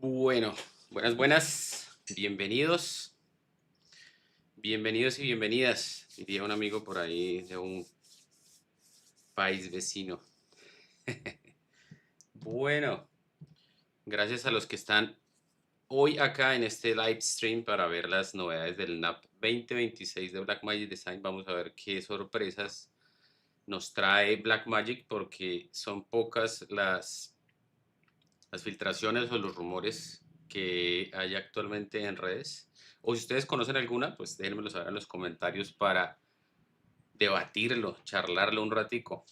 Bueno, buenas, bienvenidos y bienvenidas, diría un amigo por ahí de un país vecino. Bueno, gracias a los que están hoy acá en este live stream para ver las novedades del NAB 2026 de Blackmagic Design. Vamos a ver qué sorpresas nos trae Blackmagic, porque son pocas las filtraciones o los rumores que hay actualmente en redes. O si ustedes conocen alguna, pues déjenmelo saber en los comentarios para debatirlo, charlarlo un ratico.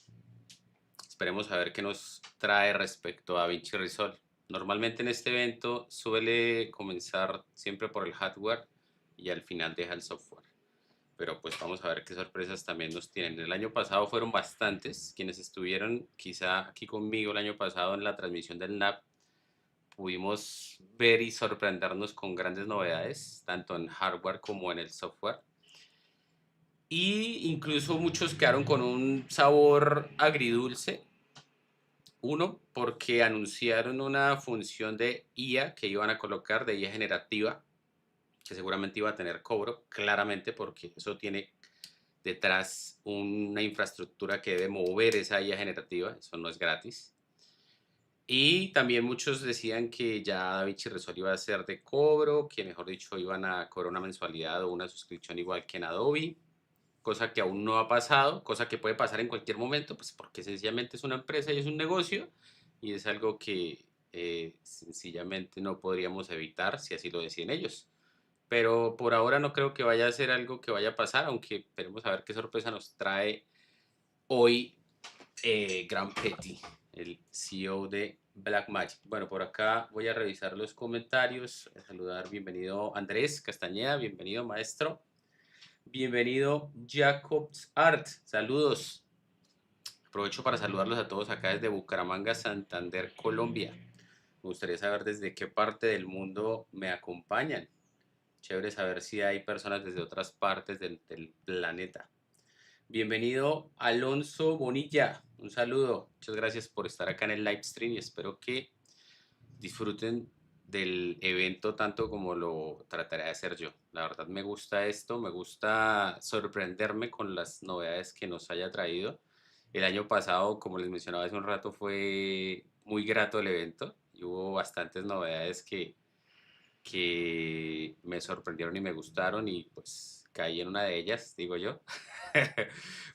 Esperemos a ver qué nos trae respecto a DaVinci Resolve. Normalmente en este evento suele comenzar siempre por el hardware y al final deja el software. Pero pues vamos a ver qué sorpresas también nos tienen. El año pasado fueron bastantes. Quienes estuvieron quizá aquí conmigo el año pasado en la transmisión del NAB, pudimos ver y sorprendernos con grandes novedades, tanto en hardware como en el software. Y incluso muchos quedaron con un sabor agridulce. Uno, porque anunciaron una función de IA que iban a colocar, de IA generativa, que seguramente iba a tener cobro, claramente, porque eso tiene detrás una infraestructura que debe mover esa IA generativa, eso no es gratis. Y también muchos decían que ya DaVinci Resolve iba a ser de cobro, que mejor dicho iban a cobrar una mensualidad o una suscripción igual que en Adobe, cosa que aún no ha pasado, cosa que puede pasar en cualquier momento, pues porque sencillamente es una empresa y es un negocio, y es algo que sencillamente no podríamos evitar si así lo deciden ellos. Pero por ahora no creo que vaya a ser algo que vaya a pasar, aunque esperemos a ver qué sorpresa nos trae hoy Gran Petty, el CEO de Blackmagic. Bueno, por acá voy a revisar los comentarios, a saludar, bienvenido Andrés Castañeda, bienvenido maestro, bienvenido Jacobs Art, saludos. Aprovecho para saludarlos a todos acá desde Bucaramanga, Santander, Colombia. Me gustaría saber desde qué parte del mundo me acompañan. Chévere saber si hay personas desde otras partes del planeta. Bienvenido Alonso Bonilla. un saludo. Muchas gracias por estar acá en el live stream y espero que disfruten del evento tanto como lo trataré de hacer yo. La verdad me gusta esto, me gusta sorprenderme con las novedades que nos haya traído. El año pasado, como les mencionaba hace un rato, fue muy grato el evento y hubo bastantes novedades que me sorprendieron y me gustaron y pues caí en una de ellas, digo yo,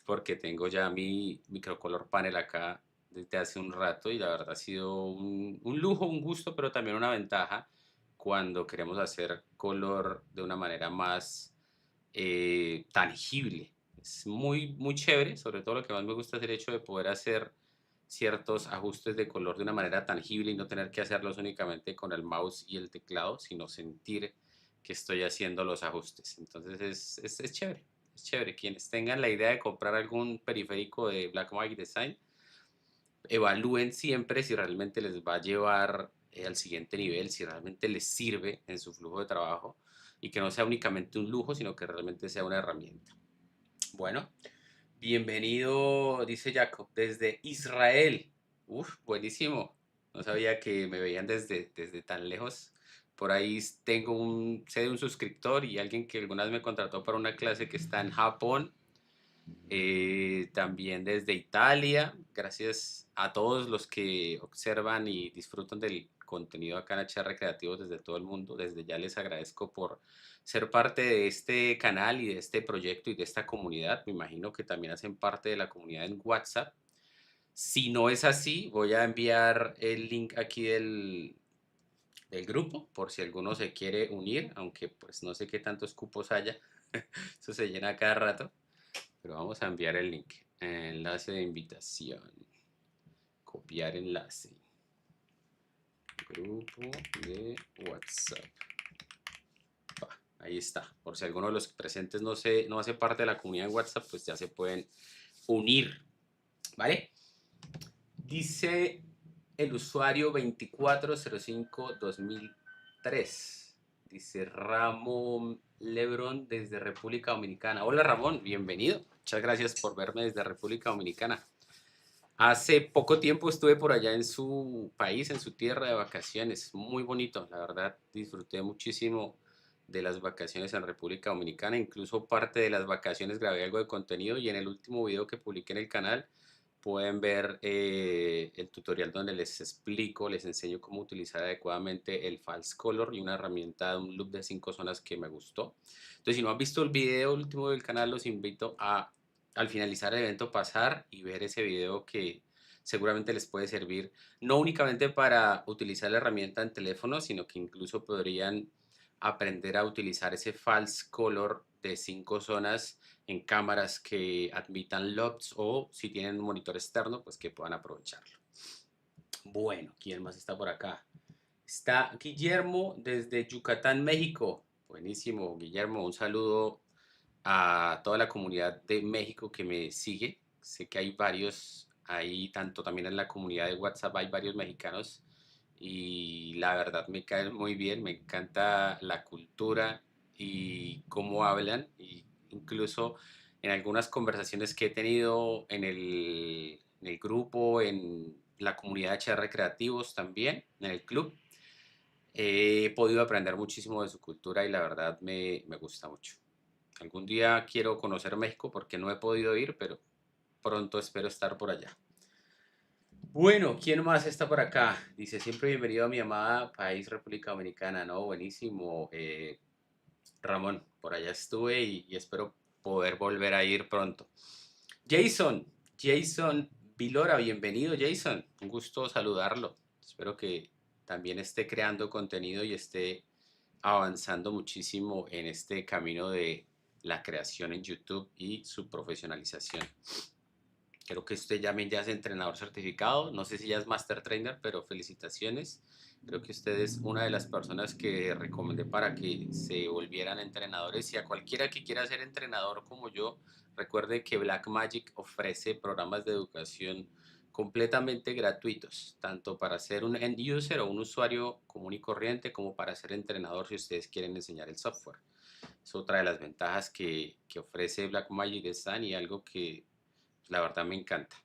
porque tengo ya mi microcolor panel acá desde hace un rato y la verdad ha sido un lujo, un gusto, pero también una ventaja cuando queremos hacer color de una manera más tangible. Es muy chévere, sobre todo lo que más me gusta es el hecho de poder hacer ciertos ajustes de color de una manera tangible y no tener que hacerlos únicamente con el mouse y el teclado, sino sentir que estoy haciendo los ajustes. Entonces es chévere, es chévere. Quienes tengan la idea de comprar algún periférico de Blackmagic Design, evalúen siempre si realmente les va a llevar al siguiente nivel, si realmente les sirve en su flujo de trabajo y que no sea únicamente un lujo, sino que realmente sea una herramienta. Bueno, bienvenido, dice Jacob, desde Israel. Uf, buenísimo. No sabía que me veían desde tan lejos. Por ahí tengo sé de un suscriptor y alguien que alguna vez me contrató para una clase que está en Japón. También desde Italia. Gracias a todos los que observan y disfrutan del contenido acá en HR Creativos desde todo el mundo. Desde ya les agradezco por ser parte de este canal y de este proyecto y de esta comunidad. Me imagino que también hacen parte de la comunidad en WhatsApp. Si no es así, voy a enviar el link aquí del grupo por si alguno se quiere unir, aunque pues no sé qué tantos cupos haya. Eso se llena cada rato. Pero vamos a enviar el link. Enlace de invitación. Copiar enlace. Grupo de WhatsApp. Ahí está. Por si alguno de los presentes no hace parte de la comunidad en WhatsApp, pues ya se pueden unir. ¿Vale? Dice el usuario 2405-2003. Dice Ramón Lebrón desde República Dominicana. Hola Ramón, bienvenido. Muchas gracias por verme desde República Dominicana. Hace poco tiempo estuve por allá en su país, en su tierra de vacaciones. Muy bonito, la verdad. Disfruté muchísimo de las vacaciones en República Dominicana. Incluso parte de las vacaciones grabé algo de contenido y en el último video que publiqué en el canal pueden ver el tutorial donde les explico, les enseño cómo utilizar adecuadamente el false color y una herramienta, un loop de 5 zonas que me gustó. Entonces, si no han visto el video último del canal, los invito a, al finalizar el evento, pasar y ver ese video que seguramente les puede servir, no únicamente para utilizar la herramienta en teléfono, sino que incluso podrían aprender a utilizar ese false color de 5 zonas en cámaras que admitan LUTs o si tienen un monitor externo, pues que puedan aprovecharlo. Bueno, ¿quién más está por acá? Está Guillermo desde Yucatán, México. Buenísimo, Guillermo. Un saludo a toda la comunidad de México que me sigue. Sé que hay varios ahí, tanto también en la comunidad de WhatsApp hay varios mexicanos y la verdad me caen muy bien. Me encanta la cultura y cómo hablan y incluso en algunas conversaciones que he tenido en el grupo, en la comunidad de HR Creativos también, en el club, he podido aprender muchísimo de su cultura y la verdad me gusta mucho. Algún día quiero conocer México porque no he podido ir, pero pronto espero estar por allá. Bueno, ¿quién más está por acá? Dice, siempre bienvenido a mi amada país, República Dominicana, ¿no? Buenísimo. Ramón, por allá estuve y espero poder volver a ir pronto. Jason Vilora, bienvenido Jason, un gusto saludarlo. Espero que también esté creando contenido y esté avanzando muchísimo en este camino de la creación en YouTube y su profesionalización. Creo que usted ya es entrenador certificado, no sé si ya es Master Trainer, pero felicitaciones. Creo que usted es una de las personas que recomendé para que se volvieran entrenadores y a cualquiera que quiera ser entrenador como yo, recuerde que Blackmagic ofrece programas de educación completamente gratuitos, tanto para ser un end user o un usuario común y corriente como para ser entrenador si ustedes quieren enseñar el software. Es otra de las ventajas que ofrece Blackmagic Design y algo que la verdad me encanta.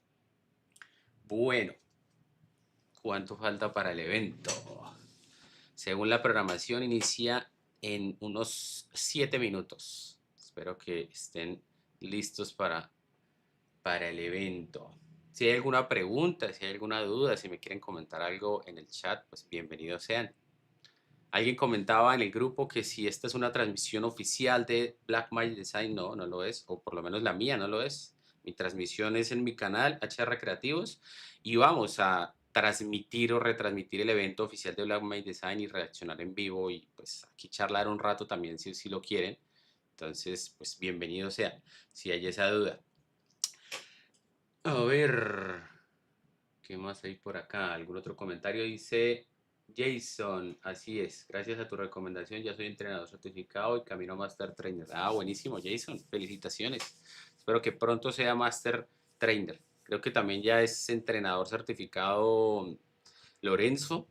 Bueno, ¿cuánto falta para el evento? Según la programación, inicia en unos 7 minutos. Espero que estén listos para el evento. Si hay alguna pregunta, si hay alguna duda, si me quieren comentar algo en el chat, pues bienvenidos sean. Alguien comentaba en el grupo que si esta es una transmisión oficial de Blackmagic Design. No, no lo es, o por lo menos la mía no lo es. Mi transmisión es en mi canal HR Creativos y vamos a transmitir o retransmitir el evento oficial de Blackmagic Design y reaccionar en vivo y pues aquí charlar un rato también si lo quieren. Entonces, pues bienvenidos sean, si hay esa duda. A ver, ¿qué más hay por acá? ¿Algún otro comentario? Dice Jason, así es, gracias a tu recomendación ya soy entrenador certificado y camino a Master Trainer. Ah, buenísimo Jason, felicitaciones. Espero que pronto sea Master Trainer. Creo que también ya es entrenador certificado Lorenzo,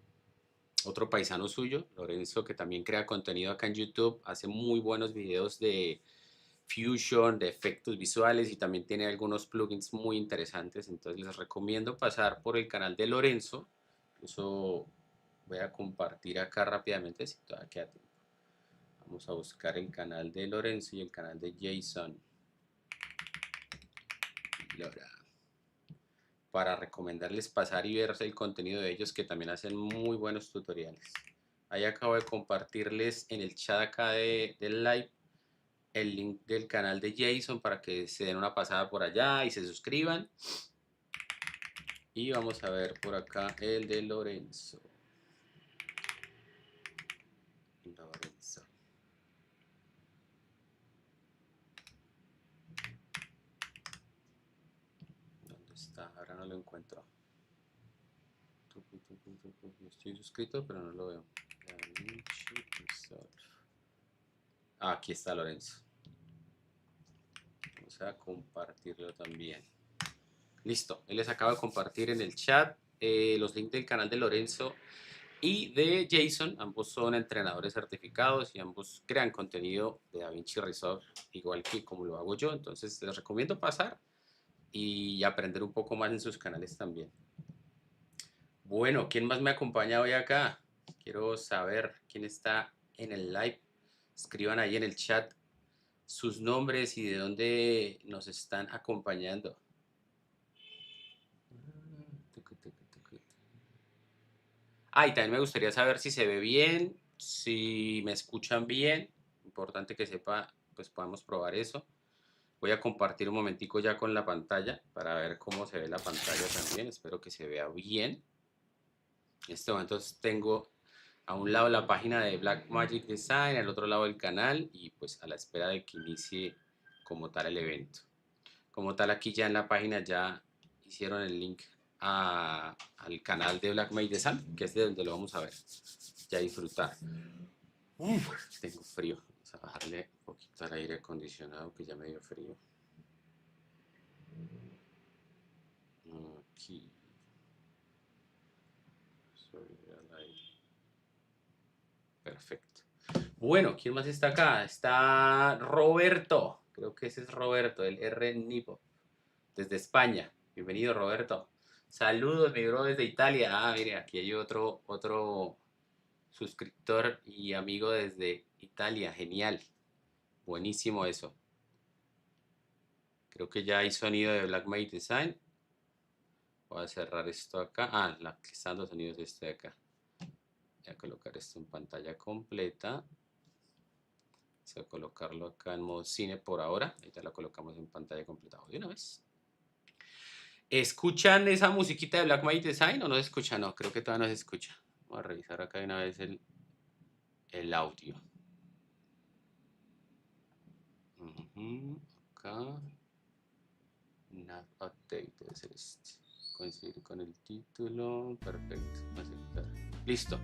otro paisano suyo, Lorenzo, que también crea contenido acá en YouTube, hace muy buenos videos de Fusion, de efectos visuales y también tiene algunos plugins muy interesantes. Entonces les recomiendo pasar por el canal de Lorenzo. Incluso voy a compartir acá rápidamente si todavía queda tiempo. Vamos a buscar el canal de Lorenzo y el canal de Jason Lora para recomendarles pasar y ver el contenido de ellos, que también hacen muy buenos tutoriales. Ahí acabo de compartirles en el chat acá del live el link del canal de Jason para que se den una pasada por allá y se suscriban. Y vamos a ver por acá el de Lorenzo. ¿Dónde está? Ahora no lo encuentro. Estoy suscrito pero no lo veo. Ah, aquí está Lorenzo. Vamos a compartirlo también. Listo, él les acabo de compartir en el chat los links del canal de Lorenzo y de Jason. Ambos son entrenadores certificados y ambos crean contenido de DaVinci Resolve, igual que como lo hago yo. Entonces les recomiendo pasar y aprender un poco más en sus canales también. Bueno, ¿quién más me acompaña hoy acá? Quiero saber quién está en el live. Escriban ahí en el chat sus nombres y de dónde nos están acompañando. Ah, y también me gustaría saber si se ve bien, si me escuchan bien. Importante que sepa, pues podamos probar eso. Voy a compartir un momentico ya con la pantalla para ver cómo se ve la pantalla también. Espero que se vea bien. En este momento tengo a un lado la página de Blackmagic Design, al otro lado el canal y pues a la espera de que inicie como tal el evento. Como tal, aquí ya en la página ya hicieron el link al canal de Blackmagic Design, que es de donde lo vamos a ver, ya disfrutar. Tengo frío, vamos a bajarle un poquito al aire acondicionado que ya me dio frío. Aquí. Perfecto. Bueno, ¿quién más está acá? Está Roberto, creo que ese es Roberto, el R-Nipo, desde España. Bienvenido, Roberto. Saludos, mi bro, desde Italia. Ah, mire, aquí hay otro suscriptor y amigo desde Italia. Genial. Buenísimo eso. Creo que ya hay sonido de Blackmagic Design. Voy a cerrar esto acá. Ah, que están los sonidos de este de acá. Voy a colocar esto en pantalla completa. Vamos a colocarlo acá en modo cine por ahora. Ahorita lo colocamos en pantalla completa de una vez. ¿Escuchan esa musiquita de Blackmagic Design o no se escucha? No, creo que todavía no se escucha. Vamos a revisar acá de una vez el audio. Acá. NAB update debe ser este. Coincidir con el título. Perfecto. Aceptar. Listo.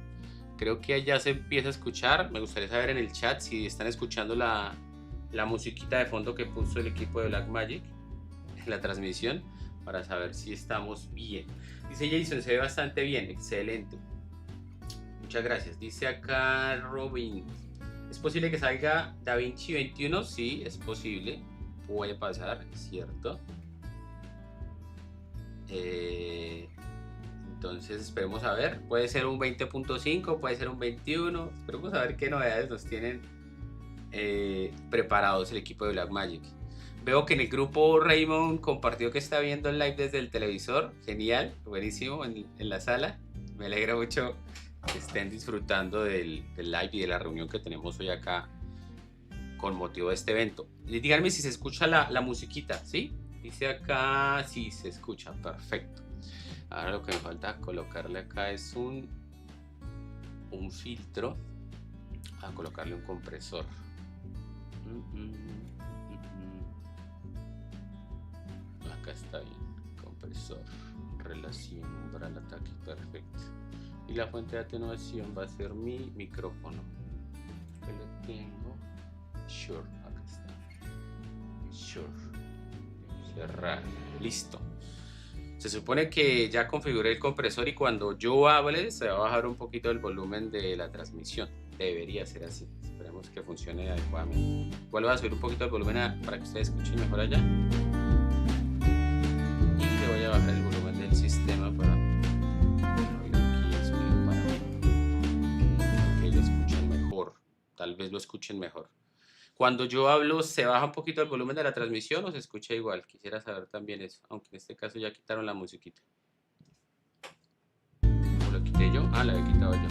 Creo que ya se empieza a escuchar. Me gustaría saber en el chat si están escuchando la musiquita de fondo que puso el equipo de Blackmagic en la transmisión, para saber si estamos bien. Dice Jason, se ve bastante bien, excelente. Muchas gracias. Dice acá Robin, ¿es posible que salga DaVinci 21? Sí, es posible. Puede pasar, es cierto. Entonces esperemos a ver, puede ser un 20.5, puede ser un 21, esperemos a ver qué novedades nos tienen preparados el equipo de Blackmagic. Veo que en el grupo Raymond compartió que está viendo el live desde el televisor, genial, buenísimo, en la sala. Me alegra mucho que estén disfrutando del live y de la reunión que tenemos hoy acá con motivo de este evento. Díganme si se escucha la musiquita, ¿sí? Dice acá, sí, se escucha, perfecto. Ahora lo que me falta colocarle acá es un filtro, a colocarle un compresor. Acá está bien, compresor, relación, umbral, ataque, perfecto. Y la fuente de atenuación va a ser mi micrófono, que lo tengo, Shure, acá está, Shure, cerrar, listo. Se supone que ya configuré el compresor y cuando yo hable se va a bajar un poquito el volumen de la transmisión, debería ser así, esperemos que funcione adecuadamente. Igual voy a subir un poquito el volumen para que ustedes escuchen mejor allá. Voy a bajar el volumen del sistema para oír aquí el sonido para que lo escuchen mejor, tal vez lo escuchen mejor. Cuando yo hablo, ¿se baja un poquito el volumen de la transmisión o se escucha igual? Quisiera saber también eso, aunque en este caso ya quitaron la musiquita. ¿O lo quité yo? Ah, la he quitado yo.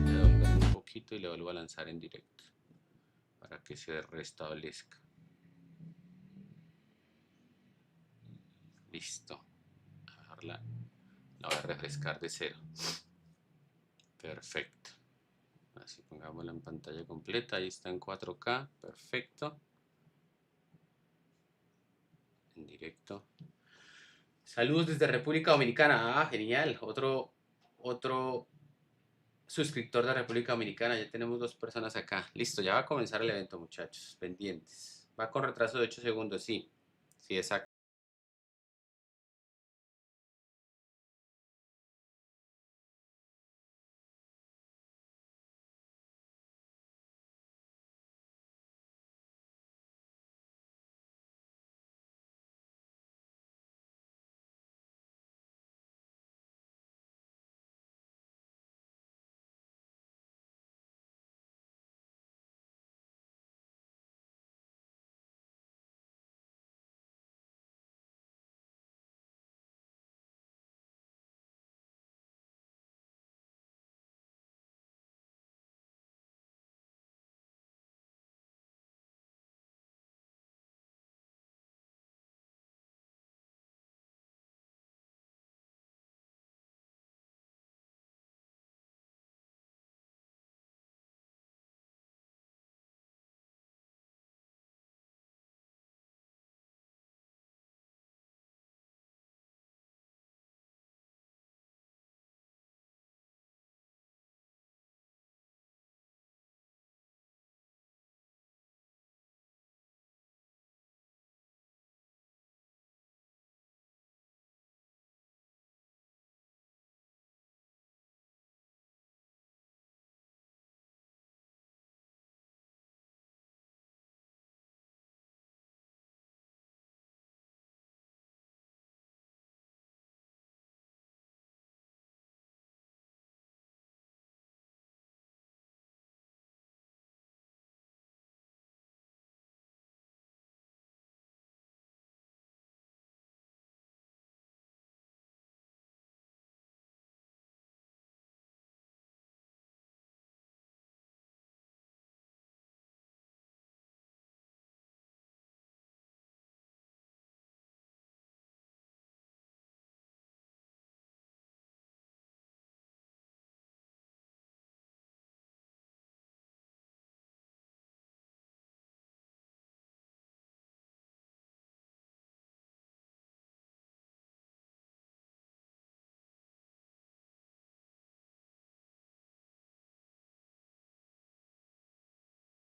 Le doy un poquito y le vuelvo a lanzar en directo para que se restablezca. Listo. La voy a refrescar de cero. Perfecto. Así pongámosla en pantalla completa. Ahí está en 4K. Perfecto. En directo. Saludos desde República Dominicana. Ah, genial. Otro suscriptor de República Dominicana. Ya tenemos 2 personas acá. Listo, ya va a comenzar el evento, muchachos. Pendientes. Va con retraso de 8 segundos. Sí. Sí, exacto.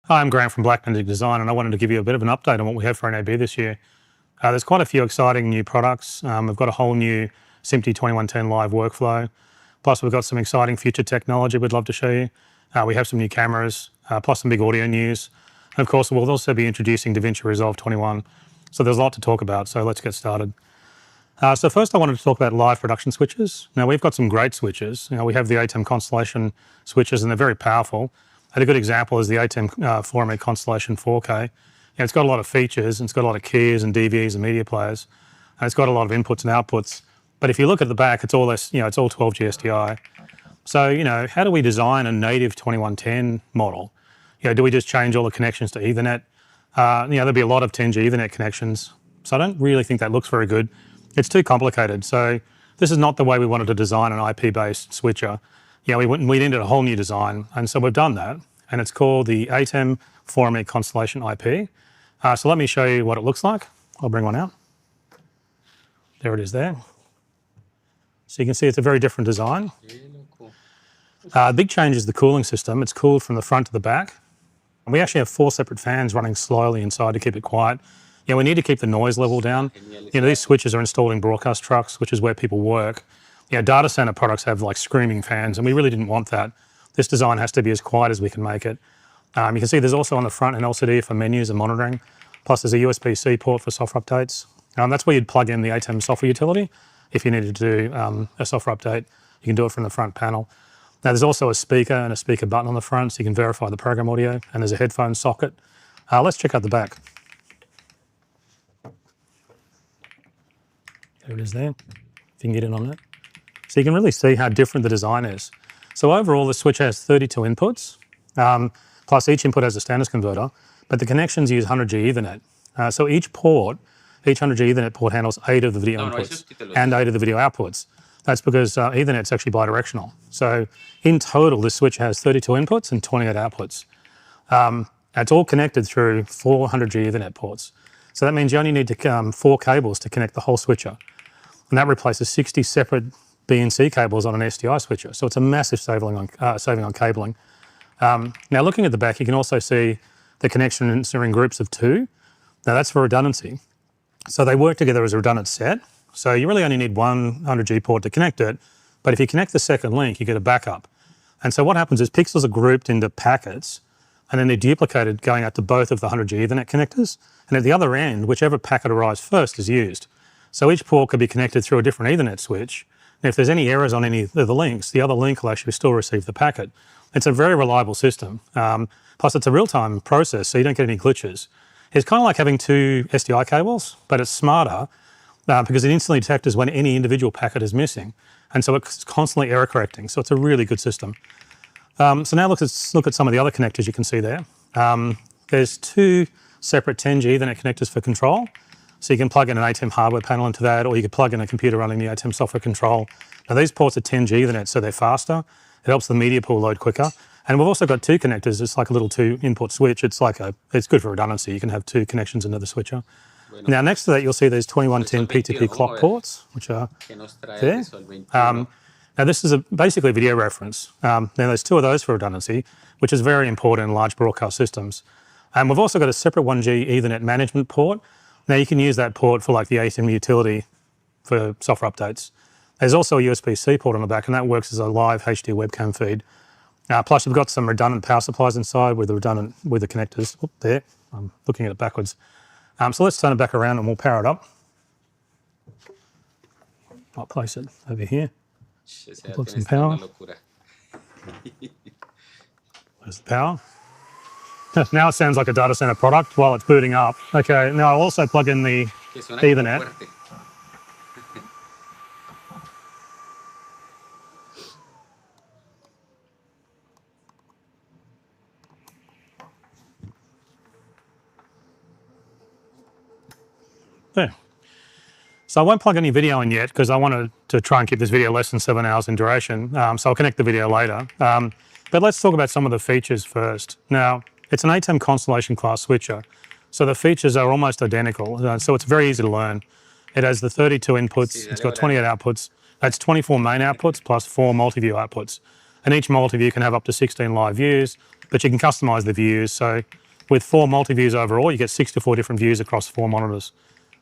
Hi, I'm Grant from Blackmagic Design, and I wanted to give you a bit of an update on what we have for NAB this year. There's quite a few exciting new products. We've got a whole new SMPTE 2110 live workflow. Plus, we've got some exciting future technology we'd love to show you. We have some new cameras, plus some big audio news. And of course, we'll also be introducing DaVinci Resolve 21 So there's a lot to talk about, so let's get started. So first I wanted to talk about live production switches. Now we've got some great switches. We have the ATEM Constellation switches and they're very powerful. And a good example is the ATEM 4MA Constellation 4K. It's got a lot of features, and it's got a lot of keys and DVEs and media players, and it's got a lot of inputs and outputs. But if you look at the back, it's all it's all 12G SDI. So how do we design a native 2110 model? Do we just change all the connections to Ethernet? There'll be a lot of 10G Ethernet connections. So I don't really think that looks very good. It's too complicated. So this is not the way we wanted to design an IP-based switcher. We needed a whole new design, and so we've done that, and it's called the ATEM 4MA Constellation IP. So let me show you what it looks like. I'll bring one out. There it is there. So you can see it's a very different design. Big change is the cooling system. It's cooled from the front to the back. And we actually have 4 separate fans running slowly inside to keep it quiet. We need to keep the noise level down. These switches are installed in broadcast trucks, which is where people work. Data center products have like screaming fans, and we really didn't want that. This design has to be as quiet as we can make it. You can see there's also on the front an LCD for menus and monitoring, plus there's a USB-C port for software updates. That's where you'd plug in the ATEM software utility. If you needed to do a software update, you can do it from the front panel. Now there's also a speaker and a speaker button on the front, so you can verify the program audio, and there's a headphone socket. Let's check out the back. There it is there, if you can get in on it. So you can really see how different the design is. So overall, the switch has 32 inputs, plus each input has a standards converter, but the connections use 100G Ethernet. So each 100G Ethernet port handles 8 of the video inputs and 8 of the video outputs. That's because Ethernet's actually bidirectional. So in total, this switch has 32 inputs and 28 outputs. It's all connected through 400G Ethernet ports. So that means you only need 4 cables to connect the whole switcher. And that replaces 60 separate B and C cables on an SDI switcher. So it's a massive saving on cabling. Now looking at the back, you can also see the connections are in groups of 2. Now that's for redundancy. So they work together as a redundant set. So you really only need one 100G port to connect it. But if you connect the second link, you get a backup. And so what happens is pixels are grouped into packets, and then they're duplicated going out to both of the 100G Ethernet connectors. And at the other end, whichever packet arrives first is used. So each port could be connected through a different Ethernet switch. And if there's any errors on any of the links, the other link will actually still receive the packet. It's a very reliable system. Plus it's a real-time process, so you don't get any glitches. It's kind of like having 2 SDI cables, but it's smarter because it instantly detects when any individual packet is missing. And so it's constantly error correcting. So it's a really good system. So now let's look at some of the other connectors you can see there. There's 2 separate 10G Ethernet connectors for control. So you can plug in an ATEM hardware panel into that, or you could plug in a computer running the ATEM software control. Now these ports are 10G Ethernet, so they're faster. It helps the media pool load quicker. And we've also got 2 connectors. It's like a little 2-input switch. It's good for redundancy. You can have 2 connections into the switcher. Now next to that, you'll see there's 2110 P2P clock ports, which are there. Now this is basically a video reference. Now there's 2 of those for redundancy, which is very important in large broadcast systems. And we've also got a separate 1G Ethernet management port. Now you can use that port for like the ATEM utility for software updates. There's also a USB-C port on the back, and that works as a live HD webcam feed. Plus we've got some redundant power supplies inside with the connectors. Oop, there, I'm looking at it backwards. So let's turn it back around and we'll power it up. I'll place it over here. Plug some power. There's the power. Now it sounds like a data center product while it's booting up. Okay, now I'll also plug in the Ethernet. There. So I won't plug any video in yet because I wanted to try and keep this video less than 7 hours in duration. So I'll connect the video later. But let's talk about some of the features first. Now, it's an ATEM Constellation class switcher. So the features are almost identical. So it's very easy to learn. It has the 32 inputs. It's got 28 outputs. That's 24 main outputs plus 4 multi-view outputs. And each multi-view can have up to 16 live views, but you can customize the views. So with 4 multi-views overall, you get 64 different views across 4 monitors.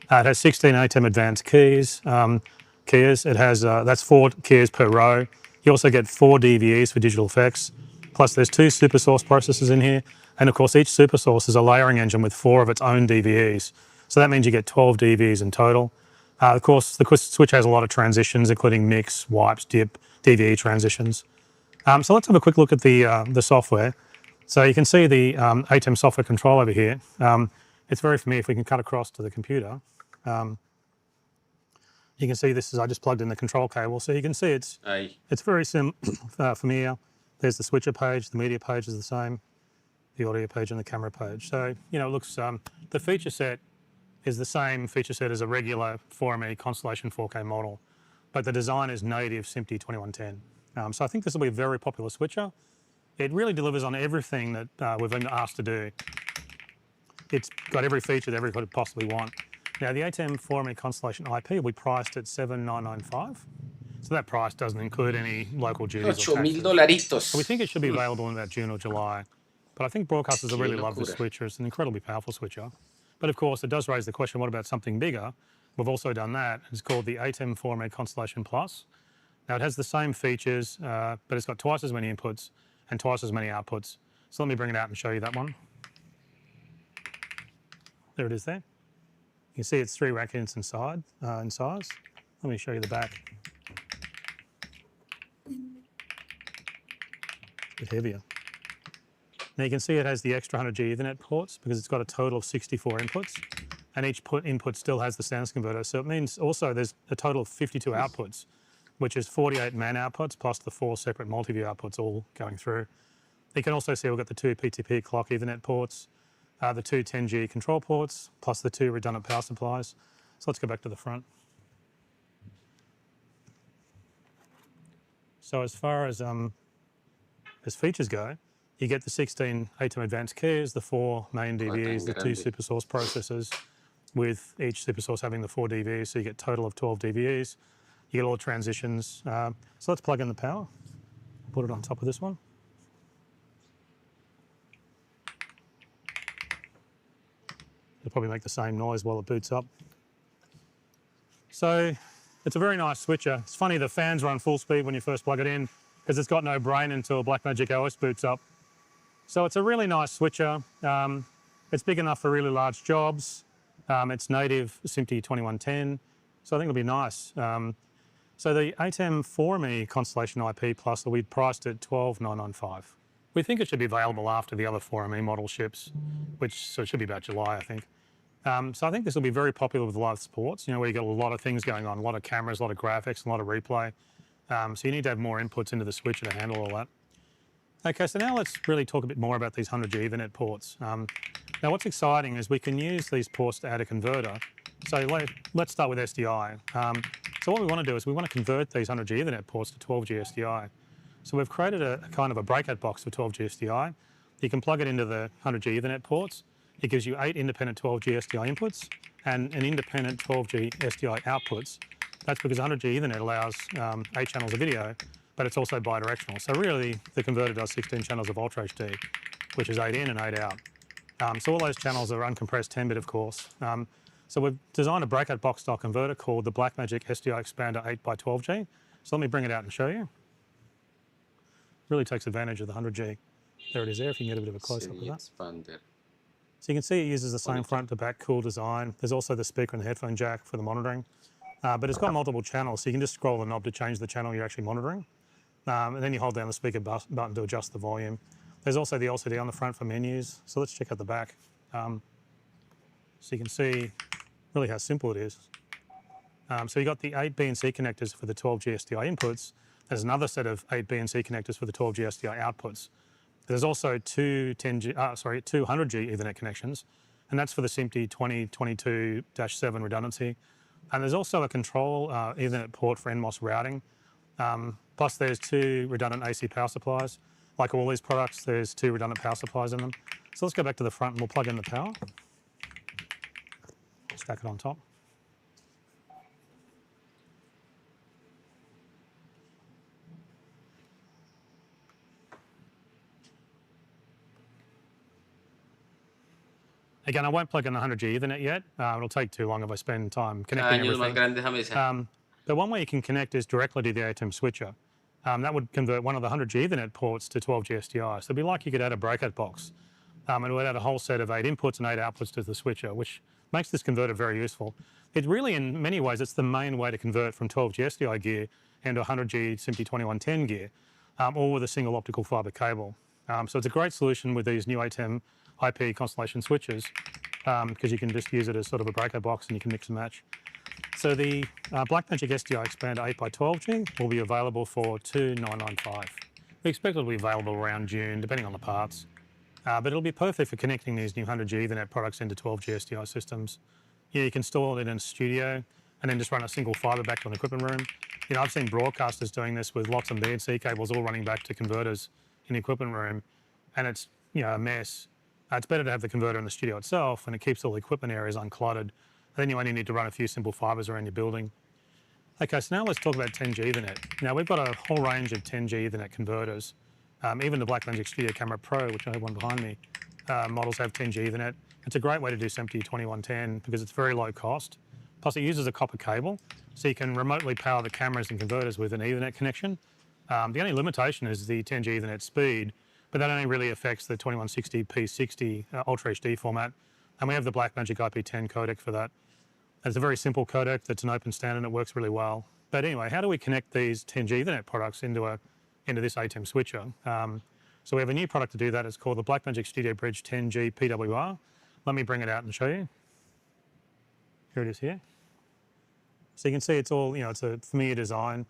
It has 16 ATEM advanced keys. It has, that's 4 keys per row. You also get 4 DVEs for digital effects. Plus there's 2 supersource processors in here. And of course, each supersource is a layering engine with 4 of its own DVEs. So that means you get 12 DVs in total. Of course, the switch has a lot of transitions, including mix, wipes, dip, DVE transitions. So let's have a quick look at the software. So you can see the ATEM software control over here. It's very familiar. If we can cut across to the computer, you can see this is, I just plugged in the control cable. So you can see it's very familiar. There's the switcher page, the media page is the same, the audio page and the camera page. So, you know, it looks, the feature set is the same feature set as a regular 4ME Constellation 4K model, but the design is native SMPTE 2110. So I think this will be a very popular switcher. It really delivers on everything that we've been asked to do. It's got every feature that everybody could possibly want. Now the ATEM 4ME Constellation IP will be priced at $7,995. So that price doesn't include any local duties or taxes. So we think it should be available in about June or July. But I think broadcasters will really love this switcher. It's an incredibly powerful switcher. But of course, it does raise the question, what about something bigger? We've also done that. It's called the ATEM 4ME Constellation Plus. Now it has the same features, but it's got twice as many inputs and twice as many outputs. So let me bring it out and show you that one. There it is there. You can see it's 3 rack units in size. Let me show you the back. A bit heavier. Now you can see it has the extra 100G Ethernet ports because it's got a total of 64 inputs, and each input still has the standard converter. So it means also there's a total of 52 outputs, which is 48 man outputs plus the 4 separate multi-view outputs all going through. You can also see we've got the 2 PTP clock Ethernet ports, the 2 10G control ports, plus the 2 redundant power supplies. So let's go back to the front. So as far as features go, you get the 16 ATEM advanced keys, the 4 main DVEs, the 2 supersource processors, with each supersource having the 4 DVEs, so you get a total of 12 DVEs. You get all the transitions. So let's plug in the power, put it on top of this one. It'll probably make the same noise while it boots up. So it's a very nice switcher. It's funny, the fans run full speed when you first plug it in because it's got no brain until Blackmagic OS boots up. So it's a really nice switcher. It's big enough for really large jobs. It's native SMPTE 2110, so I think it'll be nice. So the ATEM 4ME Constellation IP Plus will be priced at $12,995. We think it should be available after the other 4ME model ships, so it should be about July, I think. So I think this will be very popular with live sports, you know, where you got a lot of things going on, a lot of cameras, a lot of graphics, a lot of replay. So you need to have more inputs into the switcher to handle all that. Okay, so now let's really talk a bit more about these 100G Ethernet ports. Now what's exciting is we can use these ports to add a converter. So let's start with SDI. So what we want to do is we want to convert these 100G Ethernet ports to 12G SDI. So we've created a kind of a breakout box for 12G SDI. You can plug it into the 100G Ethernet ports. It gives you 8 independent 12G SDI inputs and an independent 12G SDI outputs. That's because 100G Ethernet allows 8 channels of video, but it's also bidirectional. So really, the converter does 16 channels of Ultra HD, which is 8 in and 8 out. So all those channels are uncompressed 10-bit, of course. So we've designed a breakout box style converter called the Blackmagic SDI Expander 8x12G. So let me bring it out and show you. Really takes advantage of the 100G. There it is there, if you can get a bit of a close-up of that. Expander. So you can see it uses the same front to back cool design. There's also the speaker and the headphone jack for the monitoring. But it's got multiple channels, so you can just scroll the knob to change the channel you're actually monitoring. And then you hold down the speaker button to adjust the volume. There's also the LCD on the front for menus. So let's check out the back. So you can see really how simple it is. So you've got the 8 B and C connectors for the 12G SDI inputs. There's another set of 8 B and C connectors for the 12G SDI outputs. There's also two 200G Ethernet connections, and that's for the SMPTE 2022-7 redundancy. And there's also a control Ethernet port for NMOS routing. Plus there's 2 redundant AC power supplies. Like all these products, there's 2 redundant power supplies in them. So let's go back to the front and we'll plug in the power. Stack it on top. Again, I won't plug in the 100G Ethernet yet. It'll take too long if I spend time connecting everything. But one way you can connect is directly to the ATEM switcher. That would convert one of the 100G Ethernet ports to 12G SDI. So it'd be like you could add a breakout box. It would add a whole set of 8 inputs and 8 outputs to the switcher, which makes this converter very useful. It really, in many ways, it's the main way to convert from 12G SDI gear into 100G SMPTE 2110 gear, all with a single optical fiber cable. So it's a great solution with these new ATEM IP Constellation switches, because you can just use it as sort of a breaker box and you can mix and match. So the Blackmagic SDI Expander 8x12G will be available for $2,995. We expect it will be available around June, depending on the parts. But it'll be perfect for connecting these new 100G Ethernet products into 12G SDI systems. Yeah, you can install it in a studio and then just run a single fiber back to an equipment room. You know, I've seen broadcasters doing this with lots of BNC cables all running back to converters in the equipment room, and it's, you know, a mess. It's better to have the converter in the studio itself, and it keeps all the equipment areas uncluttered. And then you only need to run a few simple fibers around your building. Okay, so now let's talk about 10G Ethernet. Now we've got a whole range of 10G Ethernet converters. Even the Blackmagic Studio Camera Pro, which I have one behind me, models have 10G Ethernet. It's a great way to do SMPTE 2110 because it's very low cost. Plus it uses a copper cable, so you can remotely power the cameras and converters with an Ethernet connection. The only limitation is the 10G Ethernet speed, but that only really affects the 2160 P60 Ultra HD format. And we have the Blackmagic IP10 codec for that. It's a very simple codec that's an open standard and it works really well. But anyway, how do we connect these 10G Ethernet products into this ATEM switcher? So we have a new product to do that. It's called the Blackmagic Studio Bridge 10G PWR. Let me bring it out and show you. Here it is here. So you can see it's all, you know, it's a familiar design.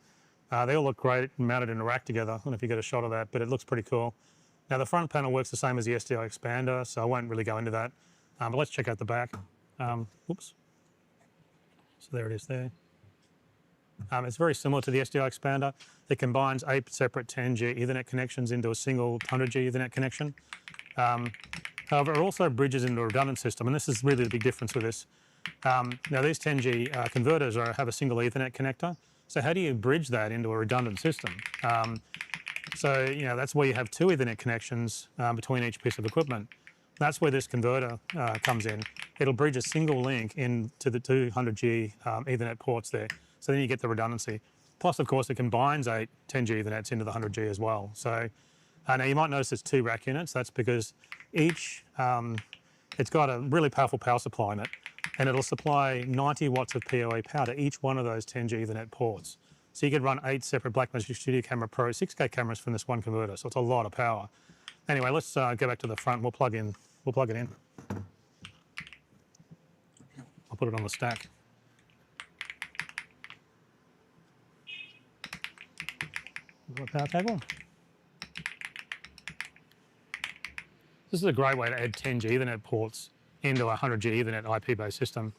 They all look great mounted in a rack together. I don't know if you get a shot of that, but it looks pretty cool. Now the front panel works the same as the SDI Expander, so I won't really go into that. But let's check out the back. Whoops. So there it is there. It's very similar to the SDI Expander. It combines 8 separate 10G Ethernet connections into a single 100G Ethernet connection. However, it also bridges into a redundant system, and this is really the big difference with this. Now these 10G converters have a single Ethernet connector. So how do you bridge that into a redundant system? So, you know, that's where you have 2 Ethernet connections between each piece of equipment. That's where this converter comes in. It'll bridge a single link into the 200G Ethernet ports there. So then you get the redundancy. Plus, of course, it combines 8 10G Ethernets into the 100G as well. So now you might notice there's 2 rack units. That's because each, it's got a really powerful power supply in it, and it'll supply 90 watts of PoE power to each one of those 10G Ethernet ports. So you could run 8 separate Blackmagic Studio Camera Pro 6K cameras from this one converter. So it's a lot of power. Anyway, let's go back to the front. We'll plug it in. I'll put it on the stack. Power cable. This is a great way to add 10G Ethernet ports into a 100G Ethernet IP-based system.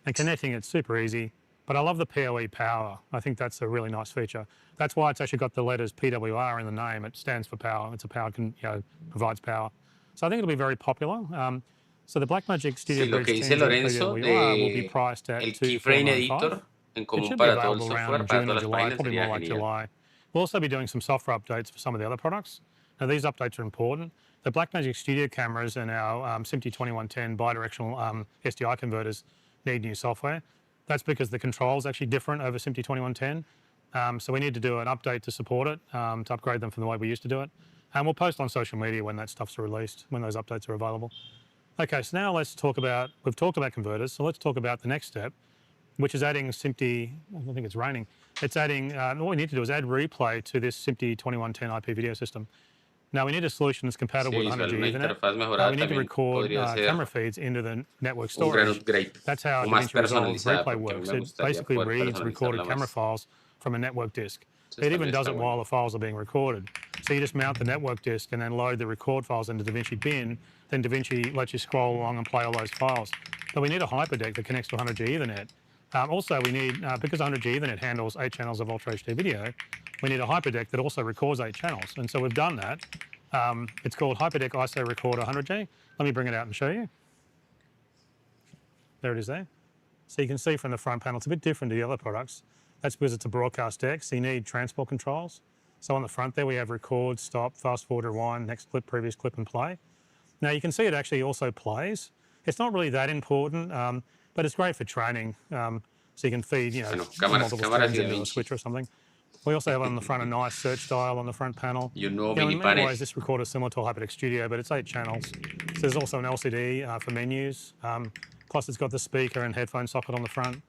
And connecting it's super easy, but I love the PoE power. I think that's a really nice feature. That's why it's actually got the letters PWR in the name. It stands for power. It's a power, provides power. So I think it'll be very popular. So the Blackmagic Studio Sí, lo que Bridge dice 10G Lorenzo PWR will be de priced at el keyframe editor $2,495. en It común should be para todo el available software, around para June or todas las July, páginas probably sería more like genial. July. We'll also be doing some software updates for some of the other products. Now these updates are important. The Blackmagic Studio cameras and our SMPTE 2110 bidirectional SDI converters need new software. That's because the control is actually different over SMPTE 2110. So we need to do an update to support it, to upgrade them from the way we used to do it. And we'll post on social media when that stuff's released, when those updates are available. Okay, so now let's talk about, we've talked about converters, so let's talk about the next step, which is adding SMPTE, I think it's raining. It's adding, what we need to do is add replay to this SMPTE 2110 IP video system. Now we need a solution that's compatible Sí, with 100G una Ethernet. interfaz mejorada We need to también record podría ser camera feeds into the network un gran storage. upgrade That's how o más DaVinci Resolve personalizada, Replay porque a mí works. me It gustaría basically poder reads recorded personalizarla camera más. files from a network disk. Entonces, It también even does está it bueno. while the files are being recorded. So you just mount the network disk and then load the record files into DaVinci bin. Then DaVinci lets you scroll along and play all those files. But we need a HyperDeck that connects to 100G Ethernet. Also, we need, because 100G Ethernet handles 8 channels of Ultra HD video, we need a HyperDeck that also records 8 channels. And so we've done that. It's called HyperDeck ISO Recorder 100G. Let me bring it out and show you. There it is there. So you can see from the front panel, it's a bit different to the other products. That's because it's a broadcast deck, so you need transport controls. So on the front there, we have record, stop, fast forward, rewind, next clip, previous clip, and play. Now you can see it actually also plays. It's not really that important, but it's great for training. So you can feed, multiple streams into a switch or something. We also have on the front a nice search dial on the front panel. Y un nuevo In mini many panel. ways, this recorder is similar to a HyperDeck Studio, but it's 8 channels. So there's also an LCD for menus. Plus it's got the speaker and headphone socket on the front.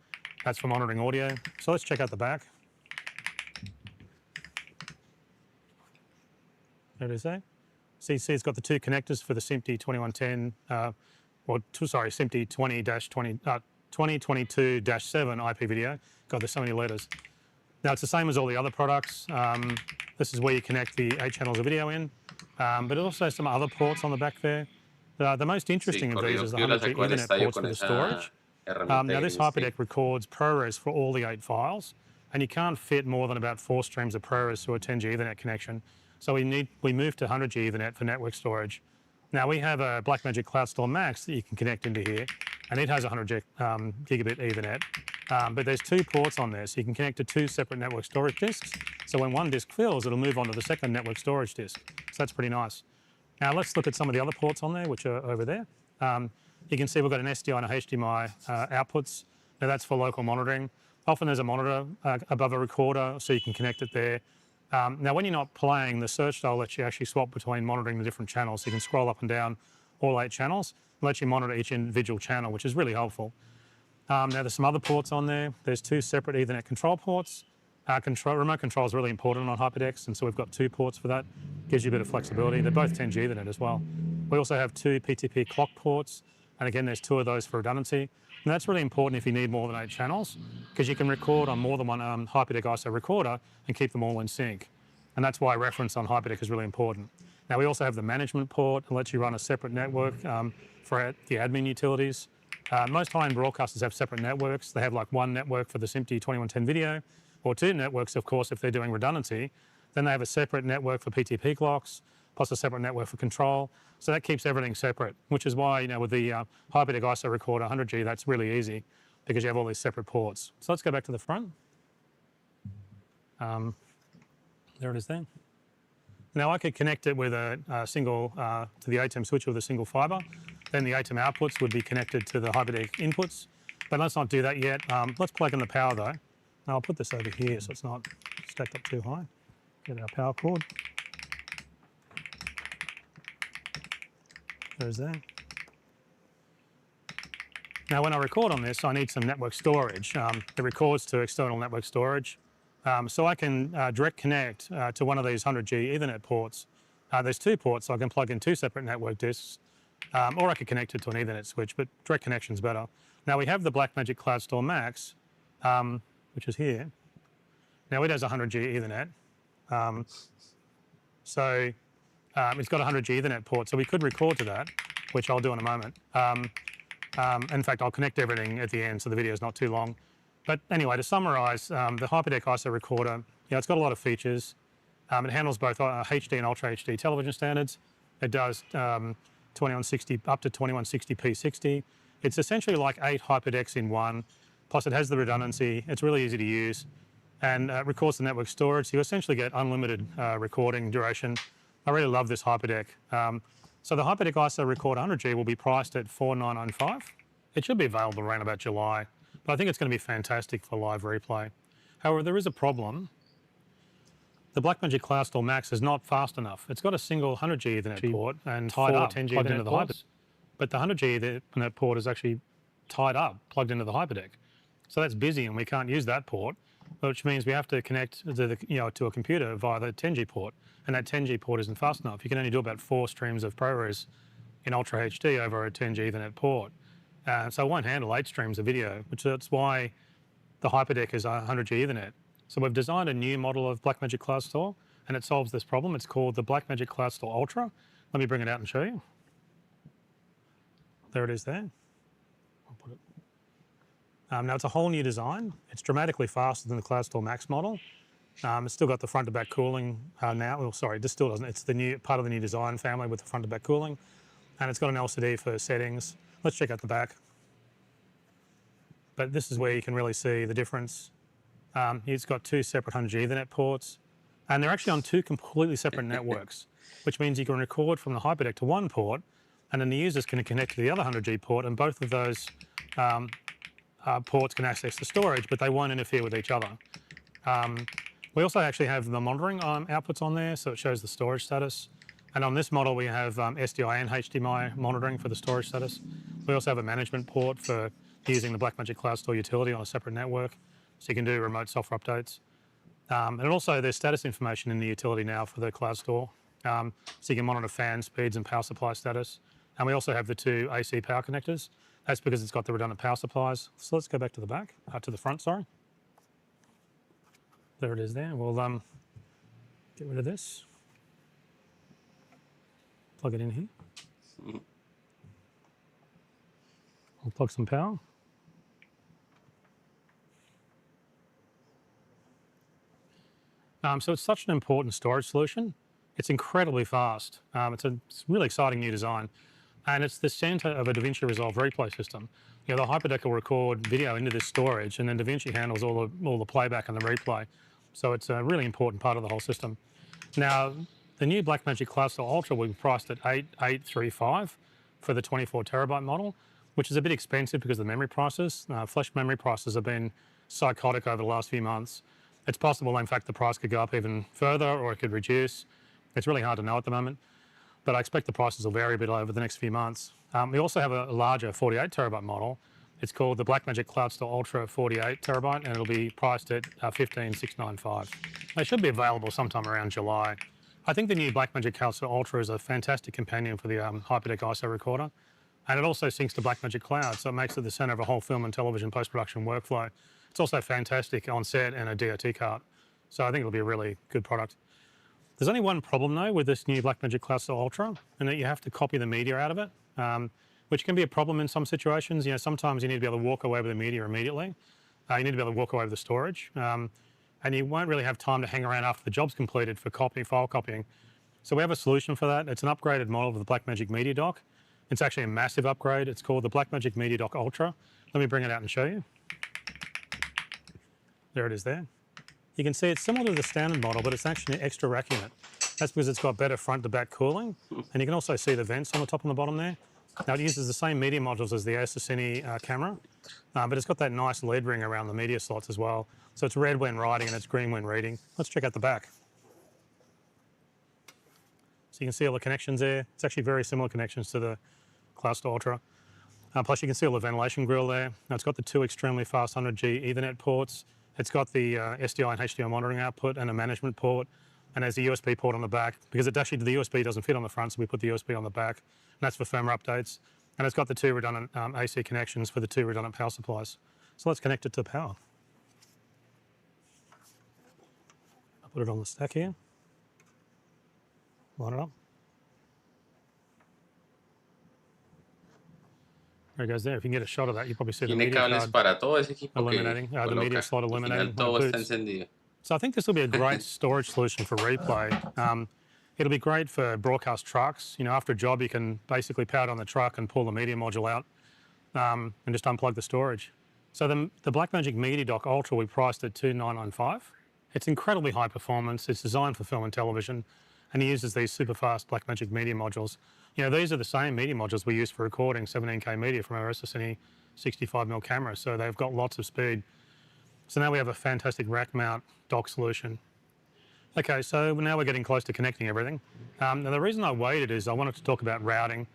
That's for monitoring audio. So let's check out the back. There it is there. So you see it's got the two connectors for the SMPTE 2110, SMPTE 2022-7 IP video. God, there's so many letters. Now it's the same as all the other products. This is where you connect the 8 channels of video in, but it also has some other ports on the back there. The most interesting of these is the 100G Ethernet ports for the storage. Now this HyperDeck records ProRes for all the 8 files, and you can't fit more than about 4 streams of ProRes through a 10G Ethernet connection. So we moved to 100G Ethernet for network storage. Now we have a Blackmagic Cloud Store Max that you can connect into here, and it has 100 gigabit Ethernet. But there's 2 ports on there, so you can connect to 2 separate network storage disks. So when one disk fills, it'll move on to the second network storage disk. So that's pretty nice. Now let's look at some of the other ports on there, which are over there. You can see we've got an SDI and a HDMI outputs. Now that's for local monitoring. Often there's a monitor above a recorder, so you can connect it there. Now when you're not playing, the search style lets you actually swap between monitoring the different channels. So you can scroll up and down all 8 channels, and lets you monitor each individual channel, which is really helpful. Now there's some other ports on there. There's 2 separate Ethernet control ports. Remote control is really important on HyperDecks, and so we've got 2 ports for that. Gives you a bit of flexibility. They're both 10G Ethernet as well. We also have 2 PTP clock ports, and again, there's 2 of those for redundancy. And that's really important if you need more than 8 channels, because you can record on more than one HyperDeck ISO recorder and keep them all in sync. And that's why reference on HyperDeck is really important. Now we also have the management port that lets you run a separate network for the admin utilities. Most high-end broadcasters have separate networks. They have like 1 network for the SMPTE 2110 video, or 2 networks, of course, if they're doing redundancy. Then they have a separate network for PTP clocks, plus a separate network for control. So that keeps everything separate, which is why, with the HyperDeck ISO recorder 100G, that's really easy because you have all these separate ports. So let's go back to the front. There it is there. Now I could connect it with a single, to the ATEM switcher with a single fiber. Then the ATEM outputs would be connected to the HyperDeck inputs. But let's not do that yet. Let's plug in the power though. Now I'll put this over here so it's not stacked up too high. Get our power cord. There's that. Now when I record on this, I need some network storage. It records to external network storage. So I can direct connect to one of these 100G Ethernet ports. There's 2 ports, so I can plug in 2 separate network disks, or I could connect it to an Ethernet switch, but direct connection's better. Now we have the Blackmagic Cloud Store Max, which is here. Now it has 100G Ethernet. So it's got a 100G Ethernet port, so we could record to that, which I'll do in a moment. In fact, I'll connect everything at the end so the video is not too long. But anyway, to summarize, the HyperDeck ISO recorder, it's got a lot of features. It handles both HD and Ultra HD television standards. It does 2160 up to 2160p 60. It's essentially like 8 HyperDecks in one. Plus it has the redundancy. It's really easy to use, and records the network storage. So you essentially get unlimited recording duration. I really love this HyperDeck. So the HyperDeck ISO Recorder 100G will be priced at $4,995. It should be available around about July, but I think it's going to be fantastic for live replay. However, there is a problem. The Blackmagic Cloud Store Max is not fast enough. It's got a single 100G Ethernet port and tied up, 10G plugged into the HyperDeck. But the 100G Ethernet port is actually tied up, plugged into the HyperDeck. So that's busy and we can't use that port, which means we have to connect to, to a computer via the 10G port, and that 10G port isn't fast enough. You can only do about 4 streams of ProRes in Ultra HD over a 10G Ethernet port. So it won't handle 8 streams of video, which that's why the HyperDeck is 100G Ethernet. So we've designed a new model of Blackmagic Cloud Store, and it solves this problem. It's called the Blackmagic Cloud Store Ultra. Let me bring it out and show you. There it is there. I'll put it. Now it's a whole new design. It's dramatically faster than the Cloud Store Max model. It's still got the front to back cooling now. Well, sorry, this still doesn't. It's the new part of the new design family with the front to back cooling, and it's got an LCD for settings. Let's check out the back. But this is where you can really see the difference. It's got 2 separate 100G Ethernet ports, and they're actually on 2 completely separate networks, which means you can record from the HyperDeck to one port, and then the users can connect to the other 100G port, and both of those ports can access the storage, but they won't interfere with each other. We also actually have the monitoring outputs on there, so it shows the storage status. And on this model, we have SDI and HDMI monitoring for the storage status. We We also have a management port for using the Blackmagic Cloud Store utility on a separate network, so you can do remote software updates. And also there's status information in the utility now for the Cloud Store, so you can monitor fan speeds and power supply status. And we also have the 2 AC power connectors. That's because it's got the redundant power supplies. So let's go back to the back, to the front, sorry. There it is there. We'll get rid of this. Plug it in here. We'll plug some power. So it's such an important storage solution. It's incredibly fast. It's a really exciting new design. And it's the center of a DaVinci Resolve replay system. You know, the HyperDeck will record video into this storage, and then DaVinci handles all the playback and the replay. So it's a really important part of the whole system. Now, the new Blackmagic Cloud Store Ultra will be priced at $8,835 for the 24 terabyte model, which is a bit expensive because of the memory prices. Flash memory prices have been psychotic over the last few months. It's possible, in fact, the price could go up even further or it could reduce. It's really hard to know at the moment, but I expect the prices will vary a bit over the next few months. We also have a larger 48 terabyte model. It's called the Blackmagic Cloud Store Ultra 48 terabyte, and it'll be priced at $15,695. They should be available sometime around July. I think the new Blackmagic Cloud Store Ultra is a fantastic companion for the HyperDeck ISO Recorder, and it also syncs to Blackmagic Cloud, so it makes it the center of a whole film and television post-production workflow. It's also fantastic on set and a DOT cart, so I think it'll be a really good product. There's only one problem though with this new Blackmagic Cloud Store Ultra, and that you have to copy the media out of it, which can be a problem in some situations. You know, sometimes you need to be able to walk away with the media immediately. You need to be able to walk away with the storage, and you won't really have time to hang around after the job's completed for file copying. So we have a solution for that. It's an upgraded model of the Blackmagic Media Dock. It's actually a massive upgrade. It's called the Blackmagic Media Dock Ultra. Let me bring it out and show you. There it is there. You can see it's similar to the standard model, but it's actually an extra rack unit. That's because it's got better front to back cooling. And you can also see the vents on the top and the bottom there. Now it uses the same media modules as the Cine camera, but it's got that nice LED ring around the media slots as well. So it's red when writing and it's green when reading. Let's check out the back. So you can see all the connections there. It's actually very similar connections to the Cloud Store Ultra. Plus you can see all the ventilation grill there. Now it's got the 2 extremely fast 100G Ethernet ports. It's got the SDI and HDMI monitoring output and a management port, and there's a USB port on the back because the USB doesn't fit on the front, so we put the USB on the back, and that's for firmware updates. And it's got the 2 redundant AC connections for the 2 redundant power supplies. So let's connect it to power. I'll put it on the stack here. Line it up. There it goes there. If you can get a shot of that, you probably see the media card para todo ese equipo illuminating, the media slot illuminating. Todo está encendido. So I think this will be a great storage solution for replay. It'll be great for broadcast trucks. You know, after a job, you can basically power it on the truck and pull the media module out and just unplug the storage. So the Blackmagic Media Dock Ultra we priced at $2,995. It's incredibly high performance. It's designed for film and television, and it uses these super fast Blackmagic media modules. You know, these are the same media modules we use for recording 17K media from our Cine 65mm camera, so they've got lots of speed. So now we have a fantastic rack mount dock solution. Okay, so now we're getting close to connecting everything. Now the reason I waited is I wanted to talk about routing.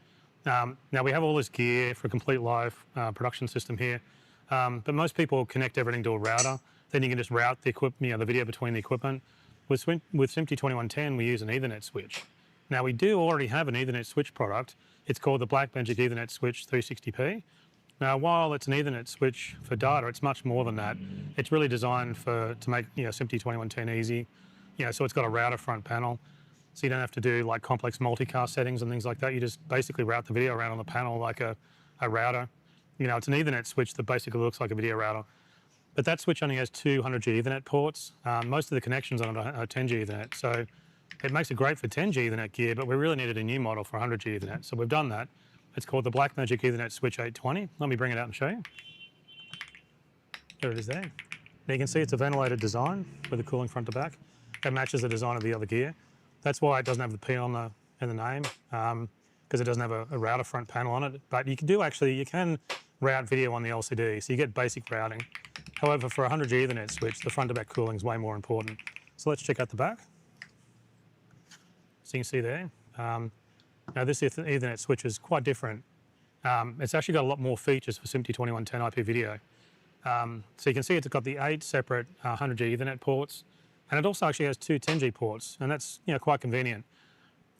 Now we have all this gear for a complete live production system here, but most people connect everything to a router. Then you can just route the equipment, the video between the equipment. With SMPTE 2110, we use an Ethernet switch. Now we do already have an Ethernet switch product. It's called the Blackmagic Ethernet Switch 360p. Now, while it's an Ethernet switch for data, it's much more than that. It's really designed to make SMPTE 2110 easy. So it's got a router front panel, so you don't have to do like complex multicast settings and things like that. You just basically route the video around on the panel like a router. It's an Ethernet switch that basically looks like a video router. But that switch only has 200G Ethernet ports. Most of the connections on it are 10G Ethernet, so it makes it great for 10G Ethernet gear, but we really needed a new model for 100G Ethernet, so we've done that. It's called the Blackmagic Ethernet Switch 820. Let me bring it out and show you. There it is there. Now you can see it's a ventilated design with a cooling front to back. It matches the design of the other gear. That's why it doesn't have the P in the name, because it doesn't have a router front panel on it. But you can route video on the LCD, so you get basic routing. However, for a 100G Ethernet switch, the front to back cooling is way more important. So let's check out the back. So you can see there. Now this Ethernet switch is quite different It's actually got a lot more features for SMPTE 2110 IP video. So you can see it's got the 8 separate 100G Ethernet ports, and it also actually has 2 10G ports, and that's quite convenient.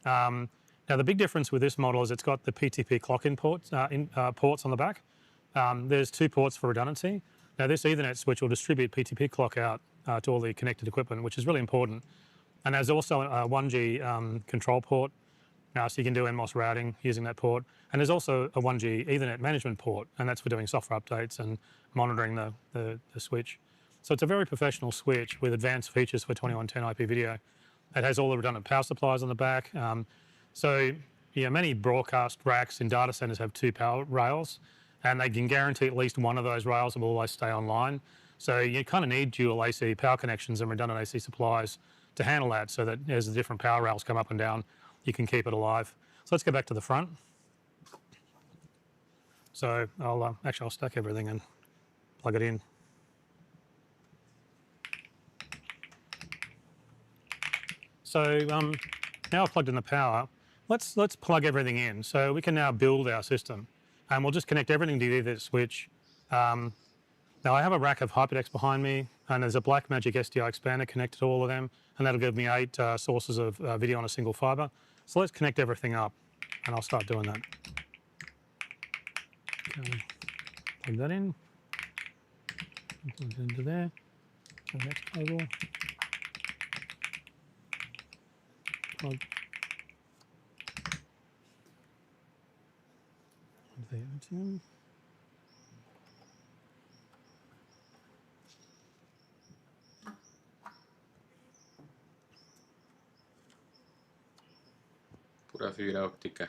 Now the big difference with this model is it's got the PTP clock in ports on the back. There's 2 ports for redundancy. Now this Ethernet switch will distribute PTP clock out to all the connected equipment, which is really important. And there's also a 1G control port, so you can do NMOS routing using that port. And there's also a 1G Ethernet management port, and that's for doing software updates and monitoring the switch. So it's a very professional switch with advanced features for 2110 IP video. It has all the redundant power supplies on the back. So many broadcast racks in data centers have 2 power rails, and they can guarantee at least one of those rails will always stay online. So you kind of need dual AC power connections and redundant AC supplies to handle that, so that as the different power rails come up and down, you can keep it alive. So let's go back to the front. So I'll stack everything and plug it in. So now I've plugged in the power. Let's plug everything in. So we can now build our system, and we'll just connect everything to the Ethernet switch. Now I have a rack of HyperDecks behind me, and there's a Blackmagic SDI Expander connected to all of them, and that'll give me 8 sources of video on a single fiber. So let's connect everything up, and I'll start doing that. Okay. Plug that in. Plug it into there. To the next cable. Plug. The ATEM. Pura fibra óptica.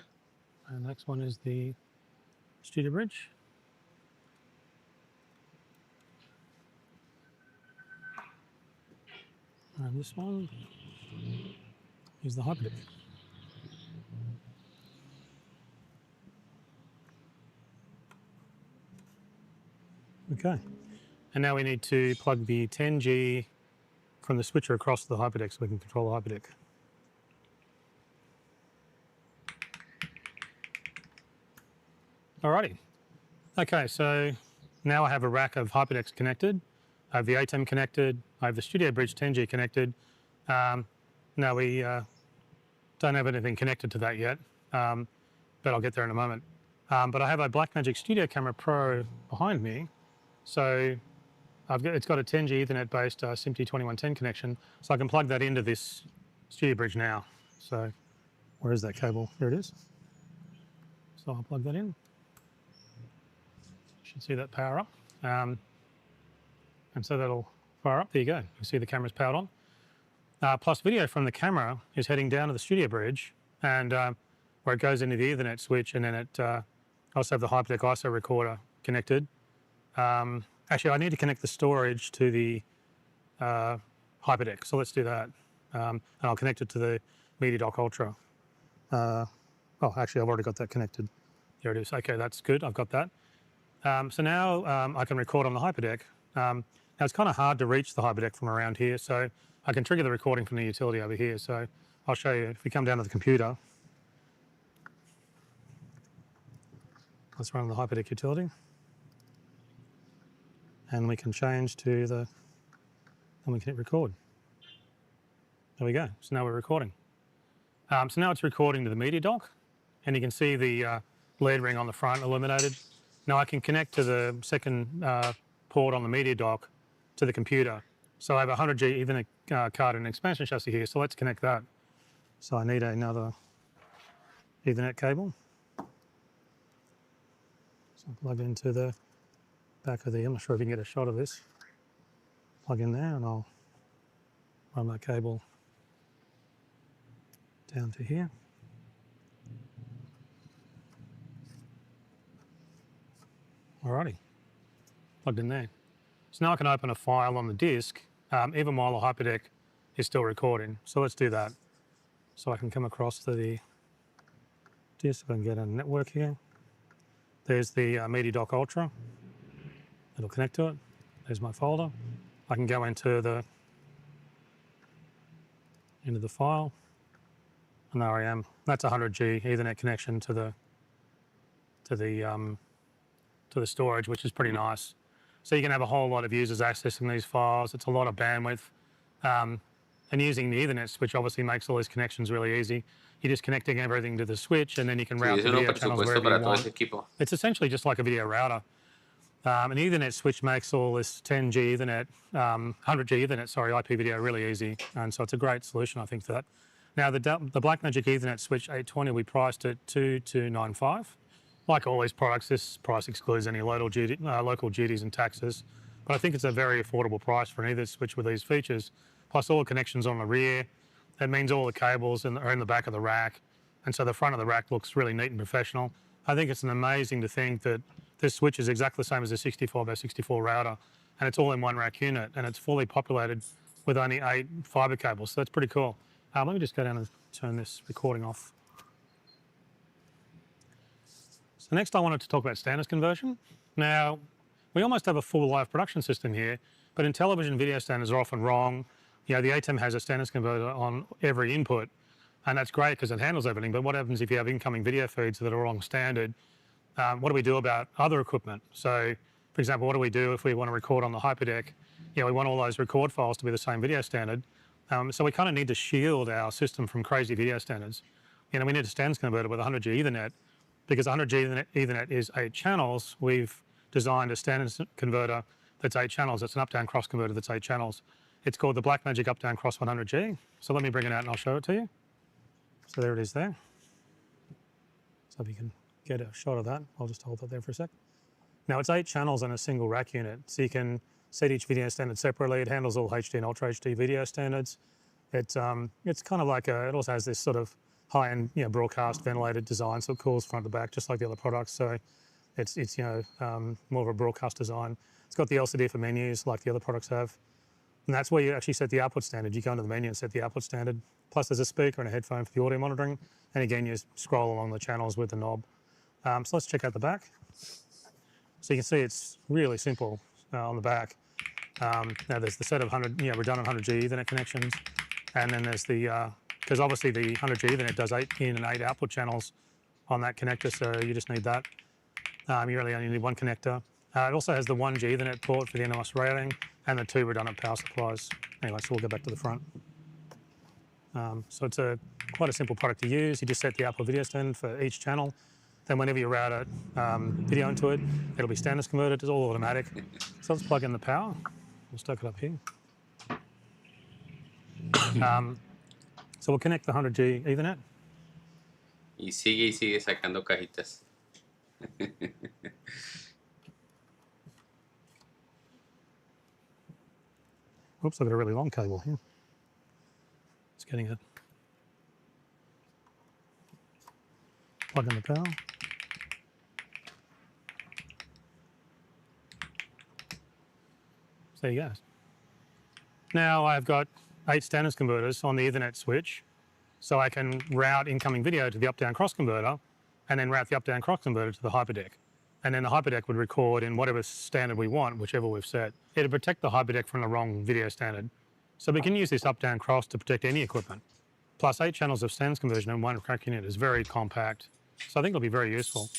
And the next one is the Studio Bridge. And this one is the HyperDeck. Okay, and now we need to plug the 10G from the switcher across to the HyperDeck so we can control the HyperDeck. Alrighty. Okay, so now I have a rack of HyperDecks connected. I have the ATEM connected. I have the Studio Bridge 10G connected. Now we don't have anything connected to that yet, but I'll get there in a moment. But I have a Blackmagic Studio Camera Pro behind me. So it's got a 10G Ethernet based SMPTE 2110 connection, so I can plug that into this Studio Bridge now. So where is that cable? Here it is. So I'll plug that in. You should see that power up. And so that'll fire up. There you go. You see the camera's powered on. Plus video from the camera is heading down to the Studio Bridge, and where it goes into the Ethernet switch, and then it also have the HyperDeck ISO Recorder connected. Actually, I need to connect the storage to the HyperDeck, so let's do that. And I'll connect it to the MediaDock Ultra. Oh, actually, I've already got that connected. There it is. Okay, that's good. I've got that. So now I can record on the HyperDeck. Now, it's kind of hard to reach the HyperDeck from around here, so I can trigger the recording from the utility over here. So I'll show you. If we come down to the computer, let's run the HyperDeck utility. And we can change to the, and we can hit record. There we go. So now we're recording. So now it's recording to the MediaDock, and you can see the LED ring on the front illuminated. Now I can connect to the second port on the MediaDock to the computer. So I have a 100G Ethernet card and expansion chassis here, so let's connect that. So I need another Ethernet cable. So I'll plug into the back of the, I'm not sure if you can get a shot of this. Plug in there and I'll run that cable down to here. Alrighty, plugged in there. So now I can open a file on the disk, even while the HyperDeck is still recording. So let's do that. So I can come across to the disk, I can get a network here. There's the MediaDock Ultra. It'll connect to it. There's my folder. I can go into the file, and there I am. That's a 100G Ethernet connection to to the storage, which is pretty nice. So you can have a whole lot of users accessing these files. It's a lot of bandwidth. And using the Ethernet switch obviously makes all these connections really easy. You're just connecting everything to the switch, and then you can Sí, route es the un video channels presupuesto wherever you para todo ese want. equipo. It's essentially just like a video router. An Ethernet switch makes all this 10G Ethernet, 100G Ethernet, sorry, IP video really easy. And so it's a great solution, I think, for that. Now, the Blackmagic Ethernet switch 820, we priced at $2,295. Like all these products, this price excludes any local duties and taxes. But I think it's a very affordable price for an Ethernet switch with these features, plus all the connections on the rear. That means all the cables are in the back of the rack. And so the front of the rack looks really neat and professional. I think it's amazing to think that this switch is exactly the same as a 64x64 router, and it's all in one rack unit, and it's fully populated with only 8 fiber cables. So that's pretty cool. Let me just go down and turn this recording off. So next I wanted to talk about standards conversion. Now, we almost have a full live production system here, but in television, video standards are often wrong. You know, the ATEM has a standards converter on every input, and that's great because it handles everything. But what happens if you have incoming video feeds that are wrong standard? What do we do about other equipment? So, for example, what do we do if we want to record on the HyperDeck? You know, we want all those record files to be the same video standard. So we kind of need to shield our system from crazy video standards. You know, we need a standards converter with 100G Ethernet, because 100G Ethernet is 8 channels. We've designed a standards converter that's 8 channels. It's an up-down cross converter that's 8 channels. It's called the Blackmagic up-down cross 100G. So let me bring it out and I'll show it to you. So there it is there. So if you can get a shot of that, I'll just hold that there for a sec. Now it's 8 channels in a single rack unit. So you can set each video standard separately. It handles all HD and Ultra HD video standards. It's kind of like it also has this sort of high-end, you know, broadcast ventilated design, so it cools front to back, just like the other products. So it's you know, more of a broadcast design. It's got the LCD for menus, like the other products have. And that's where you actually set the output standard. You go into the menu and set the output standard. Plus there's a speaker and a headphone for the audio monitoring. And again, you scroll along the channels with the knob. So let's check out the back. So you can see it's really simple on the back. Now there's the set of redundant 100G Ethernet connections. And then there's the, because obviously the 100G Ethernet does 8 in and 8 output channels on that connector, so you just need that. You really only need one connector. It also has the 1G Ethernet port for the NOS rating and the 2 redundant power supplies. Anyway, so we'll go back to the front. So it's quite a simple product to use. You just set the output video standard for each channel. Then whenever you route video into it, it'll be standards converted. It's all automatic. So let's plug in the power. We'll stoke it up here. So we'll connect the 100G Ethernet. Y sigue sacando cajitas. Oops, I've got a really long cable here. It's getting it. Plug in the power. So there you go. Now I've got 8 standards converters on the Ethernet switch, so I can route incoming video to the up-down cross converter, and then route the up-down cross converter to the HyperDeck. And then the HyperDeck would record in whatever standard we want, whichever we've set. It'll protect the HyperDeck from the wrong video standard. So we can use this up-down cross to protect any equipment. Plus 8 channels of standards conversion in one rack unit is very compact. So I think it'll be very useful.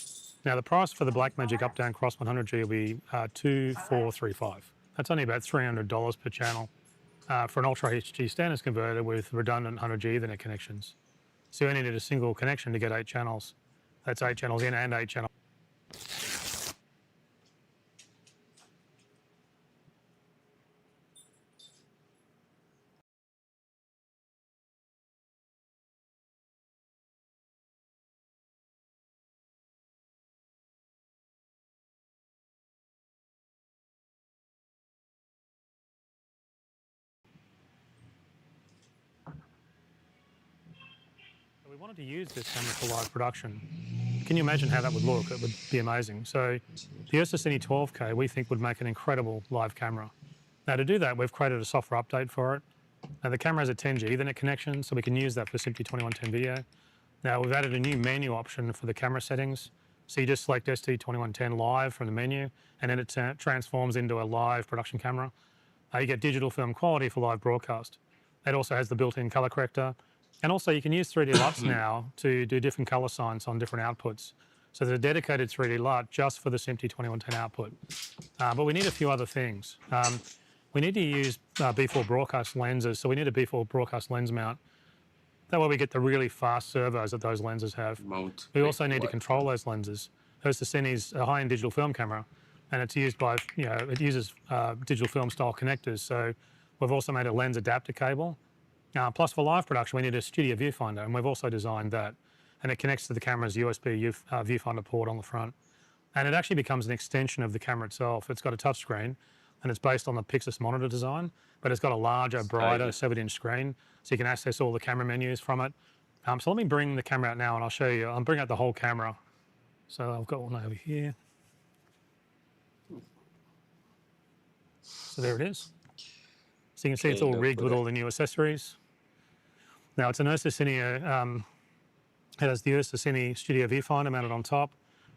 Now the price for the Blackmagic up-down cross 100G will be $2,435. That's only about $300 per channel for an Ultra HD standards converter with redundant 100G Ethernet connections. So you only need a single connection to get 8 channels. That's 8 channels in and 8 channels. We wanted to use this camera for live production. Can you imagine how that would look? It would be amazing. So the Ursa Cine 12K we think would make an incredible live camera. Now to do that, we've created a software update for it. Now the camera has a 10G Ethernet connection, so we can use that for simply 2110 video. Now we've added a new menu option for the camera settings. So you just select SD 2110 live from the menu, and then it transforms into a live production camera. You get digital film quality for live broadcast. It also has the built-in color corrector. And also you can use 3D LUTs now to do different color signs on different outputs. So there's a dedicated 3D LUT just for the SMPTE 2110 output. But we need a few other things. We need to use B4 broadcast lenses. So we need a B4 broadcast lens mount. That way we get the really fast servos that those lenses have. We also need to control those lenses. There's the Cine's a high-end digital film camera, and it's used by, it uses digital film style connectors. So we've also made a lens adapter cable. Plus for live production, we need a studio viewfinder, and we've also designed that. And it connects to the camera's USB viewfinder port on the front. And it actually becomes an extension of the camera itself. It's got a touchscreen, and it's based on the Pixis monitor design, but it's got a larger, brighter 7-inch screen, so you can access all the camera menus from it. So let me bring the camera out now, and I'll show you. I'll bring out the whole camera. So I've got one over here. So there it is. So you can see it's all rigged with all the new accessories. Now it's an Ursa Cine, it has the Ursa Cine Studio viewfinder mounted on top.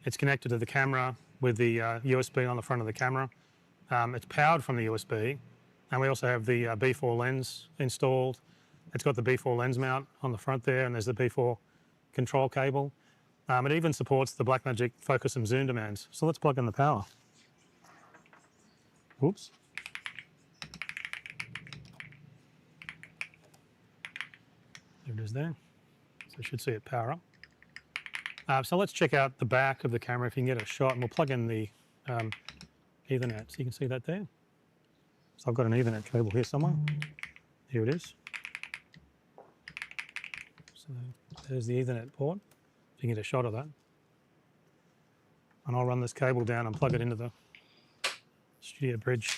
It's connected to the camera with the USB on the front of the camera. It's powered from the USB, and we also have the B4 lens installed. It's got the B4 lens mount on the front there, and there's the B4 control cable. It even supports the Blackmagic focus and zoom demands. So let's plug in the power. Whoops. There it is there. So you should see it power up. So let's check out the back of the camera if you can get a shot, and we'll plug in the Ethernet. So you can see that there. So I've got an Ethernet cable here somewhere. Here it is. So there's the Ethernet port. You can get a shot of that. And I'll run this cable down and plug it into the studio bridge.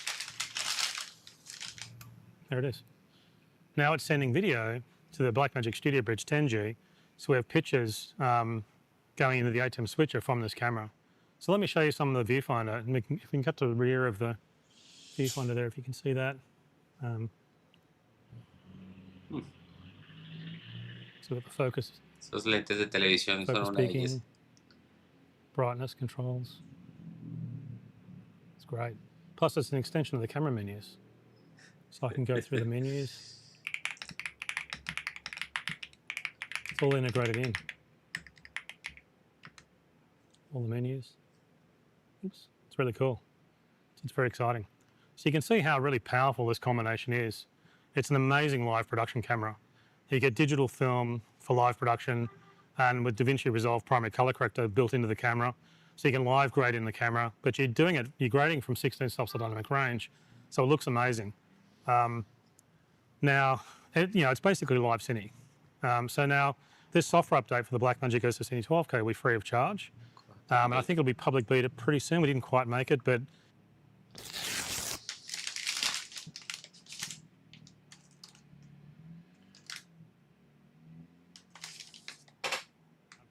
There it is. Now it's sending video to the Blackmagic Studio Bridge 10G. So we have pictures going into the ATEM switcher from this camera. So let me show you some of the viewfinder. And if we can cut to the rear of the viewfinder there, if you can see that. So we've got the focus. Esos lentes de televisión son una belleza. Brightness controls. It's great. Plus it's an extension of the camera menus. So I can go through the menus. It's all integrated in. All the menus. Oops, it's really cool. It's very exciting. So you can see how really powerful this combination is. It's an amazing live production camera. You get digital film for live production, and with DaVinci Resolve primary color corrector built into the camera. So you can live grade in the camera, but you're grading from 16 stops of dynamic range. So it looks amazing. Now, it's basically live cine. So now this software update for the Blackmagic Ursa Cine 12K will be free of charge. And I think it'll be public beta pretty soon. We didn't quite make it, but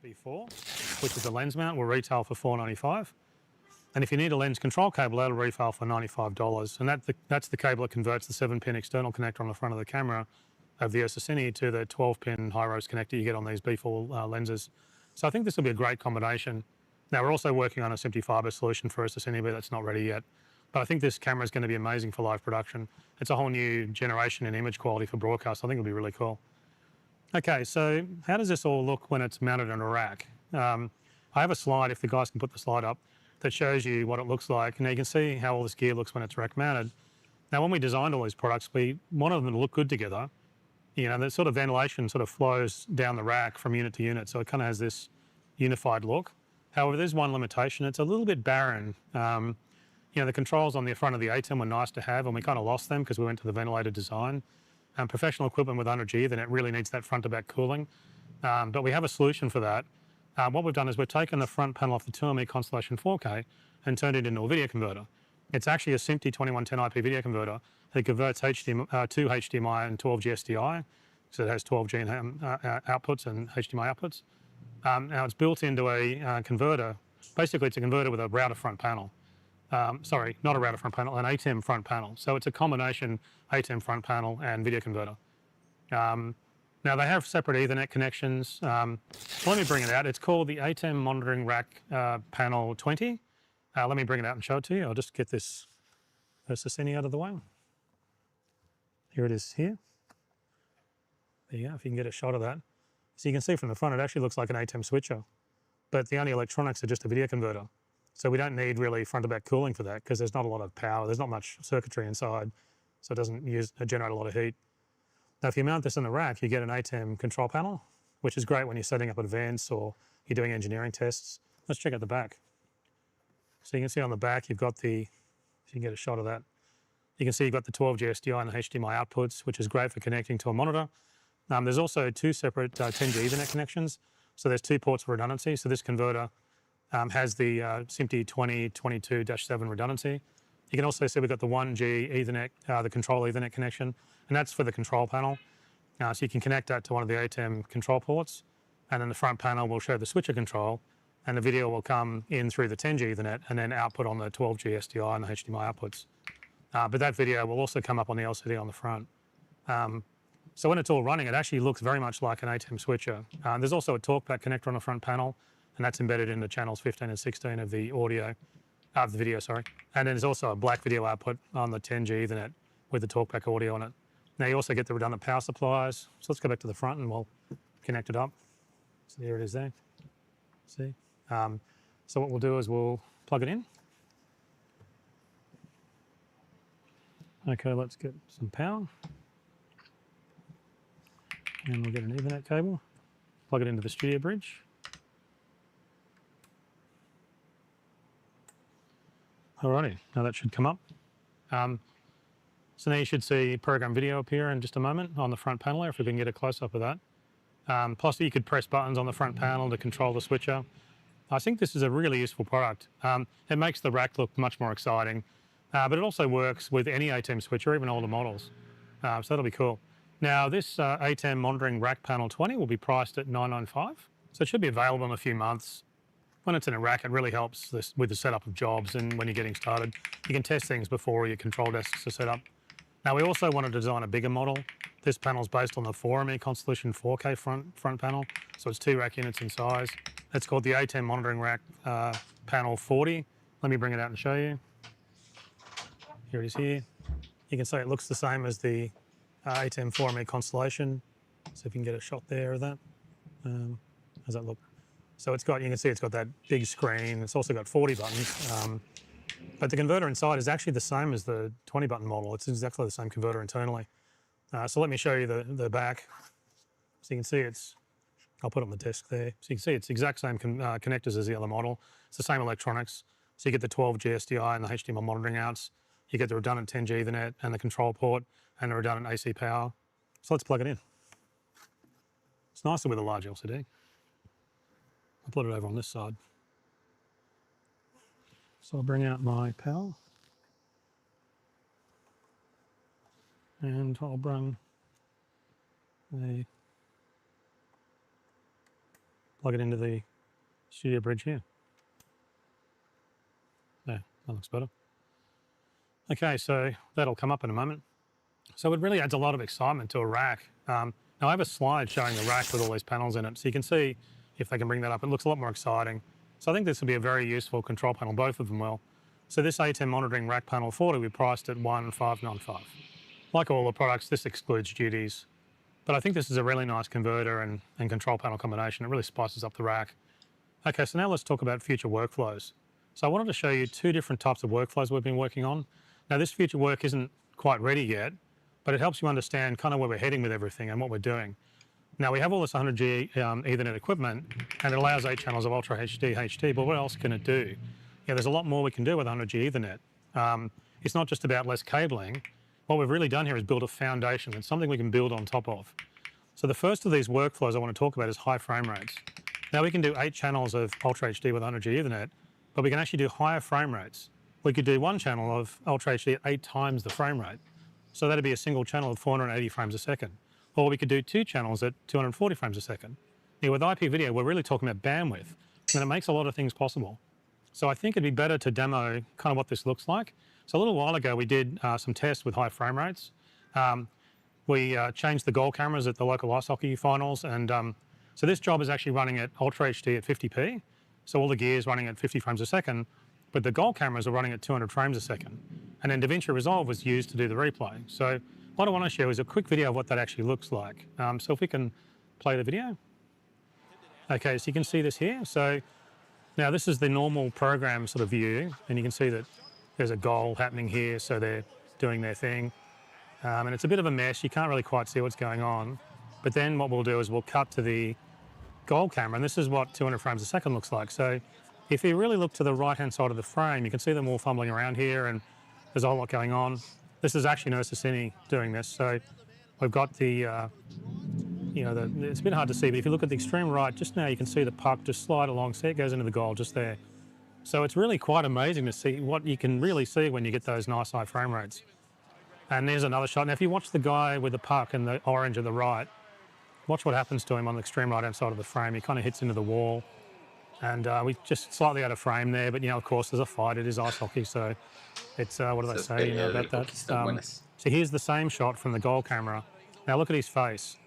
B4, which is a lens mount, will retail for $4.95. And if you need a lens control cable, that'll retail for $95. And that's the cable that converts the 7-pin external connector on the front of the camera of the Ursa Cine to the 12-pin high-res connector you get on these B4 lenses. So I think this will be a great combination. Now, we're also working on a SMPTE fiber solution for Ursa Cine, but that's not ready yet. But I think this camera is going to be amazing for live production. It's a whole new generation in image quality for broadcast. I think it'll be really cool. Okay, so how does this all look when it's mounted on a rack? I have a slide, if the guys can put the slide up, that shows you what it looks like. And you can see how all this gear looks when it's rack mounted. Now, when we designed all these products, we wanted them to look good together. The sort of ventilation sort of flows down the rack from unit to unit, so it kind of has this unified look. However, there's one limitation. It's a little bit barren. The controls on the front of the ATEM were nice to have, and we kind of lost them because we went to the ventilated design. Professional equipment with 100G, then it really needs that front-to-back cooling. But we have a solution for that. What we've done is we've taken the front panel off the ATEM Constellation 4K and turned it into a video converter. It's actually a SMPTE 2110 IP video converter that converts HDMI, to HDMI and 12G SDI. So it has 12G outputs and HDMI outputs. Now it's built into a converter. Basically, it's a converter with a router front panel. Sorry, not a router front panel, an ATEM front panel. So it's a combination ATEM front panel and video converter. Now they have separate Ethernet connections. So let me bring it out. It's called the ATEM Monitoring Rack Panel 20. Let me bring it out and show it to you. I'll just get this Ursa Cine out of the way. Here it is here. There you go, if you can get a shot of that. So you can see from the front, it actually looks like an ATEM switcher. but the only electronics are just a video converter. So we don't need really front-to-back cooling for that because there's not a lot of power. There's not much circuitry inside, so it doesn't generate a lot of heat. Now, if you mount this in the rack, you get an ATEM control panel, which is great when you're setting up events or you're doing engineering tests. Let's check out the back. So you can see on the back, you've got the, if you can get a shot of that, you can see you've got the 12G SDI and the HDMI outputs, which is great for connecting to a monitor. There's also two separate 10G Ethernet connections. So there's two ports for redundancy. So this converter has the SMPTE 2022-7 redundancy. You can also see we've got the 1G Ethernet, the control Ethernet connection, and that's for the control panel. So you can connect that to one of the ATEM control ports, and then the front panel will show the switcher control, and the video will come in through the 10G Ethernet and then output on the 12G SDI and the HDMI outputs. But that video will also come up on the LCD on the front. So when it's all running, it actually looks very much like an ATEM switcher. There's also a TalkBack connector on the front panel, and that's embedded into channels 15 and 16 of the audio, of the video, sorry. And then there's also a black video output on the 10G Ethernet with the TalkBack audio on it. Now you also get the redundant power supplies. So let's go back to the front and we'll connect it up. So there it is there. See? So what we'll do is we'll plug it in. Okay, let's get some power. And we'll get an Ethernet cable, plug it into the studio bridge. Alrighty, now that should come up. So now you should see program video appear in just a moment on the front panel there, if we can get a close-up of that. Plus you could press buttons on the front panel to control the switcher. I think this is a really useful product. It makes the rack look much more exciting, but it also works with any ATEM switcher, even older models. So that'll be cool. Now this ATEM monitoring rack panel 20 will be priced at $995. So it should be available in a few months. When it's in a rack, it really helps with the setup of jobs and when you're getting started. You can test things before your control desks are set up. Now we also want to design a bigger model. This panel is based on the ATEM Constellation 4K front panel, so it's 2 rack units in size. It's called the ATEM Monitoring Rack Panel 40. Let me bring it out and show you. Here it is here. You can see it looks the same as the ATEM 4ME Constellation. So if you can get a shot there of that. How's that look? So it's got, you can see it's got that big screen. It's also got 40 buttons. But the converter inside is actually the same as the 20 button model. It's exactly the same converter internally. So let me show you the back. So you can see it's, I'll put it on the desk there. So you can see it's the exact same connectors as the other model. It's the same electronics. So you get the 12G SDI and the HDMI monitoring outs. You get the redundant 10G Ethernet and the control port and the redundant AC power. So let's plug it in. It's nicer with a large LCD. I'll put it over on this side. So I'll bring out my power. And I'll bring plug it into the studio bridge here. There, that looks better. Okay, so that'll come up in a moment. So it really adds a lot of excitement to a rack. Now I have a slide showing the rack with all these panels in it, so you can see if they can bring that up. It looks a lot more exciting. So I think this will be a very useful control panel, both of them will. So this ATEM monitoring rack panel 40 we priced at $1,595. Like all the products, this excludes duties. But I think this is a really nice converter and control panel combination. It really spices up the rack. Okay, so now let's talk about future workflows. So I wanted to show you 2 different types of workflows we've been working on. Now this future work isn't quite ready yet, but it helps you understand kind of where we're heading with everything and what we're doing. Now we have all this 100G Ethernet equipment and it allows 8 channels of Ultra HD, HD, but what else can it do? Yeah, there's a lot more we can do with 100G Ethernet. It's not just about less cabling. What we've really done here is build a foundation. It's something we can build on top of. So the first of these workflows I want to talk about is high frame rates. Now we can do 8 channels of Ultra HD with 100G Ethernet, but we can actually do higher frame rates. We could do 1 channel of Ultra HD at 8 times the frame rate. So that'd be a single channel of 480 frames a second. Or we could do 2 channels at 240 frames a second. Now with IP video, we're really talking about bandwidth, and it makes a lot of things possible. So I think it'd be better to demo kind of what this looks like. So a little while ago, we did some tests with high frame rates. We changed the goal cameras at the local ice hockey finals, and so this job is actually running at Ultra HD at 50p. So all the gear's running at 50 frames a second, but the goal cameras are running at 200 frames a second. And then DaVinci Resolve was used to do the replay. So what I want to show is a quick video of what that actually looks like. So if we can play the video. Okay, so you can see this here. So Now this is the normal program sort of view, and you can see that there's a goal happening here, so they're doing their thing. And it's a bit of a mess, you can't really quite see what's going on. But then what we'll do is we'll cut to the goal camera, and this is what 200 frames a second looks like. So if you really look to the right-hand side of the frame, you can see them all fumbling around here, and there's a whole lot going on. This is actually Cine doing this. So we've got the, it's a bit hard to see, but if you look at the extreme right, just now you can see the puck just slide along, see it goes into the goal just there. So it's really quite amazing to see what you can really see when you get those nice high frame rates. And there's another shot. Now if you watch the guy with the puck in the orange at the right, watch what happens to him on the extreme right-hand side of the frame. He kind of hits into the wall. And we just slightly out of frame there, but of course there's a fight, it is ice hockey, so it's, what do they say about that? So here's the same shot from the goal camera. Now look at his face.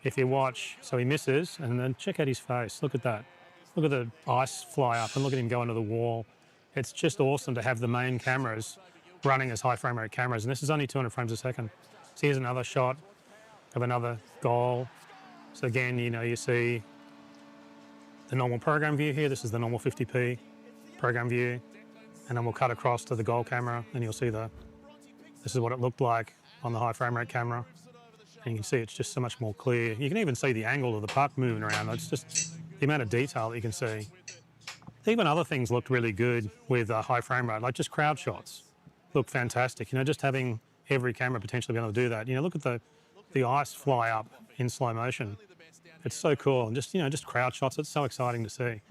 If you watch, so he misses, and then check out his face, look at that. Look at the ice fly up, and look at him go into the wall. It's just awesome to have the main cameras running as high frame rate cameras, and this is only 200 frames a second. So here's another shot of another goal. So again, you see the normal program view here. This is the normal 50p program view. And then we'll cut across to the goal camera, and you'll see this is what it looked like on the high frame rate camera. And you can see it's just so much more clear. You can even see the angle of the puck moving around. It's just the amount of detail that you can see. Even other things looked really good with high frame rate, like just crowd shots look fantastic. Just having every camera potentially be able to do that. Look at the ice fly up in slow motion. It's so cool, and just crowd shots. It's so exciting to see.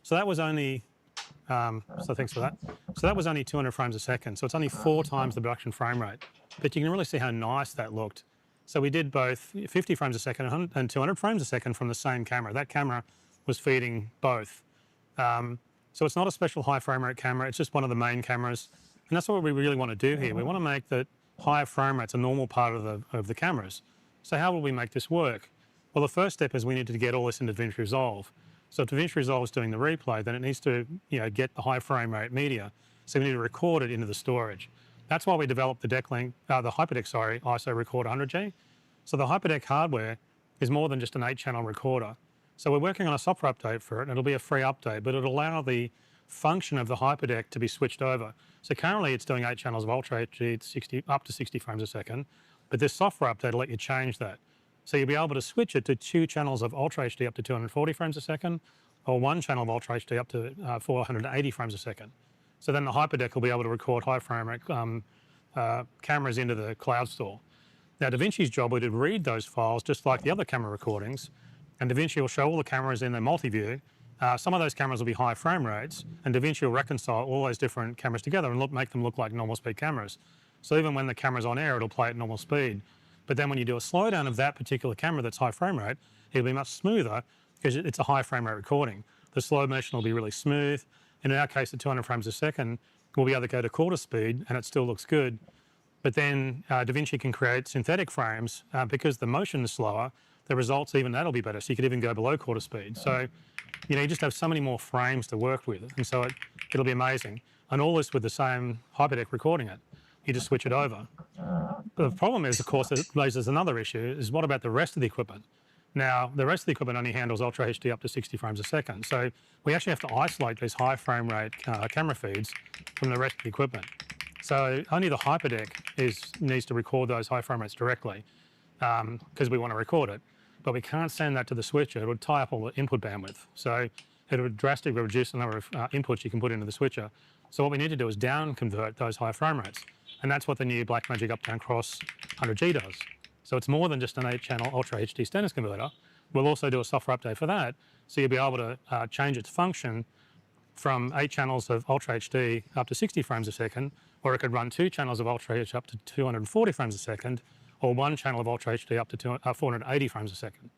So that was only, so thanks for that. So that was only 200 frames a second. So it's only 4 times the production frame rate. But you can really see how nice that looked. So we did both 50 frames a second and 200 frames a second from the same camera. That camera was feeding both. So it's not a special high frame rate camera. It's just one of the main cameras. And that's what we really want to do here. We want to make that higher frame rates a normal part of the cameras. So how will we make this work? Well, the first step is we need to get all this into DaVinci Resolve. So if DaVinci Resolve is doing the replay, then it needs to get the high frame rate media. So we need to record it into the storage. That's why we developed the HyperDeck ISO Recorder 100G. So the HyperDeck hardware is more than just an 8-channel recorder. So we're working on a software update for it, and it'll be a free update, but it'll allow the function of the HyperDeck to be switched over. So currently it's doing 8 channels of Ultra HD up to 60 frames a second, but this software update will let you change that. So you'll be able to switch it to 2 channels of Ultra HD up to 240 frames a second, or 1 channel of Ultra HD up to 480 frames a second. So then the HyperDeck will be able to record high frame rate cameras into the cloud store. Now DaVinci's job will be to read those files just like the other camera recordings, and DaVinci will show all the cameras in their multi-view. Some of those cameras will be high frame rates, and DaVinci will reconcile all those different cameras together and make them look like normal speed cameras. So even when the camera's on air, it'll play at normal speed. But then when you do a slowdown of that particular camera that's high frame rate, it'll be much smoother because it's a high frame rate recording. The slow motion will be really smooth. And in our case, at 200 frames a second, we'll be able to go to quarter speed and it still looks good. But then DaVinci can create synthetic frames because the motion is slower, the results, even that'll be better. So you could even go below quarter speed. So, you just have so many more frames to work with. And so it'll be amazing. And all this with the same HyperDeck recording it. You just switch it over. But the problem is, of course, it raises another issue, is what about the rest of the equipment? Now, the rest of the equipment only handles Ultra HD up to 60 frames a second. So we actually have to isolate these high frame rate camera feeds from the rest of the equipment. So only the HyperDeck needs to record those high frame rates directly because we want to record it. But we can't send that to the switcher. It would tie up all the input bandwidth. So it would drastically reduce the number of inputs you can put into the switcher. So what we need to do is down convert those high frame rates. And that's what the new Blackmagic Up-Down Cross 100G does. So it's more than just an 8-channel Ultra HD standards converter. We'll also do a software update for that. So you'll be able to change its function from 8 channels of Ultra HD up to 60 frames a second, or it could run 2 channels of Ultra HD up to 240 frames a second, or 1 channel of Ultra HD up to 480 frames a second.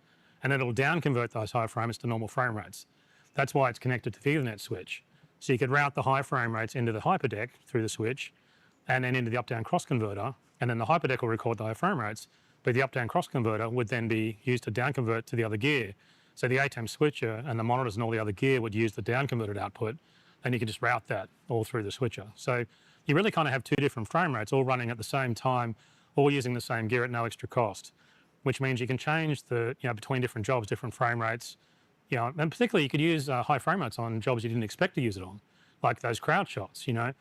And it'll down convert those high frames to normal frame rates. That's why it's connected to the Ethernet switch. So you could route the high frame rates into the HyperDeck through the switch, and then into the up-down cross converter, and then the HyperDeck will record the high frame rates, but the up-down cross converter would then be used to down convert to the other gear. So the ATEM switcher and the monitors and all the other gear would use the down converted output, and you can just route that all through the switcher. So you really kind of have 2 different frame rates all running at the same time, all using the same gear at no extra cost, which means you can change the, between different jobs, different frame rates, You know, and particularly you could use high frame rates on jobs you didn't expect to use it on, like those crowd shots, you know.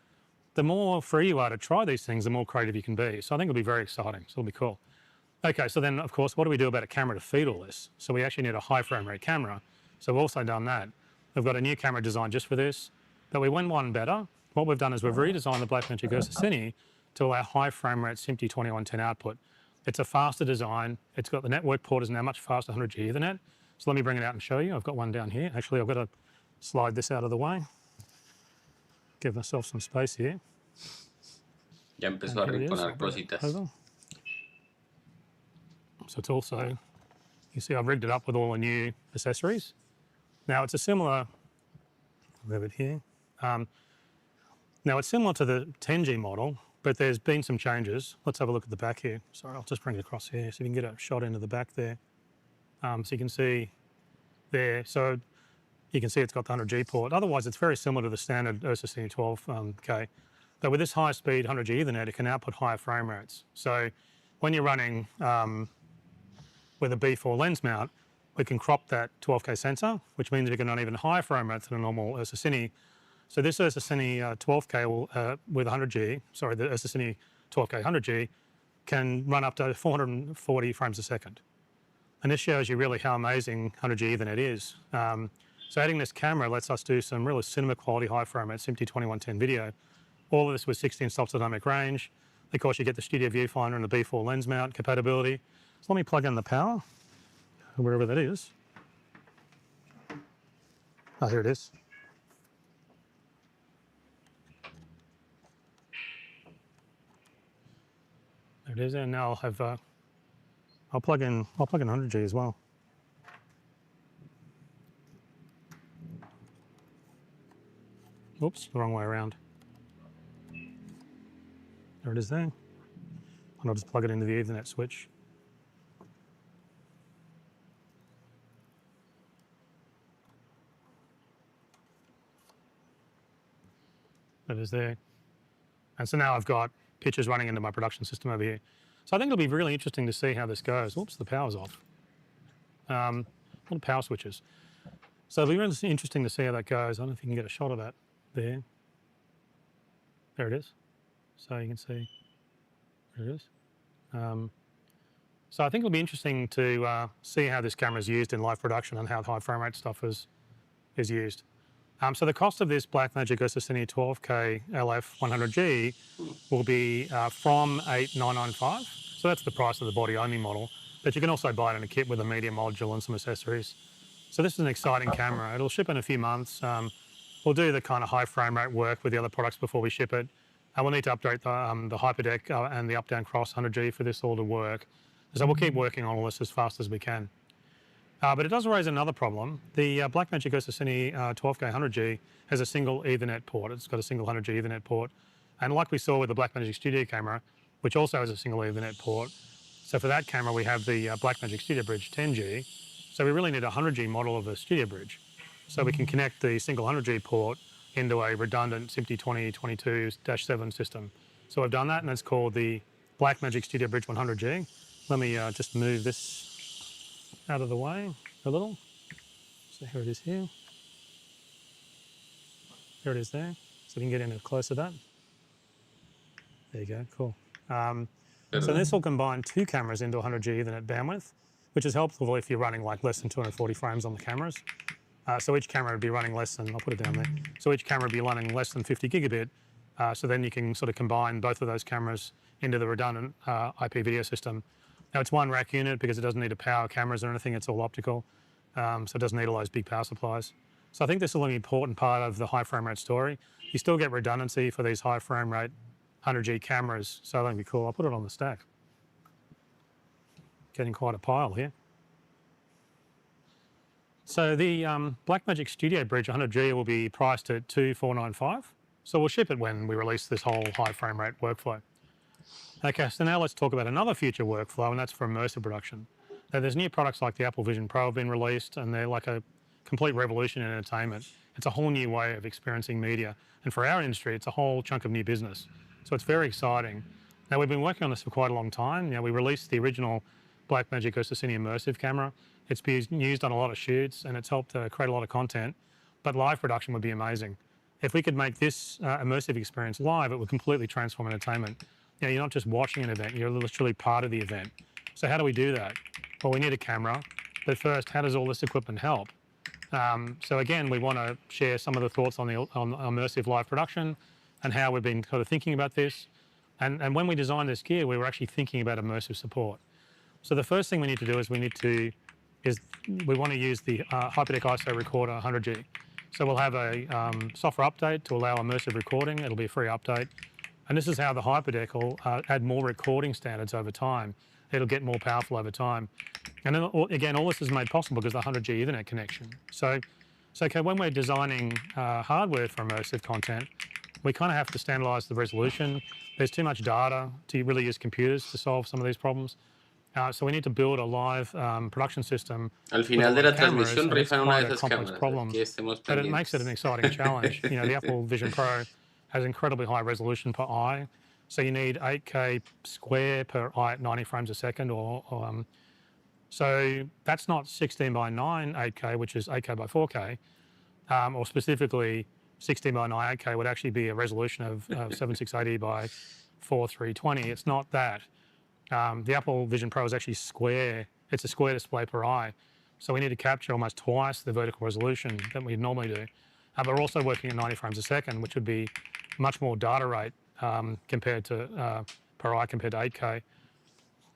The more free you are to try these things, the more creative you can be. So I think it'll be very exciting. So it'll be cool. Okay, so then, of course, what do we do about a camera to feed all this? So we actually need a high frame rate camera. So we've also done that. We've got a new camera designed just for this, but we went one better. What we've done is we've redesigned the Blackmagic ISO Cine to allow high frame rate SMPTE 2110 output. It's a faster design. It's got the network port is now much faster 100G Ethernet. So let me bring it out and show you. I've got one down here. Actually, I've got to slide this out of the way. Give myself some space here. Ya empezó a rinconar cositas. So it's also, you see I've rigged it up with all the new accessories. Now it's a similar, I'll have it here. Now it's similar to the 10G model, but there's been some changes. Let's have a look at the back here. Sorry, I'll just bring it across here so you can get a shot into the back there. So you can see there, so you can see it's got the 100G port. Otherwise, it's very similar to the standard ISO Cine 12K. But with this high speed 100G Ethernet, it can output higher frame rates. So when you're running with a B4 lens mount, we can crop that 12K sensor, which means we can run even higher frame rates than a normal ISO Cine. So this ISO Cine 12K will, with 100G, sorry, the ISO Cine 12K 100G can run up to 440 frames a second. And this shows you really how amazing 100G Ethernet is. So adding this camera lets us do some really cinema quality high frame rate SMPTE 2110 video. All of this with 16 stops dynamic range. Of course, you get the studio viewfinder and the B4 lens mount compatibility. So let me plug in the power, wherever that is. Oh, here it is. There it is, and now I'll have, I'll plug in 100G as well. Oops, the wrong way around. There it is there. And I'll just plug it into the Ethernet switch. That is there. And so now I've got pictures running into my production system over here. So I think it'll be really interesting to see how this goes. Oops, the power's off. All the power switches. So it'll be really interesting to see how that goes. I don't know if you can get a shot of that there. There it is. So you can see, there it is. So I think it'll be interesting to see how this camera is used in live production and how high frame rate stuff is used. So the cost of this Blackmagic ISO Cine 12K LF 100G will be from $8,995. So that's the price of the body only model, but you can also buy it in a kit with a media module and some accessories. So this is an exciting camera. It'll ship in a few months. We'll do the kind of high frame rate work with the other products before we ship it. We'll need to update the HyperDeck and the up-down cross 100G for this all to work. So we'll keep working on all this as fast as we can. But it does raise another problem. The Blackmagic ISO Cine 12K 100G has a single Ethernet port. It's got a single 100G Ethernet port. And like we saw with the Blackmagic Studio camera, which also has a single Ethernet port, so for that camera we have the Blackmagic Studio Bridge 10G. So we really need a 100G model of the Studio Bridge. So we can connect the single 100G port into a redundant SMPTE 2022-7 system. So I've done that, and it's called the Blackmagic Studio Bridge 100G. Let me just move this out of the way a little. So here it is here. There it is there. So we can get in close to that. There you go, cool. So this will combine two cameras into 100G Ethernet bandwidth, which is helpful if you're running like less than 240 frames on the cameras. So each camera would be running less than, I'll put it down there. So each camera would be running less than 50 gigabit. So then you can sort of combine both of those cameras into the redundant IP video system. Now it's one rack unit because it doesn't need to power cameras or anything, it's all optical. So it doesn't need all those big power supplies. So I think this is an important part of the high frame rate story. You still get redundancy for these high frame rate 100G cameras, so that'll be cool. I'll put it on the stack. Getting quite a pile here. So the Blackmagic Studio Bridge 100G will be priced at $2,495. So we'll ship it when we release this whole high frame rate workflow. Okay, so now let's talk about another future workflow, and that's for immersive production. Now there's new products like the Apple Vision Pro have been released, and they're like a complete revolution in entertainment. It's a whole new way of experiencing media. And for our industry, it's a whole chunk of new business. So it's very exciting. Now we've been working on this for quite a long time. We released the original Blackmagic ISO Cine immersive camera It's been used on a lot of shoots, and it's helped create a lot of content, but live production would be amazing. If we could make this immersive experience live, it would completely transform entertainment. You know, you're not just watching an event, you're literally part of the event. So how do we do that? Well, we need a camera, but first, how does all this equipment help? So again, we want to share some of the thoughts on immersive live production and how we've been sort of thinking about this. And when we designed this gear, we were actually thinking about immersive support. So the first thing we need to do is we want to use the HyperDeck ISO Recorder 100G. So we'll have a software update to allow immersive recording. It'll be a free update. And this is how the HyperDeck will add more recording standards over time. It'll get more powerful over time. And then again, all this is made possible because of the 100G Ethernet connection. So okay, when we're designing hardware for immersive content, we kind of have to standardize the resolution. There's too much data to really use computers to solve some of these problems. So we need to build a live production system. Al final de la transmisión rifan una de esas cámaras. Problem, but it makes it an exciting challenge. You know, the Apple Vision Pro has incredibly high resolution per eye. So you need 8K square per eye at 90 frames a second, so that's not 16 by 9 8K, which is 8K by 4K, or specifically 16 by 9 8K would actually be a resolution of 7680 by 4320. It's not that. The Apple Vision Pro is actually square. It's a square display per eye. So we need to capture almost twice the vertical resolution that we normally do. But we're also working at 90 frames a second, which would be much more data rate compared to per eye compared to 8K.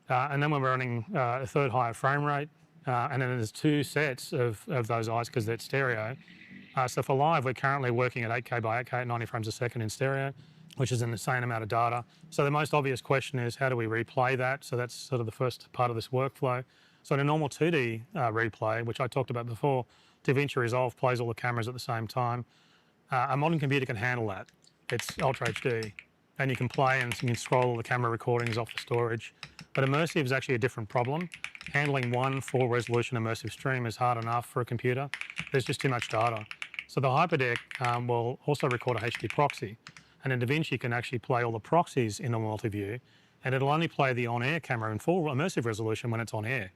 And then we're running a third higher frame rate. And then there's two sets of those eyes because they're stereo. So for live, we're currently working at 8K by 8K at 90 frames a second in stereo, which is an insane amount of data. So the most obvious question is, how do we replay that? So that's sort of the first part of this workflow. So in a normal 2D replay, which I talked about before, DaVinci Resolve plays all the cameras at the same time. A modern computer can handle that. It's Ultra HD. And you can play and you can scroll all the camera recordings off the storage. But immersive is actually a different problem. Handling one full resolution immersive stream is hard enough for a computer. There's just too much data. So the HyperDeck will also record a HD proxy. And then DaVinci can actually play all the proxies in a multi-view, and it'll only play the on-air camera in full immersive resolution when it's on air.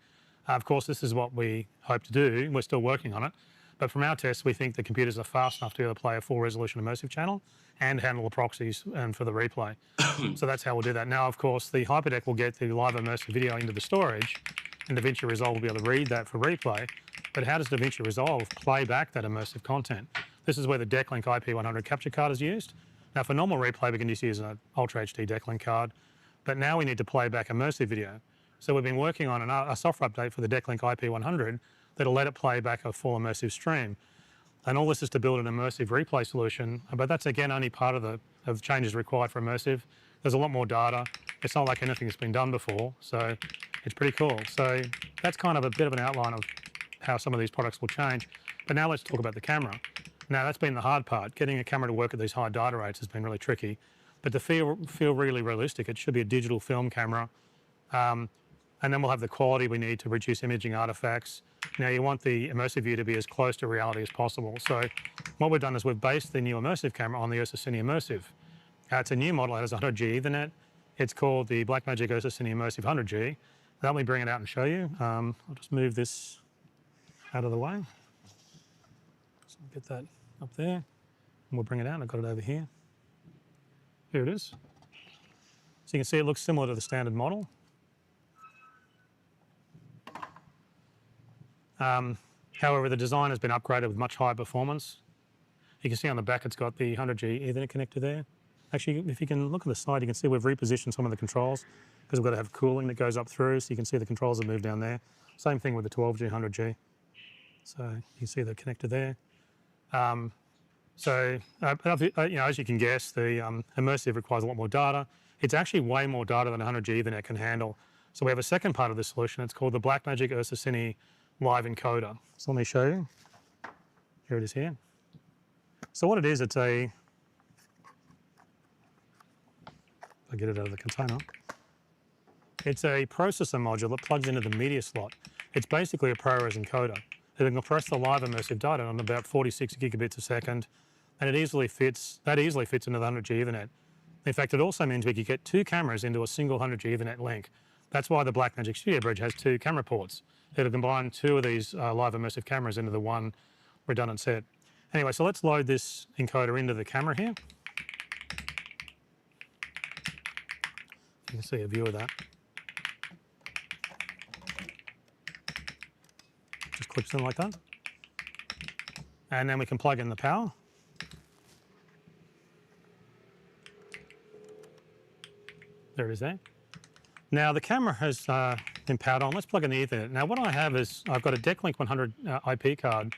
Of course, this is what we hope to do. We're still working on it. But from our tests, we think the computers are fast enough to be able to play a full resolution immersive channel and handle the proxies and for the replay. So that's how we'll do that. Now, of course, the HyperDeck will get the live immersive video into the storage, and DaVinci Resolve will be able to read that for replay. But how does DaVinci Resolve play back that immersive content? This is where the DeckLink IP100 capture card is used. Now, for normal replay, we can just use an Ultra HD DeckLink card, but now we need to play back immersive video. So we've been working on a software update for the DeckLink IP100 that'll let it play back a full immersive stream. And all this is to build an immersive replay solution, but that's again only part of the changes required for immersive. There's a lot more data. It's not like anything that's been done before, so it's pretty cool. So that's kind of a bit of an outline of how some of these products will change. But now let's talk about the camera. Now that's been the hard part. Getting a camera to work at these high data rates has been really tricky. But to feel really realistic, it should be a digital film camera. And then we'll have the quality we need to reduce imaging artifacts. Now you want the immersive view to be as close to reality as possible. So what we've done is we've based the new immersive camera on the Cine Immersive. It's a new model. It has 100G Ethernet. It's called the Blackmagic Cine Immersive 100G. Let me bring it out and show you. I'll just move this out of the way. So get that up there, and we'll bring it out. I've got it over here. Here it is. So you can see it looks similar to the standard model. However, the design has been upgraded with much higher performance. You can see on the back it's got the 100G Ethernet connector there. Actually, if you can look at the side, you can see we've repositioned some of the controls because we've got to have cooling that goes up through, so you can see the controls have moved down there. Same thing with the 12G, 100G. So you can see the connector there. You know, as you can guess, the immersive requires a lot more data. It's actually way more data than 100G Ethernet can handle. So we have a second part of this solution. It's called the Blackmagic Cine Live Encoder. So let me show you. Here it is here. So what it is, it's a, I'll get it out of the container. It's a processor module that plugs into the media slot. It's basically a ProRes encoder. It can compress the live immersive data on about 46 gigabits a second, and that easily fits into the 100G Ethernet. In fact, it also means we could get two cameras into a single 100G Ethernet link. That's why the Blackmagic Studio Bridge has 2 camera ports. It'll combine 2 of these live immersive cameras into the one redundant set. Anyway, so let's load this encoder into the camera here. You can see a view of that. Just clips in like that. And then we can plug in the power. There it is there. Now the camera has been powered on. Let's plug in the Ethernet. Now what I have is I've got a DeckLink 100 IP card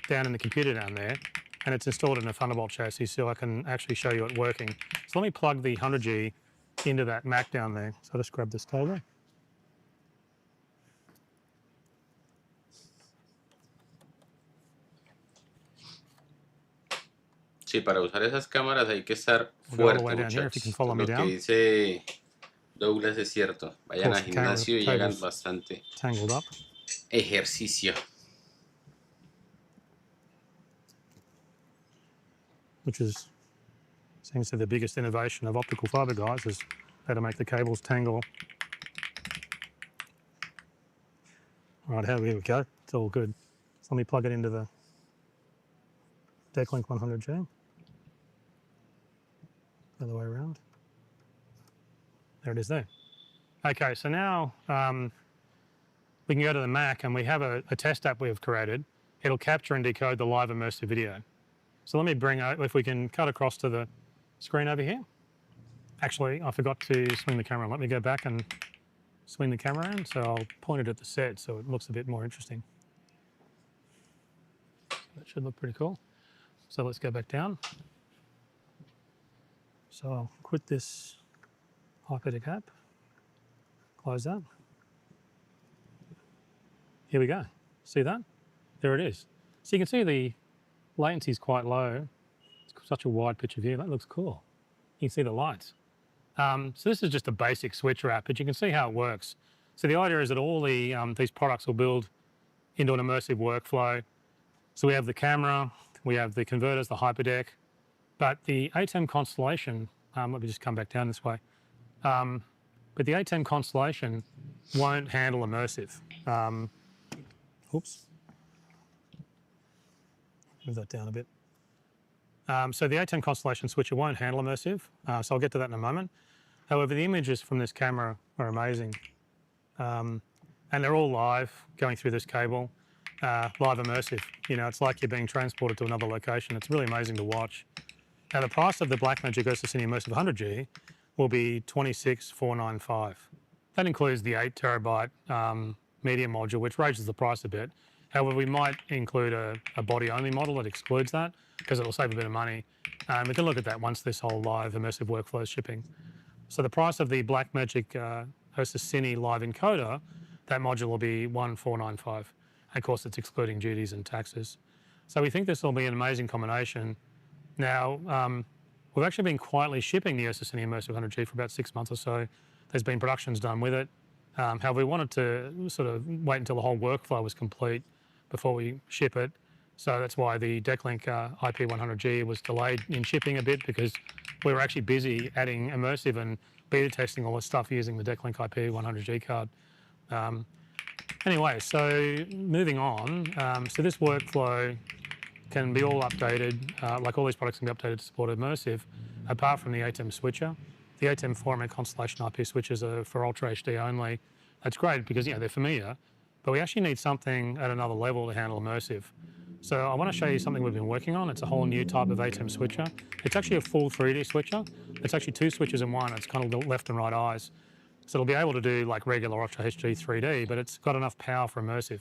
down in the computer down there, and it's installed in a Thunderbolt chassis, so I can actually show you it working. So let me plug the 100G into that Mac down there. So I'll just grab this cable. Sí, para usar esas cámaras hay que estar We'll go all the fuerte, way down here if you can muchachos. follow me Lo que down. dice Douglas es cierto. Vayan course, al the camera gimnasio y hagan cable's bastante Tangled up. ejercicio. Which is, seems to be the biggest innovation of optical fiber guys, is how to make the cables tangle. Right, here we go. It's all good. So let me plug it into the DeckLink 100G. Other way around. There it is there. Okay, so now we can go to the Mac and we have a test app we have created. It'll capture and decode the live immersive video. So let me bring, if we can cut across to the screen over here. Actually, I forgot to swing the camera. Let me go back and swing the camera around. So I'll point it at the set so it looks a bit more interesting. That should look pretty cool. So let's go back down. So I'll quit this HyperDeck app, close that. Here we go. See that? There it is. So you can see the latency is quite low. It's such a wide picture view. That looks cool. You can see the lights. So this is just a basic switcher app, but you can see how it works. So the idea is that all these products will build into an immersive workflow. So we have the camera, we have the converters, the HyperDeck, but the ATEM Constellation, let me just come back down this way. But the ATEM Constellation won't handle immersive. Oops. Move that down a bit. So the ATEM Constellation switcher won't handle immersive, so I'll get to that in a moment. However, the images from this camera are amazing. And they're all live, going through this cable, live immersive. You know, it's like you're being transported to another location. It's really amazing to watch. Now the price of the Blackmagic Cine Immersive 100G will be $26,495. That includes the 8 terabyte media module, which raises the price a bit. However, we might include a body-only model that excludes that because it will save a bit of money. We can look at that once this whole live immersive workflow is shipping. So the price of the Blackmagic Cine live encoder, that module will be $1,495. Of course, it's excluding duties and taxes. So we think this will be an amazing combination. Now, we've actually been quietly shipping the Cine Immersive 100G for about 6 months or so. There's been productions done with it. However, we wanted to sort of wait until the whole workflow was complete before we ship it. So that's why the DeckLink IP 100G was delayed in shipping a bit, because we were actually busy adding immersive and beta testing all this stuff using the DeckLink IP 100G card. Anyway, so moving on. So this workflow can be all updated, like all these products can be updated to support immersive, apart from the ATEM switcher. The ATEM 4 Constellation IP switches are for Ultra HD only. That's great because, you know, they're familiar, but we actually need something at another level to handle immersive. So I want to show you something we've been working on. It's a whole new type of ATEM switcher. It's actually a full 3D switcher. It's actually 2 switches in one. It's kind of left and right eyes. So it'll be able to do like regular Ultra HD 3D, but it's got enough power for immersive.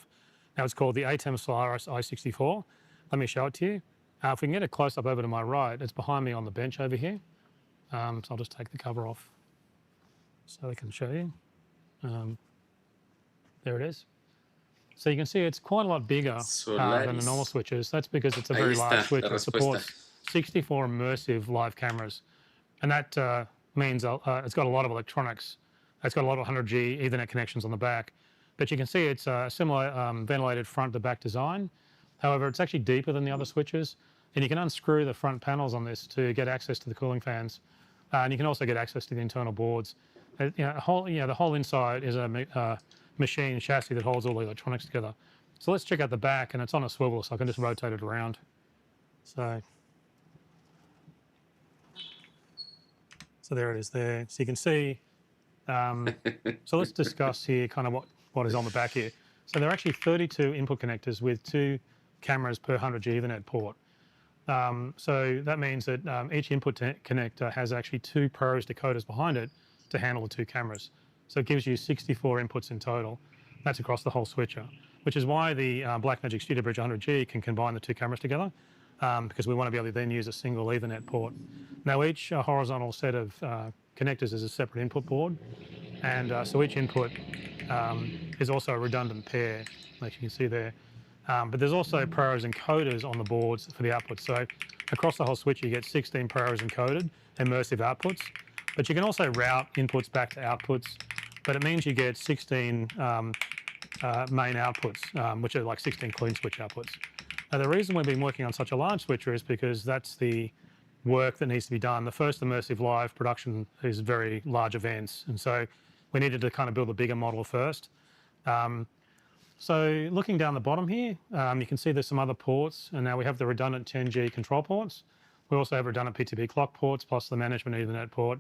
Now it's called the ATEM Solaris i64. Let me show it to you. If we can get a close up over to my right, it's behind me on the bench over here. So I'll just take the cover off so I can show you. There it is. So you can see it's quite a lot bigger than the normal switches. That's because it's a very large switch. It supports 64 immersive live cameras. And that means it's got a lot of electronics. It's got a lot of 100G Ethernet connections on the back. But you can see it's a similar ventilated front to back design. However, it's actually deeper than the other switches. And you can unscrew the front panels on this to get access to the cooling fans. And you can also get access to the internal boards. The whole inside is a machine chassis that holds all the electronics together. So let's check out the back, and it's on a swivel, so I can just rotate it around. So there it is there. So you can see. So let's discuss here kind of what is on the back here. So there are actually 32 input connectors with 2 cameras per 100G Ethernet port. So that means that each input connector has actually 2 ProRes decoders behind it to handle the 2 cameras. So it gives you 64 inputs in total. That's across the whole switcher, which is why the Blackmagic Studio Bridge 100G can combine the 2 cameras together, because we want to be able to then use a single Ethernet port. Now each horizontal set of connectors is a separate input board, and so each input is also a redundant pair, like you can see there. But there's also ProRes encoders on the boards for the outputs. So across the whole switch, you get 16 ProRes encoded immersive outputs. But you can also route inputs back to outputs. But it means you get 16 main outputs, which are like 16 clean switch outputs. Now the reason we've been working on such a large switcher is because that's the work that needs to be done. The first immersive live production is very large events, and so we needed to kind of build a bigger model first. So looking down the bottom here, you can see there's some other ports, and now we have the redundant 10G control ports. We also have redundant PTB clock ports, plus the management Ethernet port.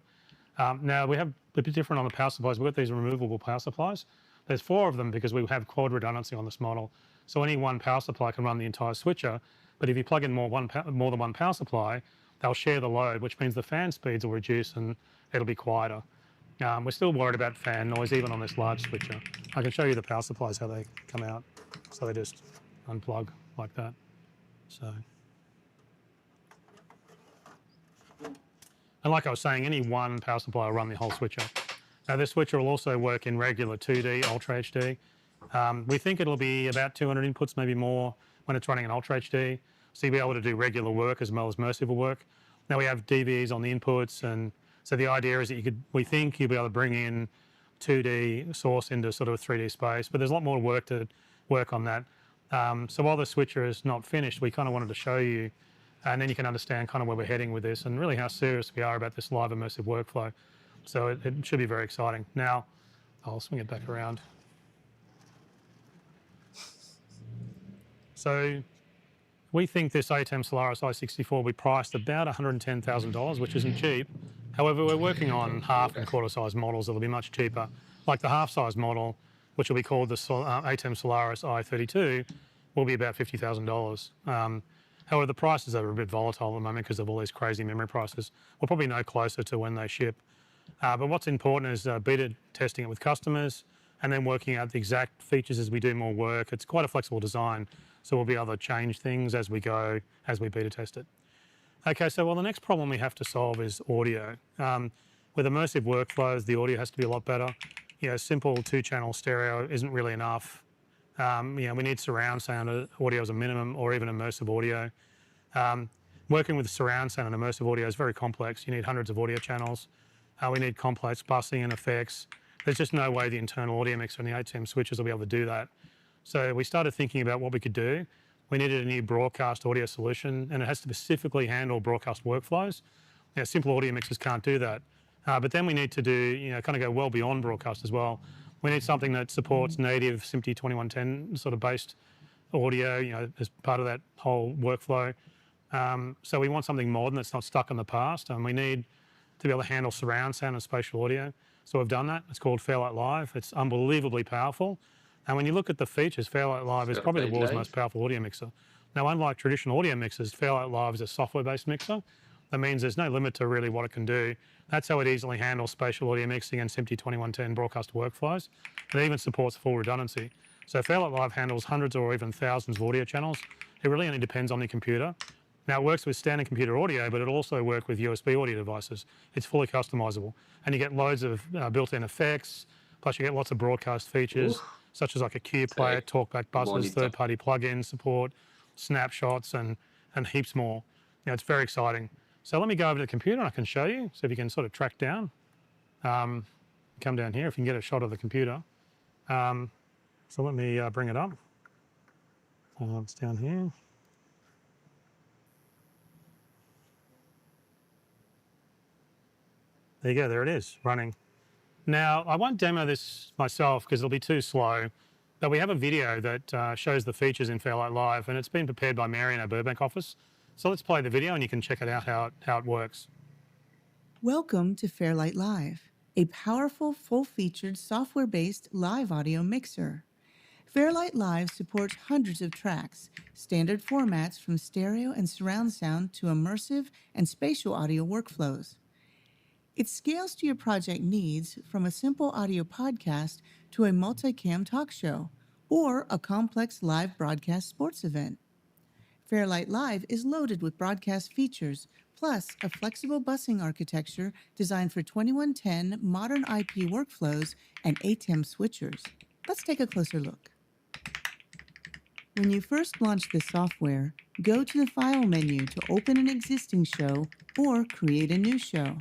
Now we have a bit different on the power supplies. We've got these removable power supplies. There's 4 of them because we have quad redundancy on this model. So any one power supply can run the entire switcher, but if you plug in more than one power supply, they'll share the load, which means the fan speeds will reduce and it'll be quieter. We're still worried about fan noise even on this large switcher. I can show you the power supplies, how they come out. So they just unplug like that. So, and like I was saying, any one power supply will run the whole switcher. Now this switcher will also work in regular 2D, Ultra HD. We think it'll be about 200 inputs, maybe more, when it's running in Ultra HD. So you'll be able to do regular work as well as immersive work. Now we have DVs on the inputs, and so the idea is that we think you'll be able to bring in 2D source into sort of a 3D space, but there's a lot more work to work on that. So while the switcher is not finished, we kind of wanted to show you, and then you can understand kind of where we're heading with this and really how serious we are about this live immersive workflow. So it should be very exciting. Now, I'll swing it back around. So we think this ATEM Solaris i64 will be priced about $110,000, which isn't cheap. However, we're working on half and quarter size models that will be much cheaper. Like the half size model, which will be called the ATEM Solaris i32, will be about $50,000. However, the prices are a bit volatile at the moment because of all these crazy memory prices. We'll probably know closer to when they ship. But what's important is beta testing it with customers and then working out the exact features as we do more work. It's quite a flexible design, so we'll be able to change things as we go, as we beta test it. Okay, so the next problem we have to solve is audio. With immersive workflows, the audio has to be a lot better. Simple 2-channel stereo isn't really enough. We need surround sound audio as a minimum, or even immersive audio. Working with surround sound and immersive audio is very complex. You need hundreds of audio channels. We need complex busing and effects. There's just no way the internal audio mixer and the ATEM switches will be able to do that. So we started thinking about what we could do. We needed a new broadcast audio solution, and it has to specifically handle broadcast workflows. Simple audio mixers can't do that. But then we need to do, kind of go well beyond broadcast as well. We need something that supports native SMPTE 2110 sort of based audio, as part of that whole workflow. So we want something modern that's not stuck in the past, and we need to be able to handle surround sound and spatial audio. So we've done that. It's called Fairlight Live. It's unbelievably powerful. And when you look at the features, Fairlight Live is probably the world's most powerful audio mixer. Now, unlike traditional audio mixers, Fairlight Live is a software-based mixer. That means there's no limit to really what it can do. That's how it easily handles spatial audio mixing and SMPTE 2110 broadcast workflows. It even supports full redundancy. So Fairlight Live handles hundreds or even thousands of audio channels. It really only depends on the computer. Now, it works with standard computer audio, but it also works with USB audio devices. It's fully customizable. And you get loads of built-in effects, plus you get lots of broadcast features, such as like a Q player, talkback buses, third-party plugin support, snapshots, and heaps more. It's very exciting. So let me go over to the computer and I can show you. So if you can sort of track down, come down here, if you can get a shot of the computer. So let me bring it up. It's down here. There you go, there it is, running. Now, I won't demo this myself because it'll be too slow, but we have a video that shows the features in Fairlight Live, and it's been prepared by Mary in our Burbank office. So let's play the video and you can check it out how it works. Welcome to Fairlight Live, a powerful, full-featured, software-based live audio mixer. Fairlight Live supports hundreds of tracks, standard formats from stereo and surround sound to immersive and spatial audio workflows. It scales to your project needs, from a simple audio podcast to a multicam talk show or a complex live broadcast sports event. Fairlight Live is loaded with broadcast features, plus a flexible busing architecture designed for 2110 modern IP workflows and ATEM switchers. Let's take a closer look. When you first launch this software, go to the File menu to open an existing show or create a new show.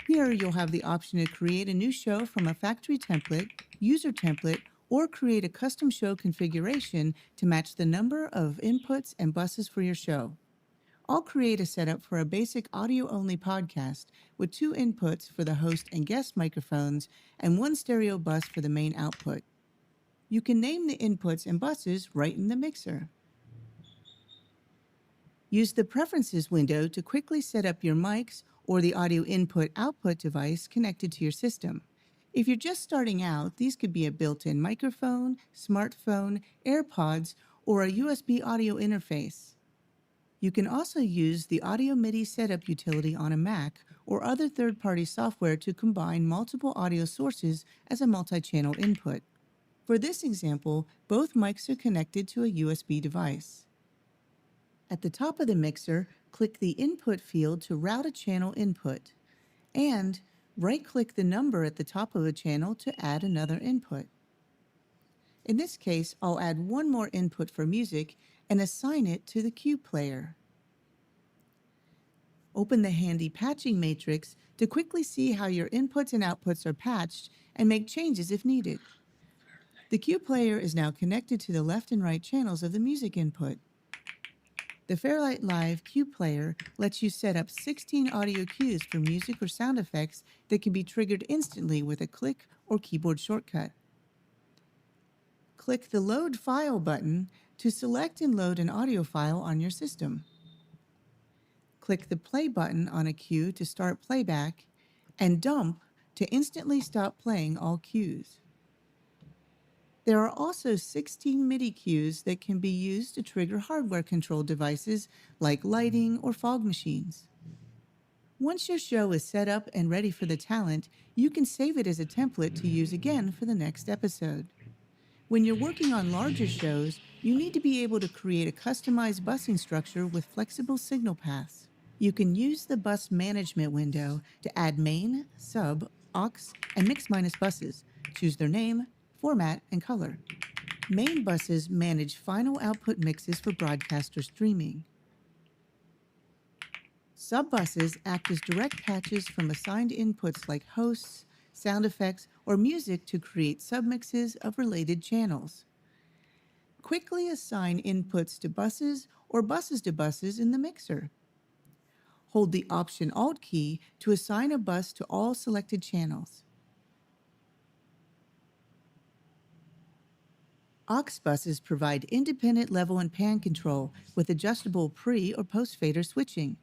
Here you'll have the option to create a new show from a factory template, user template, or create a custom show configuration to match the number of inputs and buses for your show. I'll create a setup for a basic audio-only podcast with 2 inputs for the host and guest microphones and 1 stereo bus for the main output. You can name the inputs and buses right in the mixer. Use the Preferences window to quickly set up your mics or the audio input-output device connected to your system. If you're just starting out, these could be a built-in microphone, smartphone, AirPods, or a USB audio interface. You can also use the Audio MIDI setup utility on a Mac or other third-party software to combine multiple audio sources as a multi-channel input. For this example, both mics are connected to a USB device. At the top of the mixer, click the Input field to route a channel input, and right-click the number at the top of a channel to add another input. In this case, I'll add 1 more input for music and assign it to the cue player. Open the handy patching matrix to quickly see how your inputs and outputs are patched and make changes if needed. The cue player is now connected to the left and right channels of the music input. The Fairlight Live cue player lets you set up 16 audio cues for music or sound effects that can be triggered instantly with a click or keyboard shortcut. Click the Load File button to select and load an audio file on your system. Click the Play button on a cue to start playback, and Dump to instantly stop playing all cues. There are also 16 MIDI cues that can be used to trigger hardware-controlled devices like lighting or fog machines. Once your show is set up and ready for the talent, you can save it as a template to use again for the next episode. When you're working on larger shows, you need to be able to create a customized busing structure with flexible signal paths. You can use the Bus Management window to add main, sub, aux, and mix-minus buses. Choose their name, format, and color. Main buses manage final output mixes for broadcast or streaming. Sub-buses act as direct patches from assigned inputs like hosts, sound effects, or music to create submixes of related channels. Quickly assign inputs to buses or buses to buses in the mixer. Hold the Option-Alt key to assign a bus to all selected channels. Aux buses provide independent level and pan control with adjustable pre- or post-fader switching.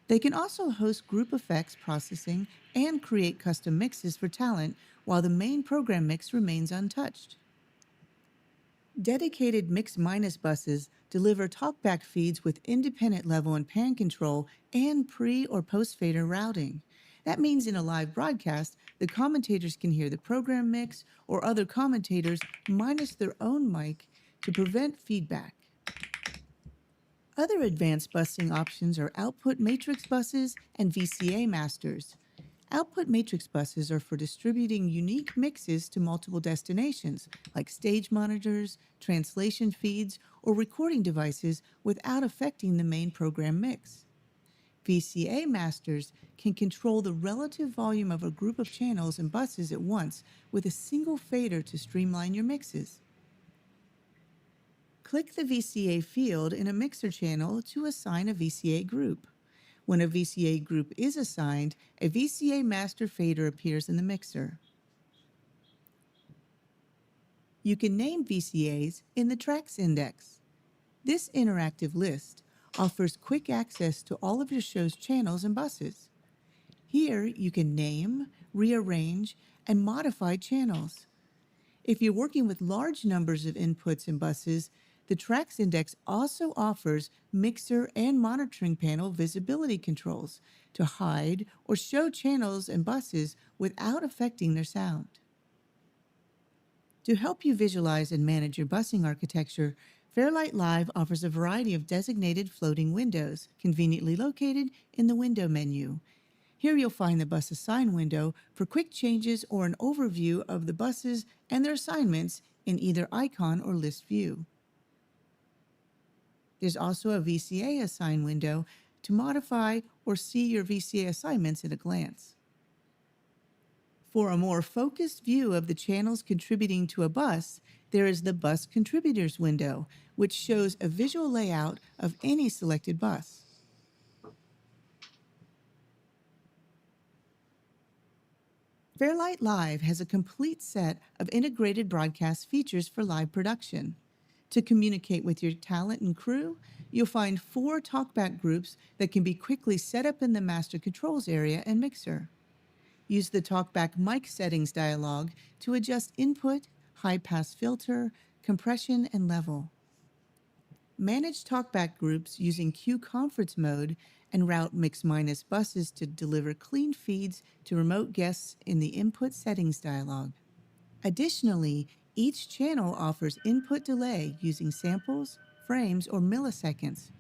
They can also host group effects processing and create custom mixes for talent while the main program mix remains untouched. Dedicated mix-minus buses deliver talkback feeds with independent level and pan control and pre- or post-fader routing. That means in a live broadcast, the commentators can hear the program mix or other commentators minus their own mic to prevent feedback. Other advanced busing options are output matrix buses and VCA masters. Output matrix buses are for distributing unique mixes to multiple destinations, like stage monitors, translation feeds, or recording devices without affecting the main program mix. VCA masters can control the relative volume of a group of channels and buses at once with a single fader to streamline your mixes. Click the VCA field in a mixer channel to assign a VCA group. When a VCA group is assigned, a VCA master fader appears in the mixer. You can name VCAs in the Tracks Index. This interactive list offers quick access to all of your show's channels and buses. Here, you can name, rearrange, and modify channels. If you're working with large numbers of inputs and buses, the Tracks Index also offers mixer and monitoring panel visibility controls to hide or show channels and buses without affecting their sound. To help you visualize and manage your busing architecture, Fairlight Live offers a variety of designated floating windows, conveniently located in the Window menu. Here you'll find the Bus Assign window for quick changes or an overview of the buses and their assignments in either icon or list view. There's also a VCA Assign window to modify or see your VCA assignments at a glance. For a more focused view of the channels contributing to a bus, there is the Bus Contributors window, which shows a visual layout of any selected bus. Fairlight Live has a complete set of integrated broadcast features for live production. To communicate with your talent and crew, you'll find 4 talkback groups that can be quickly set up in the Master Controls area and mixer. Use the TalkBack mic settings dialog to adjust input, high-pass filter, compression, and level. Manage TalkBack groups using Q conference mode and route mix-minus buses to deliver clean feeds to remote guests in the input settings dialog. Additionally, each channel offers input delay using samples, frames, or milliseconds,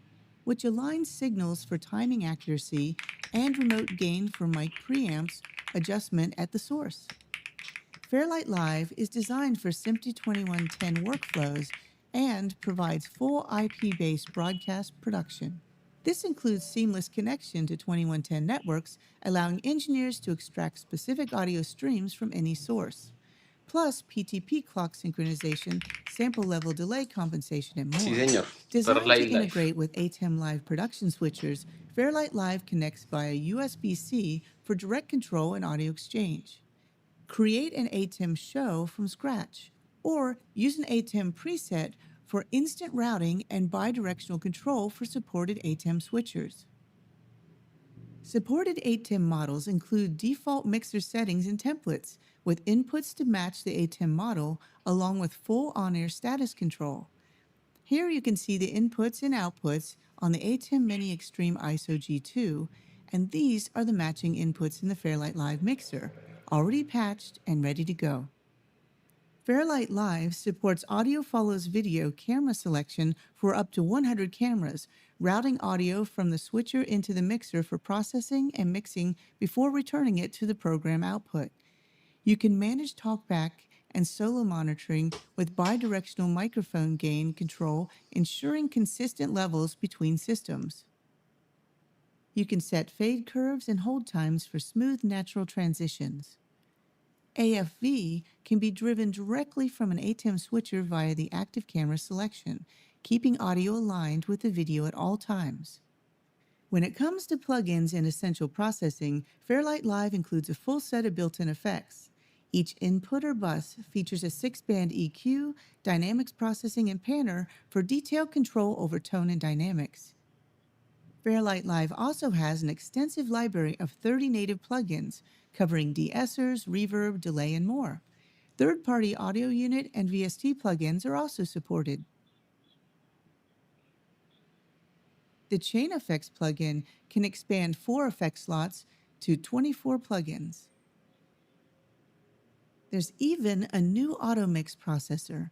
which aligns signals for timing accuracy and remote gain for mic preamps adjustment at the source. Fairlight Live is designed for SMPTE 2110 workflows and provides full IP-based broadcast production. This includes seamless connection to 2110 networks, allowing engineers to extract specific audio streams from any source, plus PTP clock synchronization, sample level delay compensation, and more. Sí, señor. Designed to Fairlight Live. integrate with ATEM Live production switchers, Fairlight Live connects via USB-C for direct control and audio exchange. Create an ATEM show from scratch, or use an ATEM preset for instant routing and bidirectional control for supported ATEM switchers. Supported ATEM models include default mixer settings and templates, with inputs to match the ATEM model, along with full on-air status control. Here you can see the inputs and outputs on the ATEM Mini Extreme ISO G2, and these are the matching inputs in the Fairlight Live mixer, already patched and ready to go. Fairlight Live supports audio follows video camera selection for up to 100 cameras, routing audio from the switcher into the mixer for processing and mixing before returning it to the program output. You can manage talkback and solo monitoring with bidirectional microphone gain control, ensuring consistent levels between systems. You can set fade curves and hold times for smooth natural transitions. AFV can be driven directly from an ATEM switcher via the active camera selection, keeping audio aligned with the video at all times. When it comes to plugins and essential processing, Fairlight Live includes a full set of built-in effects. Each input or bus features a 6-band EQ, dynamics processing, and panner for detailed control over tone and dynamics. Fairlight Live also has an extensive library of 30 native plugins, covering de-essers, reverb, delay, and more. Third-party audio unit and VST plugins are also supported. The Chain Effects plugin can expand 4 effect slots to 24 plugins. There's even a new auto mix processor.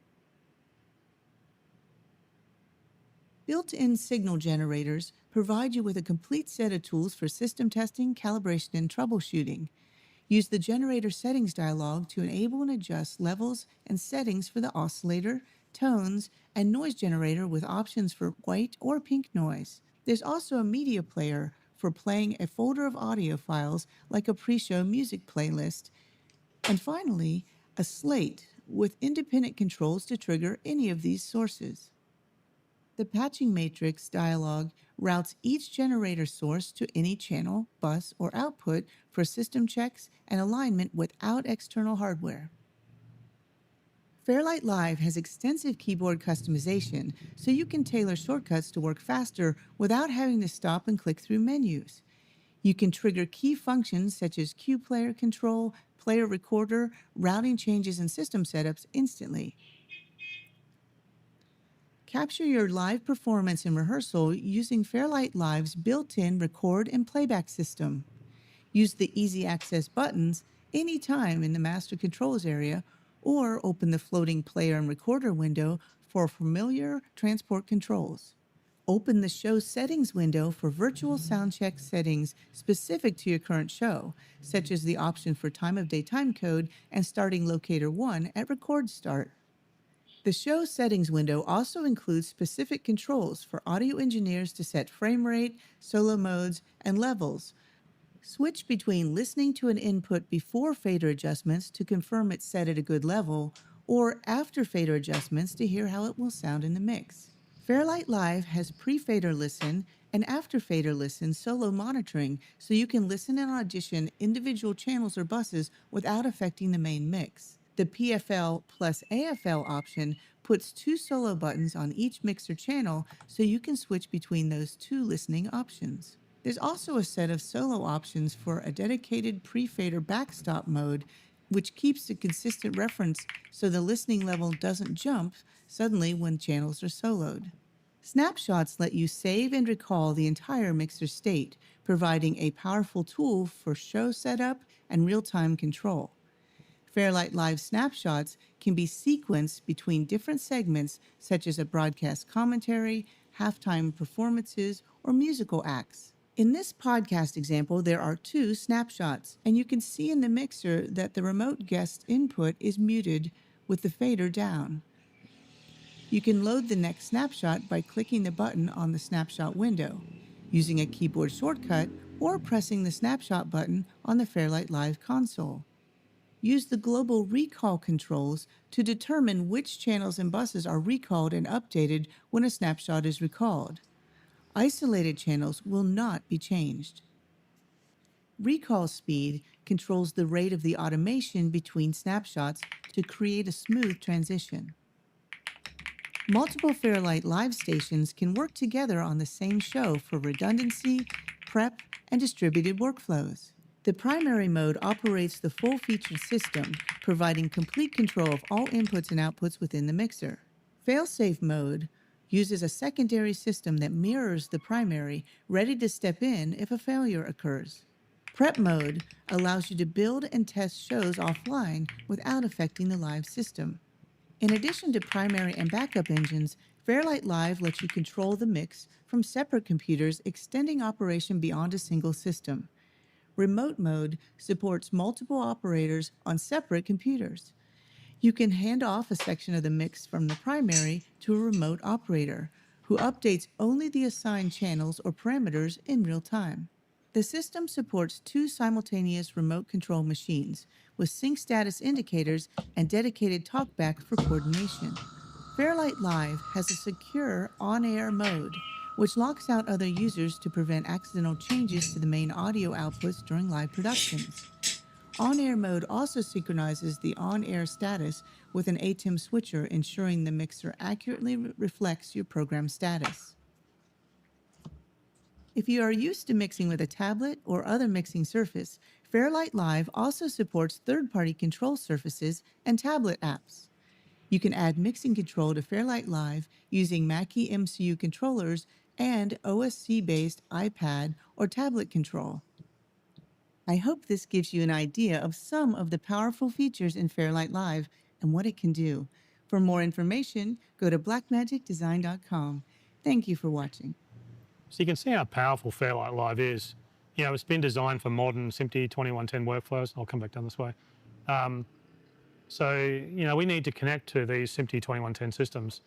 Built-in signal generators provide you with a complete set of tools for system testing, calibration, and troubleshooting. Use the generator settings dialog to enable and adjust levels and settings for the oscillator, tones, and noise generator with options for white or pink noise. There's also a media player for playing a folder of audio files like a pre-show music playlist. And finally, a slate with independent controls to trigger any of these sources. The patching matrix dialog routes each generator source to any channel, bus, or output for system checks and alignment without external hardware. Fairlight Live has extensive keyboard customization, so you can tailor shortcuts to work faster without having to stop and click through menus. You can trigger key functions such as cue player control, player recorder, routing changes, and system setups instantly. Capture your live performance in rehearsal using Fairlight Live's built-in record and playback system. Use the easy access buttons anytime in the master controls area, or open the floating player and recorder window for familiar transport controls. Open the show settings window for virtual soundcheck settings specific to your current show, such as the option for time of day timecode and starting locator 1 at record start. The show settings window also includes specific controls for audio engineers to set frame rate, solo modes, and levels. Switch between listening to an input before fader adjustments to confirm it's set at a good level, or after fader adjustments to hear how it will sound in the mix. Fairlight Live has pre-fader listen and after fader listen solo monitoring, so you can listen and audition individual channels or buses without affecting the main mix. The PFL plus AFL option puts 2 solo buttons on each mixer channel, so you can switch between those 2 listening options. There's also a set of solo options for a dedicated pre-fader backstop mode, which keeps a consistent reference so the listening level doesn't jump suddenly when channels are soloed. Snapshots let you save and recall the entire mixer state, providing a powerful tool for show setup and real-time control. Fairlight Live snapshots can be sequenced between different segments, such as a broadcast commentary, halftime performances, or musical acts. In this podcast example, there are 2 snapshots, and you can see in the mixer that the remote guest input is muted with the fader down. You can load the next snapshot by clicking the button on the snapshot window, using a keyboard shortcut, or pressing the snapshot button on the Fairlight Live console. Use the global recall controls to determine which channels and buses are recalled and updated when a snapshot is recalled. Isolated channels will not be changed. Recall speed controls the rate of the automation between snapshots to create a smooth transition. Multiple Fairlight Live stations can work together on the same show for redundancy, prep, and distributed workflows. The primary mode operates the full-featured system, providing complete control of all inputs and outputs within the mixer. Failsafe mode uses a secondary system that mirrors the primary, ready to step in if a failure occurs. Prep mode allows you to build and test shows offline without affecting the live system. In addition to primary and backup engines, Fairlight Live lets you control the mix from separate computers, extending operation beyond a single system. Remote mode supports multiple operators on separate computers. You can hand off a section of the mix from the primary to a remote operator, who updates only the assigned channels or parameters in real time. The system supports 2 simultaneous remote control machines with sync status indicators and dedicated talkback for coordination. Fairlight Live has a secure on-air mode, which locks out other users to prevent accidental changes to the main audio outputs during live productions. On-air mode also synchronizes the on-air status with an ATEM switcher, ensuring the mixer accurately reflects your program status. If you are used to mixing with a tablet or other mixing surface, Fairlight Live also supports third-party control surfaces and tablet apps. You can add mixing control to Fairlight Live using Mackie MCU controllers and OSC-based iPad or tablet control. I hope this gives you an idea of some of the powerful features in Fairlight Live and what it can do. For more information, go to blackmagicdesign.com. Thank you for watching. So you can see how powerful Fairlight Live is. You know, it's been designed for modern SMPTE 2110 workflows. I'll come back down this way. So, you know, we need to connect to these SMPTE 2110 systems.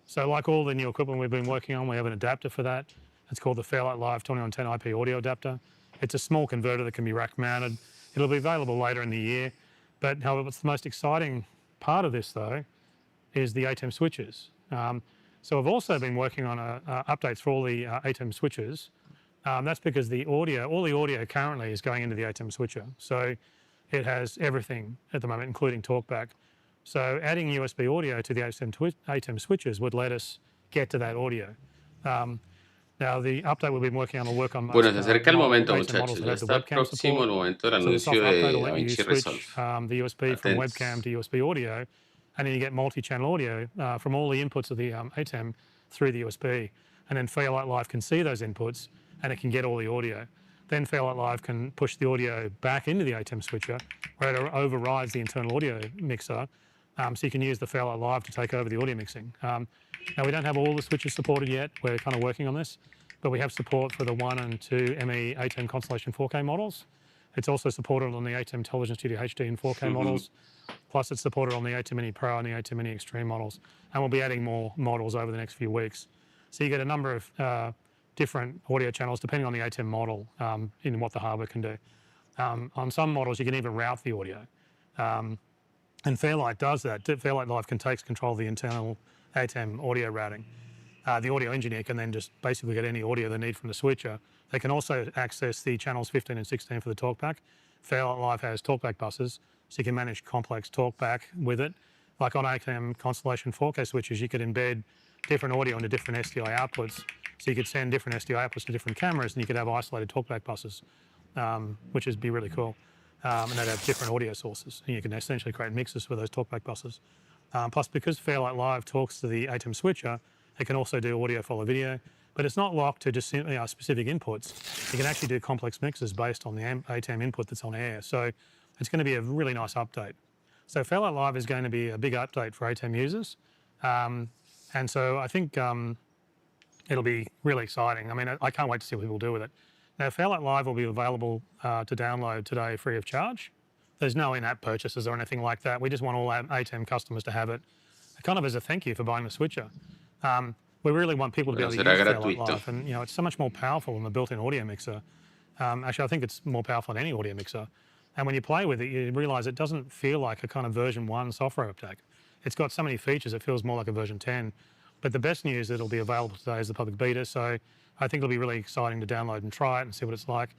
So like all the new equipment we've been working on, we have an adapter for that. It's called the Fairlight Live 2110 IP audio adapter. It's a small converter that can be rack mounted. It'll be available later in the year. But however, what's the most exciting part of this though is the ATEM switches. So I've also been working on updates for all the ATEM switches. That's because all the audio currently is going into the ATEM switcher. So it has everything at the moment, including talkback. So adding USB audio to the ATEM switches would let us get to that audio. Now the update we've been working on will work on Bueno, most se acerca el momento, ATEM models muchachos. that Ya have the está webcam próximo el support. momento del So the anuncio software update de will let you DaVinci switch Resolve. the USB from Atentos. webcam to USB audio, and then you get multi-channel audio from all the inputs of the ATEM through the USB. And then Fairlight Live can see those inputs, and it can get all the audio. Then Fairlight Live can push the audio back into the ATEM switcher, where it overrides the internal audio mixer. So you can use the Fairlight Live to take over the audio mixing. Now we don't have all the switches supported yet. We're kind of working on this, but we have support for the 1 and 2 ME ATEM Constellation 4K models. It's also supported on the ATEM Television Studio HD and 4K models. Plus it's supported on the ATEM Mini Pro and the ATEM Mini Extreme models. And we'll be adding more models over the next few weeks. So you get a number of different audio channels depending on the ATEM model in what the hardware can do. On some models, you can even route the audio. And Fairlight does that. Fairlight Live can take control of the internal ATEM audio routing. The audio engineer can then just basically get any audio they need from the switcher. They can also access the channels 15 and 16 for the talkback. Fairlight Live has talkback buses, so you can manage complex talkback with it. Like on ATEM Constellation 4K switches, you could embed different audio into different SDI outputs. So you could send different SDI outputs to different cameras, and you could have isolated talkback buses, which would be really cool. And they'd have different audio sources, and you can essentially create mixes for those talkback buses. Plus, because Fairlight Live talks to the ATEM switcher, it can also do audio follow video, but it's not locked to just specific inputs. You can actually do complex mixes based on the ATEM input that's on air. So it's going to be a really nice update. So Fairlight Live is going to be a big update for ATEM users. And so I think it'll be really exciting. I mean, I can't wait to see what people do with it. Now, Fairlight Live will be available to download today free of charge. There's no in-app purchases or anything like that. We just want all our ATEM customers to have it, kind of as a thank you for buying the switcher. We really want people to be able to use Fairlight Live, and it's so much more powerful than the built-in audio mixer. Actually, I think it's more powerful than any audio mixer. And when you play with it, you realise it doesn't feel like a kind of version 1 software update. It's got so many features, it feels more like a version 10. But the best news, it'll be available today as the public beta, so I think it'll be really exciting to download and try it and see what it's like.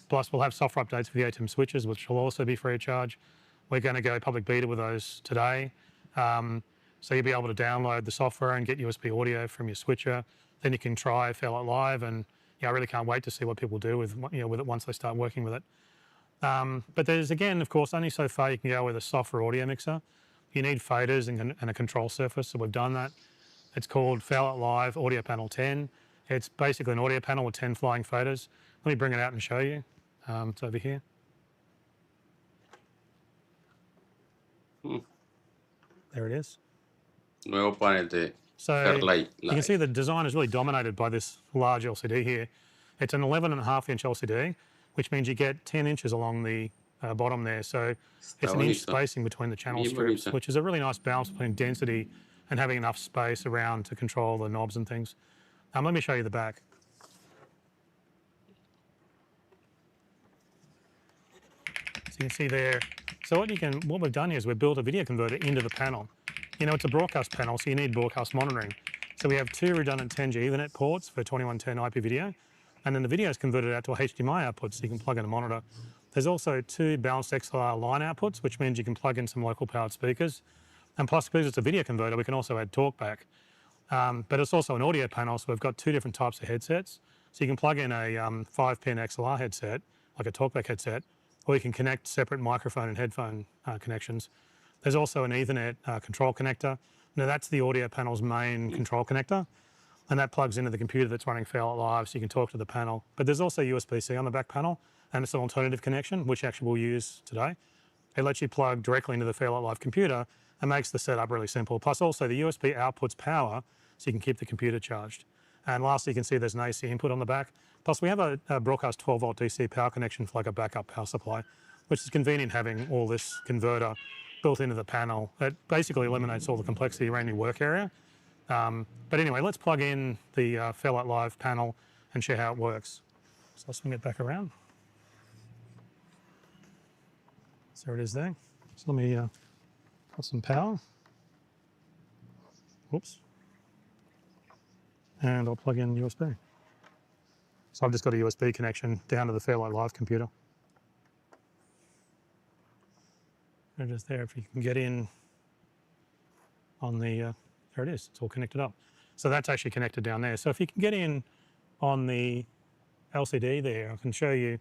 Plus, we'll have software updates for the ATEM switches, which will also be free of charge. We're going to go public beta with those today. So you'll be able to download the software and get USB audio from your switcher. Then you can try Fairlight Live, and I really can't wait to see what people do with with it once they start working with it. But there's, again, of course, only so far you can go with a software audio mixer. You need faders and a control surface, so we've done that. It's called Fairlight Live Audio Panel 10. It's basically an audio panel with 10 flying faders. Let me bring it out and show you. It's over here. There it is. Nuevo panel de Fairlight Live. You can see the design is really dominated by this large LCD here. It's an 11.5-inch LCD, which means you get 10 inches along the bottom there. So it's an inch spacing between the channel strips, which is a really nice balance between density and having enough space around to control the knobs and things. Let me show you the back. So you can see there. So what we've done here is we've built a video converter into the panel. It's a broadcast panel, so you need broadcast monitoring. So we have 2 redundant 10G Ethernet ports for 2110 IP video, and then the video is converted out to a HDMI output, so you can plug in a monitor. There's also 2 balanced XLR line outputs, which means you can plug in some local powered speakers. And plus, because it's a video converter, we can also add talkback. But it's also an audio panel, so we've got 2 different types of headsets. So you can plug in a 5-pin XLR headset, like a talkback headset, or you can connect separate microphone and headphone connections. There's also an Ethernet control connector. Now that's the audio panel's main control connector, and that plugs into the computer that's running Fairlight Live, so you can talk to the panel. But there's also USB-C on the back panel, and it's an alternative connection, which actually we'll use today. It lets you plug directly into the Fairlight Live computer and makes the setup really simple. Plus also the USB outputs power, so you can keep the computer charged. And lastly, you can see there's an AC input on the back. Plus we have a broadcast 12-volt DC power connection for like a backup power supply, which is convenient having all this converter built into the panel. It basically eliminates all the complexity around your work area. But anyway, let's plug in the Fairlight Live panel and show how it works. So I'll swing it back around. So there it is there. So let me put some power. Whoops. and I'll plug in USB. So I've just got a USB connection down to the Fairlight Live computer. And just there, if you can get in on the, there it is, it's all connected up. So that's actually connected down there. So if you can get in on the LCD there, I can show you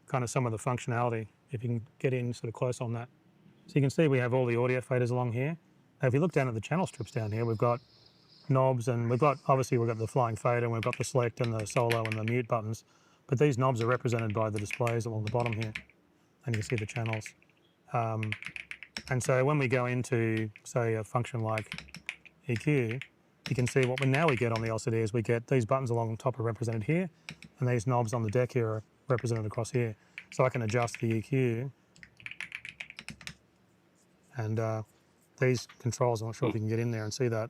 kind of some of the functionality, if you can get in sort of close on that. So you can see we have all the audio faders along here. Now if you look down at the channel strips down here, we've got knobs, and we've got, obviously we've got the flying fader, and we've got the select and the solo and the mute buttons, but these knobs are represented by the displays along the bottom here, and you can see the channels. And so when we go into, say, a function like EQ, you can see what we now get on the LCD is we get these buttons along the top are represented here, and these knobs on the deck here are represented across here. So I can adjust the EQ, and these controls, I'm not sure if you can get in there and see that.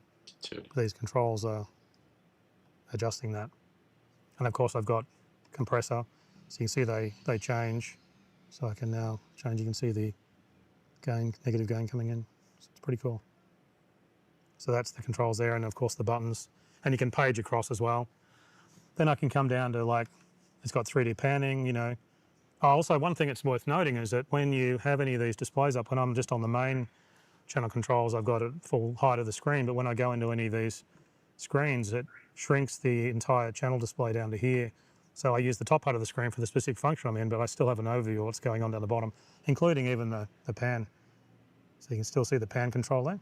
These controls are adjusting that. And of course I've got compressor, so you can see they change. So I can now change, you can see the gain, negative gain coming in. So it's pretty cool. So that's the controls there, and of course the buttons. And you can page across as well. Then I can come down to, like, it's got 3D panning, you know. Oh, also one thing that's worth noting is that when you have any of these displays up, when I'm just on the main channel controls, I've got it full height of the screen, but when I go into any of these screens, it shrinks the entire channel display down to here. So I use the top part of the screen for the specific function I'm in, but I still have an overview of what's going on down the bottom, including even the pan. So you can still see the pan control there.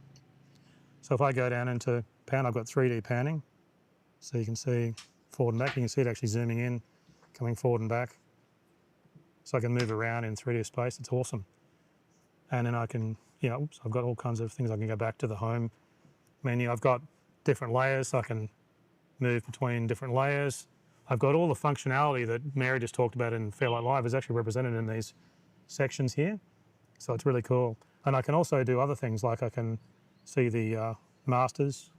So if I go down into pan, I've got 3D panning. So you can see forward and back. You can see it actually zooming in, coming forward and back. So I can move around in 3D space. It's awesome. And then I can, oops, I've got all kinds of things. I can go back to the home menu. I've got different layers, so I can move between different layers. I've got all the functionality that Mary just talked about in Fairlight Live is actually represented in these sections here. So it's really cool. And I can also do other things, like I can see the masters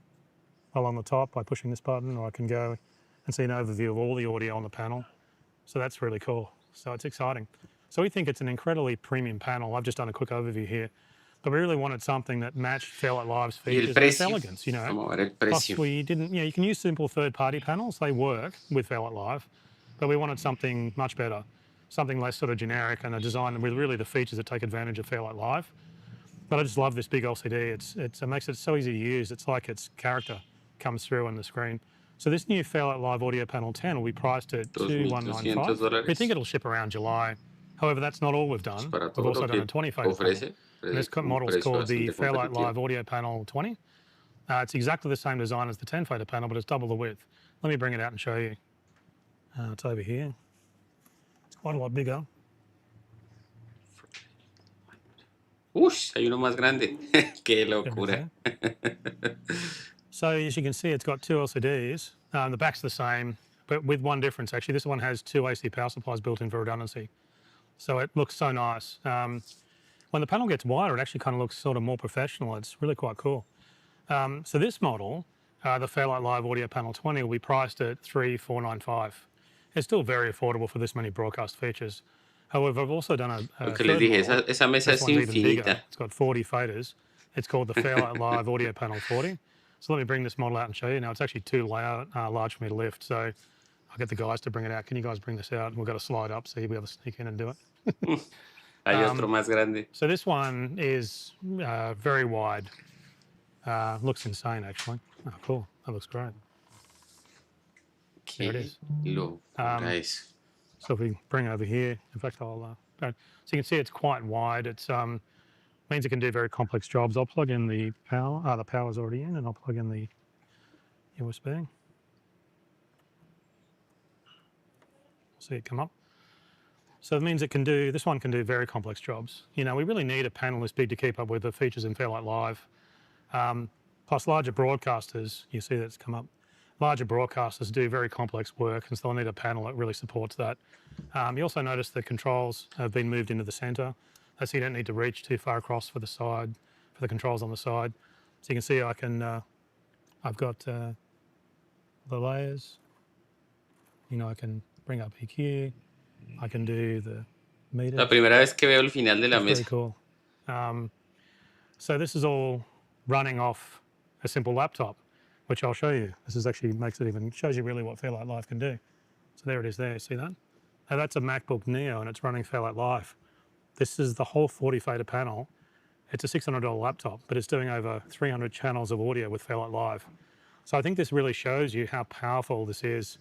along the top by pushing this button, or I can go and see an overview of all the audio on the panel. So that's really cool. So it's exciting. So we think it's an incredibly premium panel. I've just done a quick overview here, but we really wanted something that matched Fairlight Live's features and its elegance, Vamos a ver el Plus precio. we didn't, you can use simple third-party panels. They work with Fairlight Live, but we wanted something much better, something less sort of generic, and a design with really the features that take advantage of Fairlight Live. But I just love this big LCD. It makes it so easy to use. It's like its character comes through on the screen. So this new Fairlight Live Audio Panel 10 will be priced at $2,195. We think it'll ship around July. However, that's not all we've done. We've also done a 20-fader panel. And this model is called the Fairlight Live Audio Panel 20. It's exactly the same design as the 10-fader panel, but it's double the width. Let me bring it out and show you. It's over here. It's quite a lot bigger. Ush, hay uno más grande. Qué locura. So as you can see, it's got two LCDs. The back's the same, but with one difference actually. This one has two AC power supplies built in for redundancy. So it looks so nice. When the panel gets wider, it actually kind of looks sort of more professional. It's really quite cool. So this model, the Fairlight Live Audio Panel 20, will be priced at $3,495. It's still very affordable for this many broadcast features. However, I've also done a Lo que les dije, esa mesa es infinita. It's got 40 faders. It's called the Fairlight Live Audio Panel 40. So let me bring this model out and show you. Now, it's actually too large for me to lift, so I'll get the guys to bring it out. Can you guys bring this out? We've got to slide up so you'll be able to sneak in and do it. Hay otro más grande. So this one is very wide. Looks insane, actually. Oh, cool. That looks great. There it is. Nice. So if we bring over here, in fact, I'll go. So you can see it's quite wide. It's means it can do very complex jobs. I'll plug in the power. The power's already in, and I'll plug in the USB. See it come up. So it means it can do, this one can do very complex jobs. We really need a panel this big to keep up with the features in Fairlight Live. Plus larger broadcasters, you see that's come up. Larger broadcasters do very complex work, and so they'll need a panel that really supports that. You also notice the controls have been moved into the center, so you don't need to reach too far across for the side, for the controls on the side. So you can see I can, I've got the layers. I can bring up EQ. I can do the meters. La primera vez que veo el final de la mesa. Very cool. So this is all running off a simple laptop, which I'll show you. This is actually shows you really what Fairlight Live can do. So there it is there, see that? Now that's a MacBook Neo and it's running Fairlight Live. This is the whole 40 fader panel. It's a $600 laptop, but it's doing over 300 channels of audio with Fairlight Live. So I think this really shows you how powerful this is.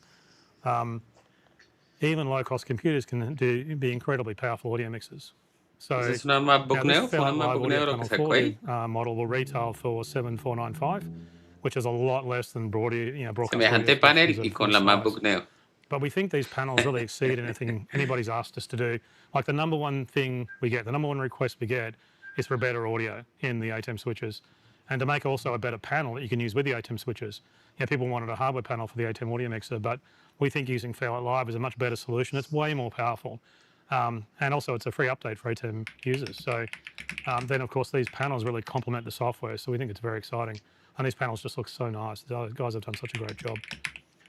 Even low-cost computers can be incredibly powerful audio mixers. So Esa es una MacBook Neo, fue una Fairlight Live MacBook audio Neo lo panel que sacó él. 40 model will retail for $7,495, which is a lot less than broadcast Semejante audio panel stations y of con this la size. MacBook Neo. But we think these panels really exceed anything anybody's asked us to do. Like the number one thing we get, the number one request we get is for better audio in the ATEM switches, and to make also a better panel that you can use with the ATEM switches. People wanted a hardware panel for the ATEM audio mixer, but we think using Fairlight Live is a much better solution. It's way more powerful. And also it's a free update for ATEM users. So then of course these panels really complement the software. So we think it's very exciting. And these panels just look so nice. The guys have done such a great job.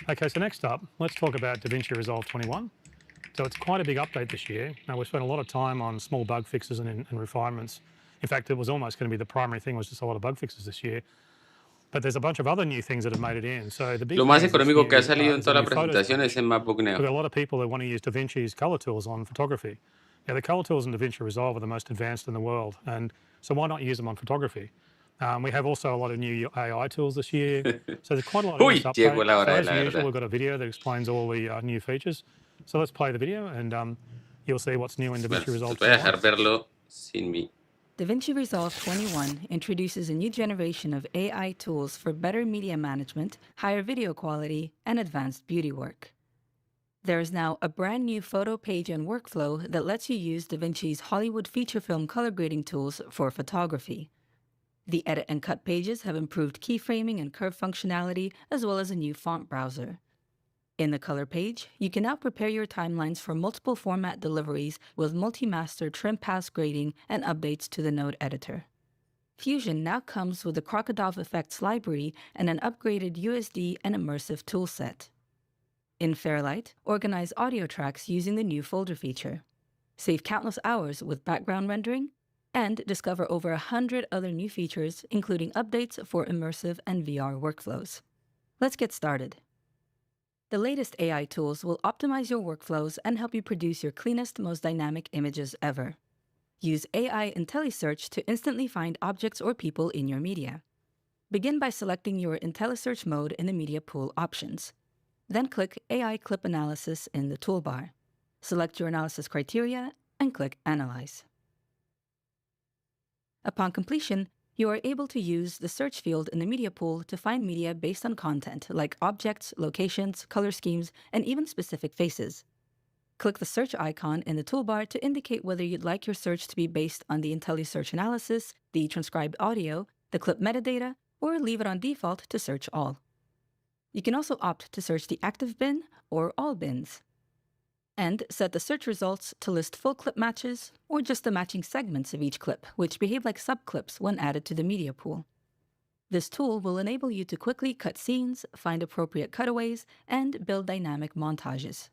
Okay, so next up, let's talk about DaVinci Resolve 21. So it's quite a big update this year. Now we've spent a lot of time on small bug fixes and refinements. In fact, it was almost going to be the primary thing was just a lot of bug fixes this year. But there's a bunch of other new things that have made it in. So the big Lo más thing económico que ha that's salido new en is toda the la new photos presentación page. es en MacBook We've got Neo. a lot of people that want to use DaVinci's color tools on photography. The color tools in DaVinci Resolve are the most advanced in the world, and so why not use them on photography? We have also a lot of new AI tools this year, so there's quite a lot in Uy, this llegó update. la So hora de as la usual, verdad. we've got a video that explains all the new features. So let's play the video, and you'll see what's new in DaVinci Bueno, Resolve les voy a 21. dejar verlo sin mí. DaVinci Resolve 21 introduces a new generation of AI tools for better media management, higher video quality, and advanced beauty work. There is now a brand new photo page and workflow that lets you use DaVinci's Hollywood feature film color grading tools for photography. The edit and cut pages have improved keyframing and curve functionality, as well as a new font browser. In the color page, you can now prepare your timelines for multiple format deliveries with multi-master trim pass grading and updates to the node editor. Fusion now comes with the Crocodile Effects library and an upgraded USD and immersive toolset. In Fairlight, organize audio tracks using the new folder feature. Save countless hours with background rendering, and discover over 100 other new features, including updates for immersive and VR workflows. Let's get started. The latest AI tools will optimize your workflows and help you produce your cleanest, most dynamic images ever. Use AI IntelliSearch to instantly find objects or people in your media. Begin by selecting your IntelliSearch mode in the media pool options. Then click AI Clip Analysis in the toolbar. Select your analysis criteria and click Analyze. Upon completion, you are able to use the search field in the media pool to find media based on content like objects, locations, color schemes, and even specific faces. Click the search icon in the toolbar to indicate whether you'd like your search to be based on the IntelliSearch analysis, the transcribed audio, the clip metadata, or leave it on default to search all. You can also opt to search the active bin or all bins. And set the search results to list full clip matches or just the matching segments of each clip, which behave like subclips when added to the media pool. This tool will enable you to quickly cut scenes, find appropriate cutaways, and build dynamic montages.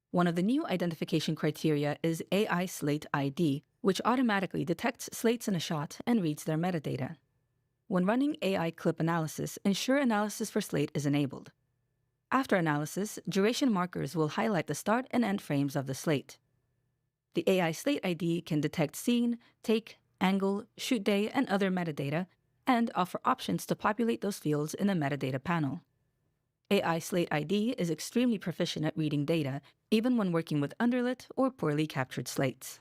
One of the new identification criteria is AI Slate ID, which automatically detects slates in a shot and reads their metadata. When running AI clip analysis, ensure analysis for slate is enabled. After analysis, duration markers will highlight the start and end frames of the slate. The AI Slate ID can detect scene, take, angle, shoot day, and other metadata, and offer options to populate those fields in the metadata panel. AI Slate ID is extremely proficient at reading data, even when working with underlit or poorly captured slates.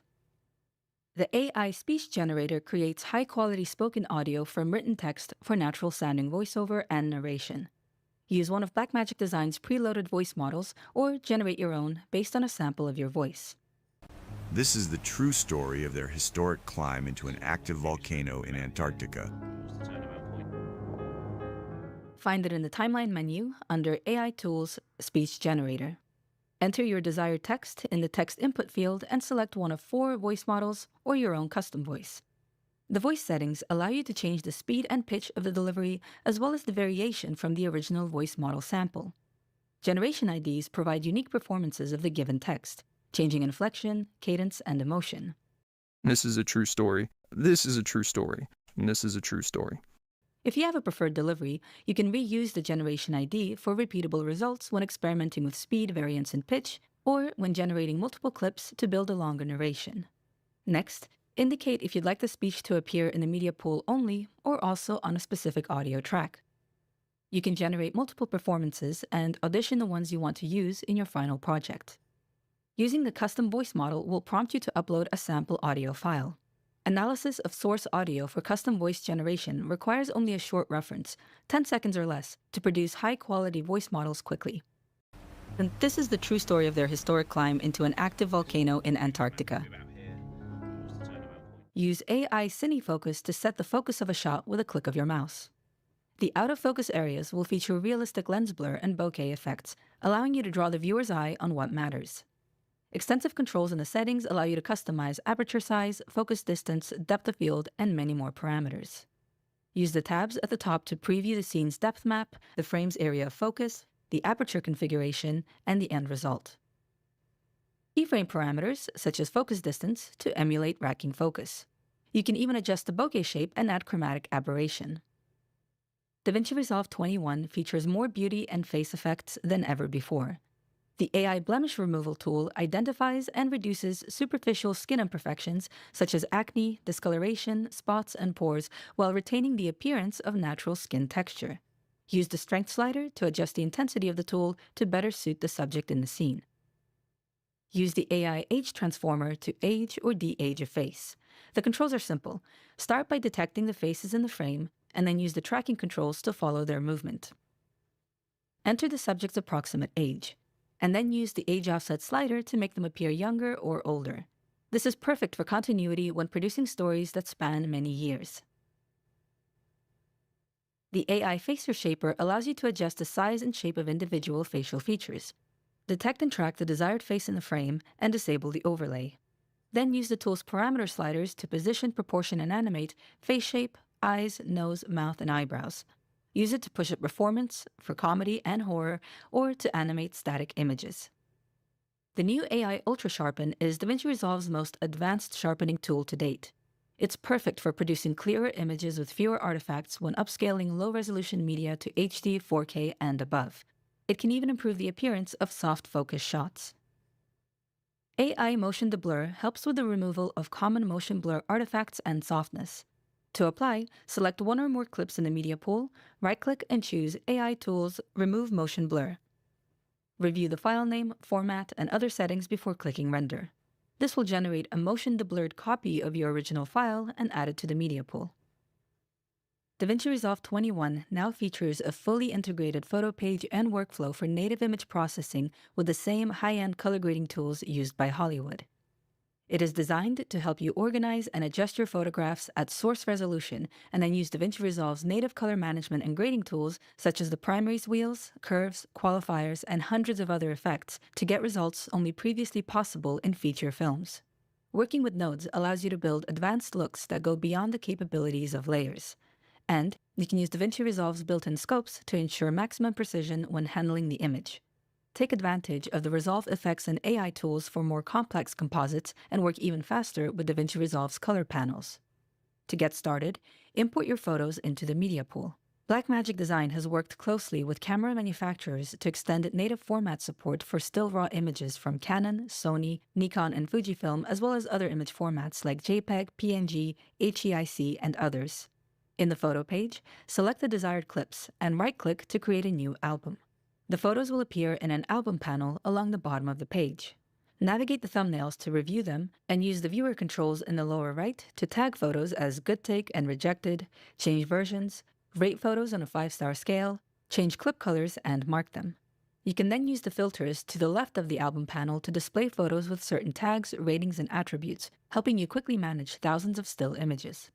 The AI Speech Generator creates high-quality spoken audio from written text for natural-sounding voiceover and narration. Use one of Blackmagic Design's preloaded voice models or generate your own based on a sample of your voice. This is the true story of their historic climb into an active volcano in Antarctica. Find it in the timeline menu under AI Tools Speech Generator. Enter your desired text in the text input field and select one of 4 voice models or your own custom voice. The voice settings allow you to change the speed and pitch of the delivery as well as the variation from the original voice model sample. Generation IDs provide unique performances of the given text, changing inflection, cadence, and emotion. This is a true story. This is a true story. And this is a true story. If you have a preferred delivery, you can reuse the generation ID for repeatable results when experimenting with speed, variance, and pitch, or when generating multiple clips to build a longer narration. Next, indicate if you'd like the speech to appear in the media pool only or also on a specific audio track. You can generate multiple performances and audition the ones you want to use in your final project. Using the custom voice model will prompt you to upload a sample audio file. Analysis of source audio for custom voice generation requires only a short reference, 10 seconds or less, to produce high-quality voice models quickly. And this is the true story of their historic climb into an active volcano in Antarctica. Use AI Cine Focus to set the focus of a shot with a click of your mouse. The out-of-focus areas will feature realistic lens blur and bokeh effects, allowing you to draw the viewer's eye on what matters. Extensive controls in the settings allow you to customize aperture size, focus distance, depth of field, and many more parameters. Use the tabs at the top to preview the scene's depth map, the frame's area of focus, the aperture configuration, and the end result. Keyframe parameters, such as focus distance, to emulate racking focus. You can even adjust the bokeh shape and add chromatic aberration. DaVinci Resolve 21 features more beauty and face effects than ever before. The AI blemish removal tool identifies and reduces superficial skin imperfections such as acne, discoloration, spots, and pores while retaining the appearance of natural skin texture. Use the strength slider to adjust the intensity of the tool to better suit the subject in the scene. Use the AI Age Transformer to age or de-age a face. The controls are simple. Start by detecting the faces in the frame, and then use the tracking controls to follow their movement. Enter the subject's approximate age, and then use the age offset slider to make them appear younger or older. This is perfect for continuity when producing stories that span many years. The AI Facer Shaper allows you to adjust the size and shape of individual facial features. Detect and track the desired face in the frame and disable the overlay. Then use the tool's parameter sliders to position, proportion, and animate face shape, eyes, nose, mouth, and eyebrows. Use it to push up performance for comedy and horror or to animate static images. The new AI Ultra Sharpen is DaVinci Resolve's most advanced sharpening tool to date. It's perfect for producing clearer images with fewer artifacts when upscaling low-resolution media to HD, 4K, and above. It can even improve the appearance of soft focus shots. AI Motion to Blur helps with the removal of common motion blur artifacts and softness. To apply, select one or more clips in the media pool, right-click and choose AI Tools Remove Motion Blur. Review the file name, format, and other settings before clicking Render. This will generate a motion-deblurred copy of your original file and add it to the media pool. DaVinci Resolve 21 now features a fully integrated photo page and workflow for native image processing with the same high-end color grading tools used by Hollywood. It is designed to help you organize and adjust your photographs at source resolution and then use DaVinci Resolve's native color management and grading tools such as the primaries wheels, curves, qualifiers, and hundreds of other effects to get results only previously possible in feature films. Working with nodes allows you to build advanced looks that go beyond the capabilities of layers. And you can use DaVinci Resolve's built-in scopes to ensure maximum precision when handling the image. Take advantage of the Resolve effects and AI tools for more complex composites and work even faster with DaVinci Resolve's color panels. To get started, import your photos into the media pool. Blackmagic Design has worked closely with camera manufacturers to extend native format support for still raw images from Canon, Sony, Nikon, and Fujifilm, as well as other image formats like JPEG, PNG, HEIC, and others. In the photo page, select the desired clips and right-click to create a new album. The photos will appear in an album panel along the bottom of the page. Navigate the thumbnails to review them and use the viewer controls in the lower right to tag photos as good take and rejected, change versions, rate photos on a 5-star scale, change clip colors, and mark them. You can then use the filters to the left of the album panel to display photos with certain tags, ratings, and attributes, helping you quickly manage thousands of still images.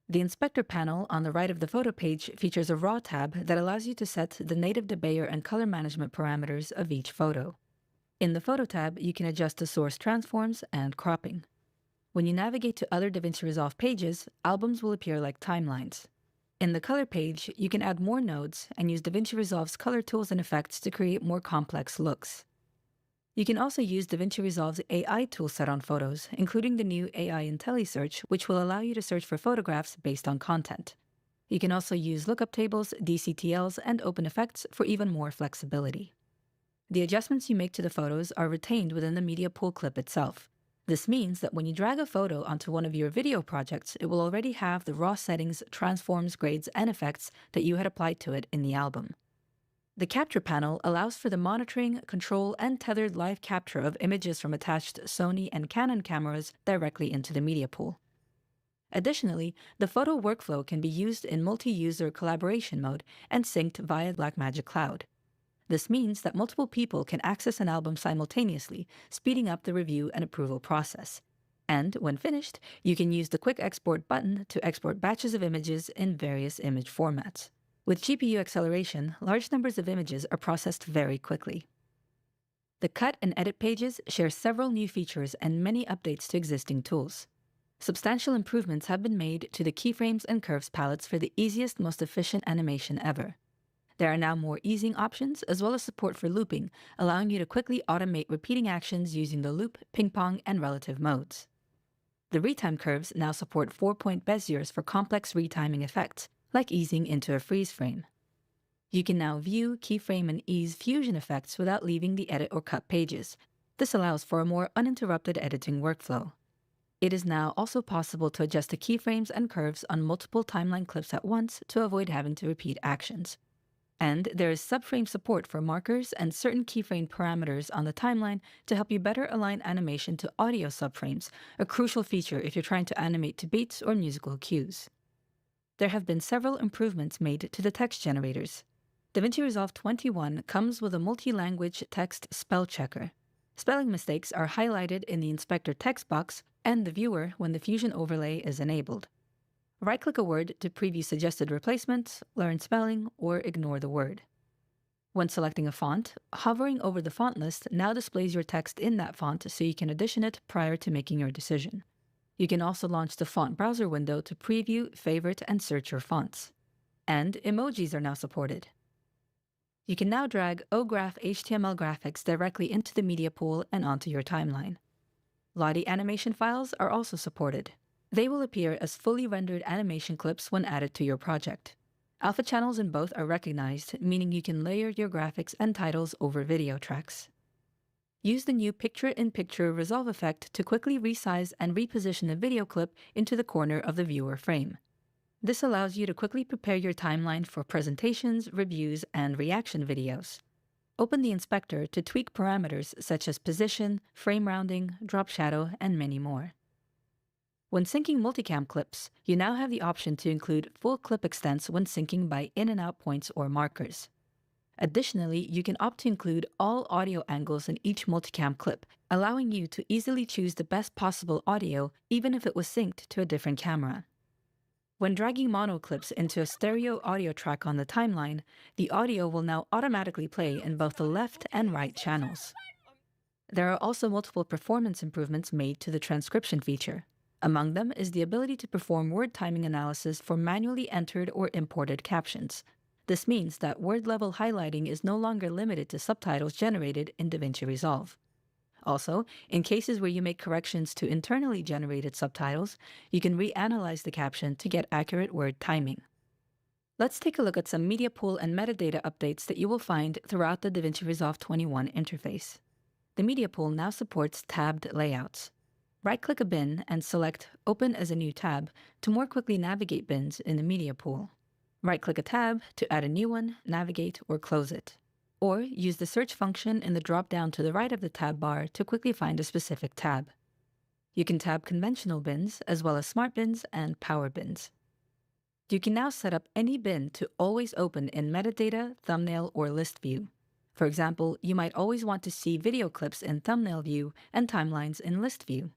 The Inspector panel on the right of the photo page features a RAW tab that allows you to set the native debayer and color management parameters of each photo. In the Photo tab, you can adjust the source transforms and cropping. When you navigate to other DaVinci Resolve pages, albums will appear like timelines. In the Color page, you can add more nodes and use DaVinci Resolve's color tools and effects to create more complex looks. You can also use DaVinci Resolve's AI toolset on photos, including the new AI IntelliSearch, which will allow you to search for photographs based on content. You can also use lookup tables, DCTLs, and open effects for even more flexibility. The adjustments you make to the photos are retained within the media pool clip itself. This means that when you drag a photo onto one of your video projects, it will already have the raw settings, transforms, grades, and effects that you had applied to it in the album. The capture panel allows for the monitoring, control, and tethered live capture of images from attached Sony and Canon cameras directly into the media pool. Additionally, the photo workflow can be used in multi-user collaboration mode and synced via Blackmagic Cloud. This means that multiple people can access an album simultaneously, speeding up the review and approval process. And when finished, you can use the Quick Export button to export batches of images in various image formats. With GPU acceleration, large numbers of images are processed very quickly. The Cut and Edit pages share several new features and many updates to existing tools. Substantial improvements have been made to the keyframes and curves palettes for the easiest, most efficient animation ever. There are now more easing options as well as support for looping, allowing you to quickly automate repeating actions using the loop, ping-pong, and relative modes. The retime curves now support 4-point Beziers for complex retiming effects, like easing into a freeze frame. You can now view, keyframe, and ease fusion effects without leaving the edit or cut pages. This allows for a more uninterrupted editing workflow. It is now also possible to adjust the keyframes and curves on multiple timeline clips at once to avoid having to repeat actions. And there is subframe support for markers and certain keyframe parameters on the timeline to help you better align animation to audio subframes, a crucial feature if you're trying to animate to beats or musical cues. There have been several improvements made to the text generators. DaVinci Resolve 21 comes with a multi-language text spell checker. Spelling mistakes are highlighted in the inspector text box and the viewer when the Fusion overlay is enabled. Right-click a word to preview suggested replacements, learn spelling, or ignore the word. When selecting a font, hovering over the font list now displays your text in that font so you can edition it prior to making your decision. You can also launch the font browser window to preview, favorite, and search your fonts. And emojis are now supported. You can now drag OGraph HTML graphics directly into the media pool and onto your timeline. Lottie animation files are also supported. They will appear as fully rendered animation clips when added to your project. Alpha channels in both are recognized, meaning you can layer your graphics and titles over video tracks. Use the new Picture-in-Picture Resolve effect to quickly resize and reposition a video clip into the corner of the viewer frame. This allows you to quickly prepare your timeline for presentations, reviews, and reaction videos. Open the inspector to tweak parameters such as position, frame rounding, drop shadow, and many more. When syncing multicam clips, you now have the option to include full clip extents when syncing by in and out points or markers. Additionally, you can opt to include all audio angles in each multicam clip, allowing you to easily choose the best possible audio even if it was synced to a different camera. When dragging mono clips into a stereo audio track on the timeline, the audio will now automatically play in both the left and right channels. There are also multiple performance improvements made to the transcription feature. Among them is the ability to perform word timing analysis for manually entered or imported captions. This means that word-level highlighting is no longer limited to subtitles generated in DaVinci Resolve. Also, in cases where you make corrections to internally generated subtitles, you can reanalyze the caption to get accurate word timing. Let's take a look at some media pool and metadata updates that you will find throughout the DaVinci Resolve 21 interface. The media pool now supports tabbed layouts. Right-click a bin and select Open as a new tab to more quickly navigate bins in the media pool. Right-click a tab to add a new one, navigate, or close it. Or use the search function in the drop-down to the right of the tab bar to quickly find a specific tab. You can tab conventional bins as well as smart bins and power bins. You can now set up any bin to always open in metadata, thumbnail, or list view. For example, you might always want to see video clips in thumbnail view and timelines in list view.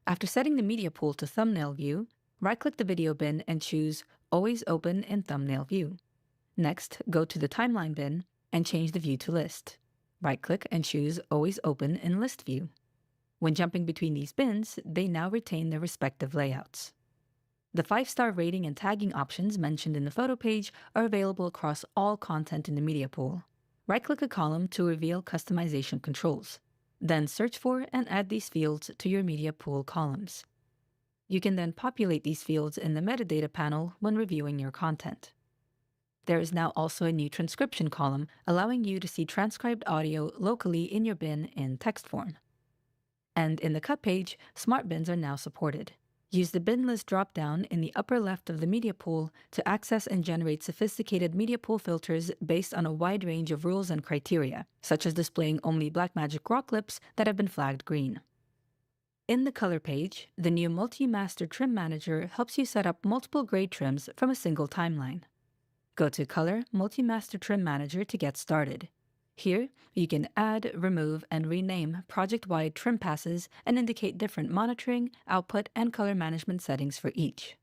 After setting the media pool to thumbnail view, right-click the video bin and choose Always Open in Thumbnail View. Next, go to the timeline bin and change the view to list. Right-click and choose Always Open in List View. When jumping between these bins, they now retain their respective layouts. The 5-star rating and tagging options mentioned in the photo page are available across all content in the media pool. Right-click a column to reveal customization controls. Then search for and add these fields to your media pool columns. You can then populate these fields in the metadata panel when reviewing your content. There is now also a new transcription column, allowing you to see transcribed audio locally in your bin in text form. And in the cut page, smart bins are now supported. Use the bin list drop-down in the upper left of the media pool to access and generate sophisticated media pool filters based on a wide range of rules and criteria, such as displaying only Blackmagic RAW clips that have been flagged green. In the color page, the new Multi-Master Trim Manager helps you set up multiple grade trims from a single timeline. Go to Color Multi-Master Trim Manager to get started. Here, you can add, remove, and rename project-wide trim passes and indicate different monitoring, output, and color management settings for each.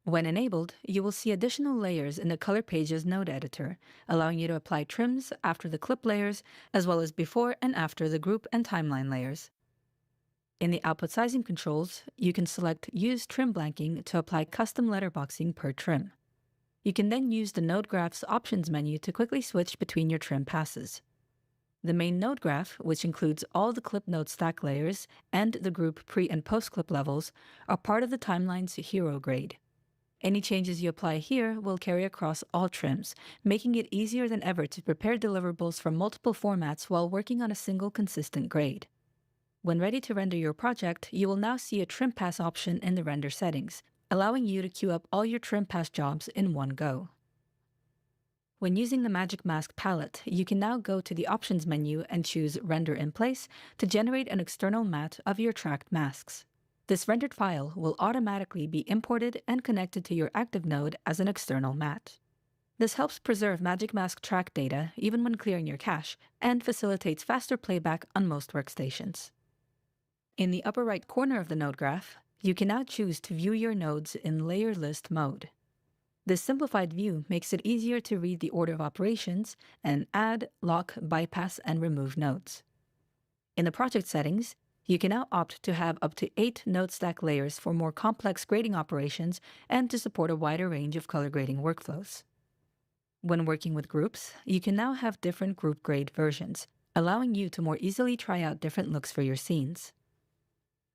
When enabled, you will see additional layers in the Color Page's node editor, allowing you to apply trims after the clip layers, as well as before and after the group and timeline layers. In the output sizing controls, you can select Use Trim Blanking to apply custom letterboxing per trim. You can then use the Node Graph's Options menu to quickly switch between your trim passes. The main node graph, which includes all the clip node stack layers and the group pre- and post-clip levels, are part of the timeline's hero grade. Any changes you apply here will carry across all trims, making it easier than ever to prepare deliverables from multiple formats while working on a single consistent grade. When ready to render your project, you will now see a trim pass option in the render settings, allowing you to queue up all your trim pass jobs in one go. When using the Magic Mask palette, you can now go to the Options menu and choose Render in Place to generate an external mat of your tracked masks. This rendered file will automatically be imported and connected to your active node as an external mat. This helps preserve Magic Mask track data even when clearing your cache and facilitates faster playback on most workstations. In the upper right corner of the node graph, you can now choose to view your nodes in layer list mode. This simplified view makes it easier to read the order of operations and add, lock, bypass, and remove nodes. In the project settings, you can now opt to have up to 8 node stack layers for more complex grading operations and to support a wider range of color grading workflows. When working with groups, you can now have different group grade versions, allowing you to more easily try out different looks for your scenes.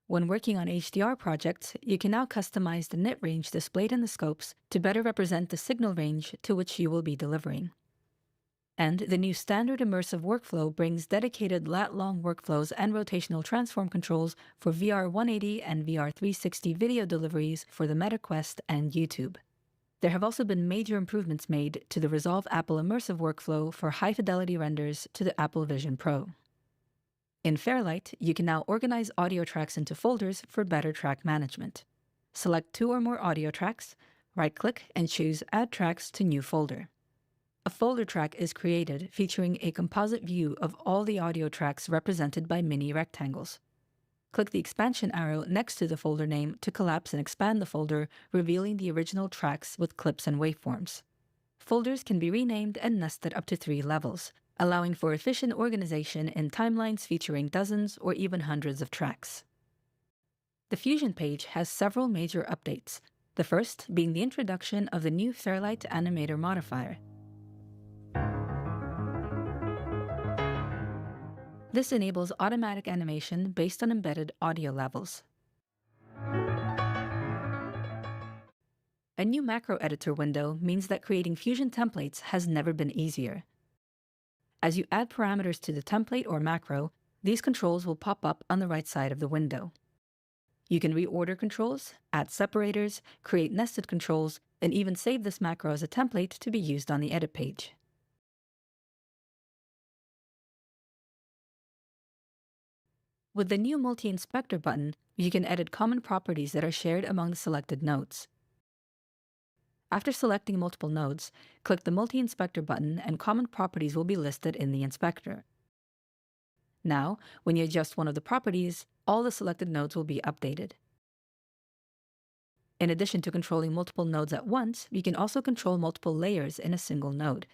When working on HDR projects, you can now customize the nit range displayed in the scopes to better represent the signal range to which you will be delivering. And the new standard immersive workflow brings dedicated lat-long workflows and rotational transform controls for VR 180 and VR 360 video deliveries for the Meta Quest and YouTube. There have also been major improvements made to the Resolve Apple immersive workflow for high-fidelity renders to the Apple Vision Pro. In Fairlight, you can now organize audio tracks into folders for better track management. Select 2 or more audio tracks, right-click, and choose Add Tracks to New Folder. A folder track is created featuring a composite view of all the audio tracks represented by mini rectangles. Click the expansion arrow next to the folder name to collapse and expand the folder, revealing the original tracks with clips and waveforms. Folders can be renamed and nested up to 3 levels, allowing for efficient organization in timelines featuring dozens or even hundreds of tracks. The Fusion page has several major updates, the first being the introduction of the new Fairlight Animator modifier. This enables automatic animation based on embedded audio levels. A new macro editor window means that creating Fusion templates has never been easier. As you add parameters to the template or macro, these controls will pop up on the right side of the window. You can reorder controls, add separators, create nested controls, and even save this macro as a template to be used on the edit page. With the new Multi-Inspector button, you can edit common properties that are shared among the selected nodes. After selecting multiple nodes, click the Multi-Inspector button and common properties will be listed in the inspector. Now, when you adjust one of the properties, all the selected nodes will be updated. In addition to controlling multiple nodes at once, you can also control multiple layers in a single node,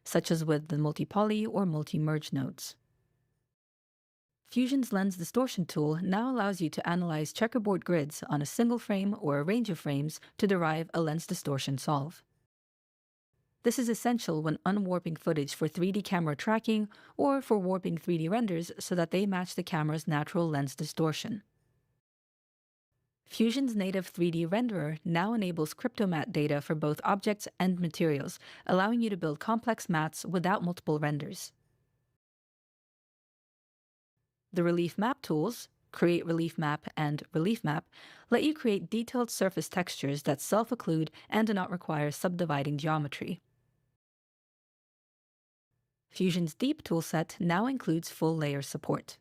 such as with the multi-poly or multi-merge nodes. Fusion's Lens Distortion tool now allows you to analyze checkerboard grids on a single frame or a range of frames to derive a lens distortion solve. This is essential when unwarping footage for 3D camera tracking or for warping 3D renders so that they match the camera's natural lens distortion. Fusion's native 3D renderer now enables cryptomatte data for both objects and materials, allowing you to build complex mattes without multiple renders. The Relief Map tools, Create Relief Map and Relief Map, let you create detailed surface textures that self-occlude and do not require subdividing geometry. Fusion's Deep toolset now includes full layer support.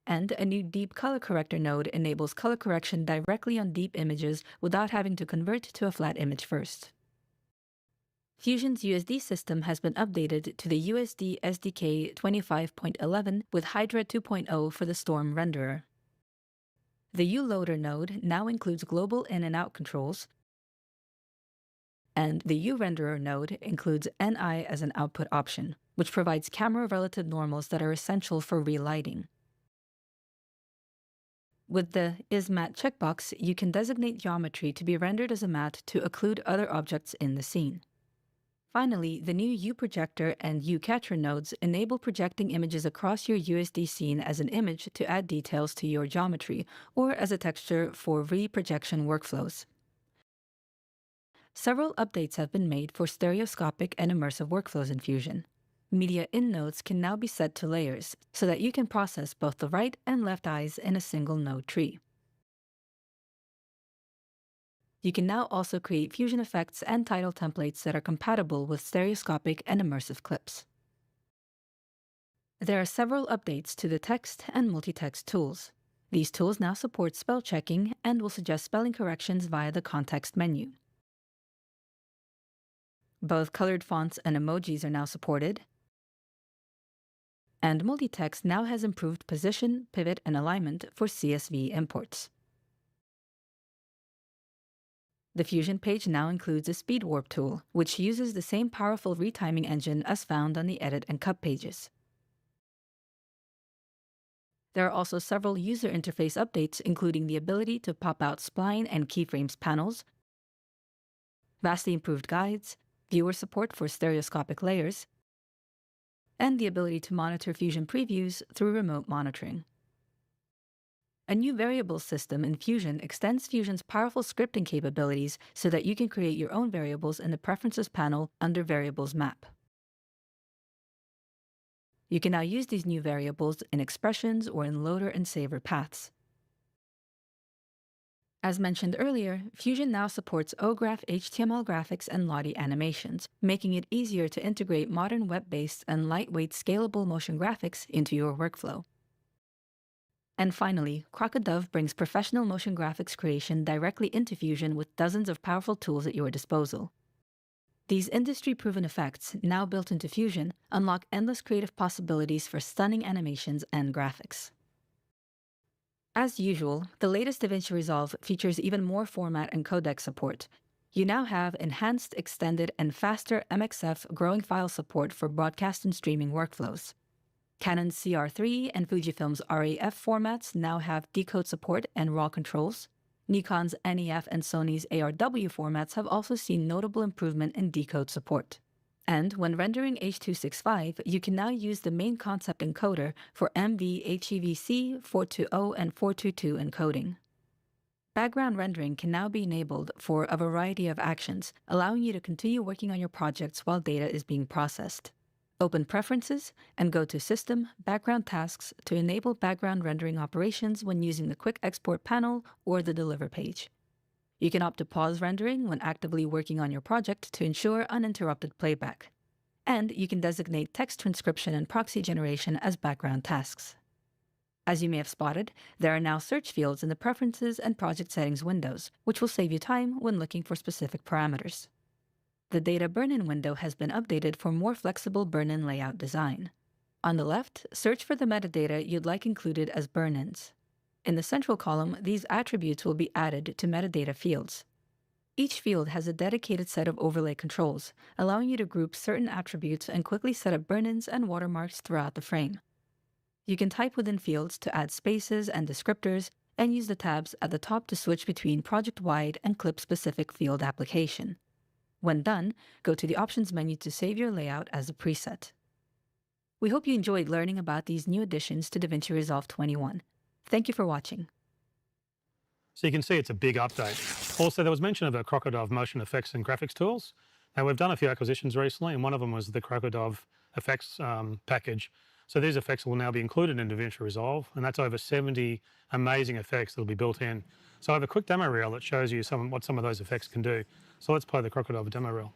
And a new Deep Color Corrector node enables color correction directly on deep images without having to convert to a flat image first. Fusion's USD system has been updated to the USD SDK 25.11 with Hydra 2.0 for the Storm renderer. The ULoader node now includes global in and out controls, and the URenderer node includes NI as an output option, which provides camera relative normals that are essential for relighting. With the Is Matte checkbox, you can designate geometry to be rendered as a matte to occlude other objects in the scene. Finally, the new UProjector and UCatcher nodes enable projecting images across your USD scene as an image to add details to your geometry, or as a texture for reprojection workflows. Several updates have been made for stereoscopic and immersive workflows in Fusion. Media in nodes can now be set to layers, so that you can process both the right and left eyes in a single node tree. You can now also create Fusion effects and title templates that are compatible with stereoscopic and immersive clips. There are several updates to the text and multi-text tools. These tools now support spell checking and will suggest spelling corrections via the context menu. Both colored fonts and emojis are now supported, and multi-text now has improved position, pivot, and alignment for CSV imports. The Fusion page now includes a speed warp tool, which uses the same powerful retiming engine as found on the edit and cut pages. There are also several user interface updates, including the ability to pop out spline and keyframes panels, vastly improved guides, viewer support for stereoscopic layers, and the ability to monitor Fusion previews through remote monitoring. A new variables system in Fusion extends Fusion's powerful scripting capabilities so that you can create your own variables in the Preferences panel under Variables Map. You can now use these new variables in expressions or in loader and saver paths. As mentioned earlier, Fusion now supports OGraph HTML graphics and Lottie animations, making it easier to integrate modern web-based and lightweight scalable motion graphics into your workflow. And finally, Crocodove brings professional motion graphics creation directly into Fusion with dozens of powerful tools at your disposal. These industry-proven effects, now built into Fusion, unlock endless creative possibilities for stunning animations and graphics. As usual, the latest DaVinci Resolve features even more format and codec support. You now have enhanced, extended, and faster MXF growing file support for broadcast and streaming workflows. Canon's CR3 and Fujifilm's RAF formats now have decode support and RAW controls. Nikon's NEF and Sony's ARW formats have also seen notable improvement in decode support. And when rendering H.265, you can now use the main concept encoder for MV-HEVC 420 and 422 encoding. Background rendering can now be enabled for a variety of actions, allowing you to continue working on your projects while data is being processed. Open Preferences and go to System, Background Tasks to enable background rendering operations when using the Quick Export panel or the Deliver page. You can opt to pause rendering when actively working on your project to ensure uninterrupted playback. And you can designate text transcription and proxy generation as background tasks. As you may have spotted, there are now search fields in the Preferences and Project Settings windows, which will save you time when looking for specific parameters. The Data Burn-In window has been updated for more flexible burn-in layout design. On the left, search for the metadata you'd like included as burn-ins. In the central column, these attributes will be added to metadata fields. Each field has a dedicated set of overlay controls, allowing you to group certain attributes and quickly set up burn-ins and watermarks throughout the frame. You can type within fields to add spaces and descriptors, and use the tabs at the top to switch between project-wide and clip-specific field application. When done, go to the Options menu to save your layout as a preset. We hope you enjoyed learning about these new additions to DaVinci Resolve 21. Thank you for watching. So you can see it's a big update. Also, there was mention of a Crocodile motion effects and graphics tools. Now, we've done a few acquisitions recently, and one of them was the Crocodile effects package. So these effects will now be included in DaVinci Resolve, and that's over 70 amazing effects that will be built in. So I have a quick demo reel that shows you what some of those effects can do. So let's play the Crocodile demo reel.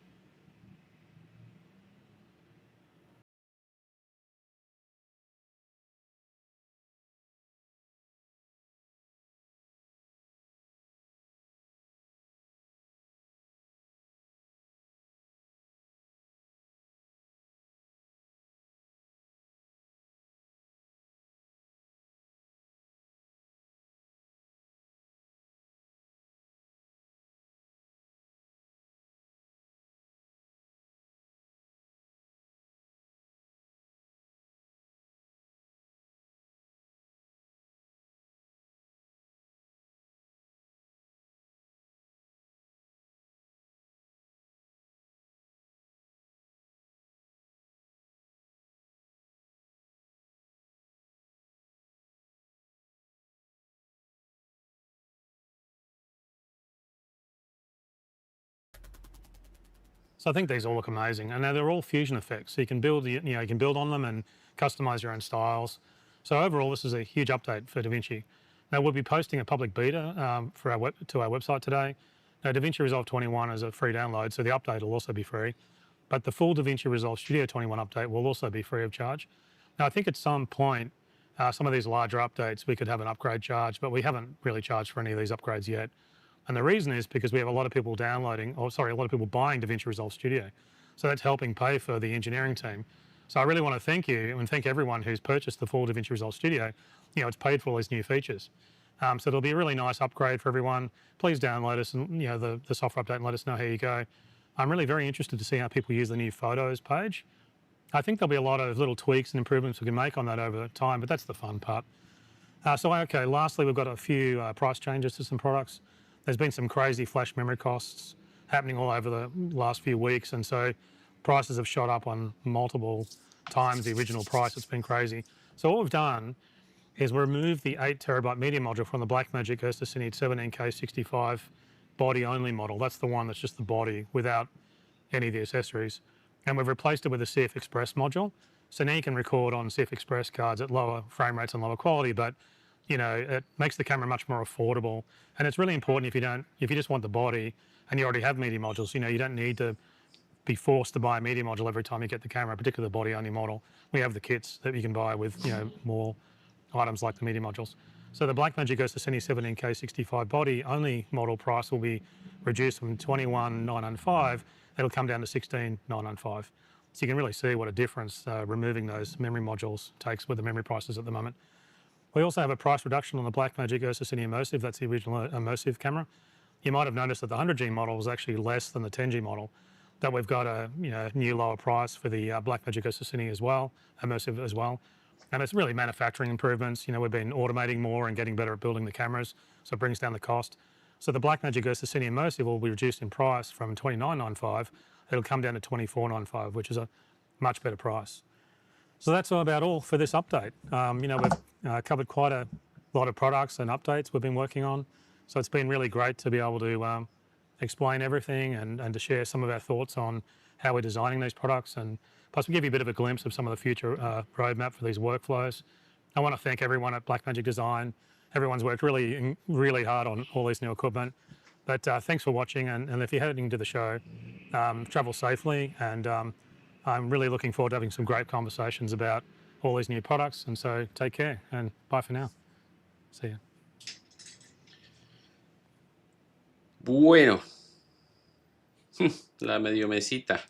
So I think these all look amazing, and now they're all fusion effects. So you can build, you can build on them and customize your own styles. So overall, this is a huge update for DaVinci. Now we'll be posting a public beta to our website today. Now DaVinci Resolve 21 is a free download, so the update will also be free. But the full DaVinci Resolve Studio 21 update will also be free of charge. Now I think at some point, some of these larger updates, we could have an upgrade charge, but we haven't really charged for any of these upgrades yet. And the reason is because we have a lot of people a lot of people buying DaVinci Resolve Studio. So that's helping pay for the engineering team. So I really want to thank you and thank everyone who's purchased the full DaVinci Resolve Studio. It's paid for all these new features. So it'll be a really nice upgrade for everyone. Please download us and the software update and let us know how you go. I'm really very interested to see how people use the new photos page. I think there'll be a lot of little tweaks and improvements we can make on that over time, but that's the fun part. Okay, lastly, we've got a few price changes to some products. There's been some crazy flash memory costs happening all over the last few weeks, and so prices have shot up on multiple times the original price. It's been crazy. So what we've done is we removed the 8 terabyte media module from the Blackmagic Cine 17K65 body only model. That's the one that's just the body without any of the accessories. And we've replaced it with a CF Express module. So now you can record on CF Express cards at lower frame rates and lower quality, but it makes the camera much more affordable. And it's really important if you just want the body and you already have media modules, you don't need to be forced to buy a media module every time you get the camera, particularly the body only model. We have the kits that you can buy with, more items like the media modules. So the Blackmagic Cine 17K65 body only model price will be reduced from $21,995. It'll come down to $16,995. So you can really see what a difference removing those memory modules takes with the memory prices at the moment. We also have a price reduction on the Blackmagic Cine Immersive. That's the original immersive camera. You might have noticed that the 100G model was actually less than the 10G model. That we've got a new lower price for the Blackmagic Cine as well, immersive as well. And it's really manufacturing improvements. We've been automating more and getting better at building the cameras, so it brings down the cost. So the Blackmagic Cine Immersive will be reduced in price from $29,995. It'll come down to $24,995, which is a much better price. So that's about all for this update. We've covered quite a lot of products and updates we've been working on. So it's been really great to be able to explain everything and to share some of our thoughts on how we're designing these products. And plus we give you a bit of a glimpse of some of the future roadmap for these workflows. I want to thank everyone at Blackmagic Design. Everyone's worked really, really hard on all this new equipment. But thanks for watching. And if you're heading to the show, travel safely. And I'm really looking forward to having some great conversations about all these new products. And so take care and bye for now. See ya. Bueno, la medio mesita.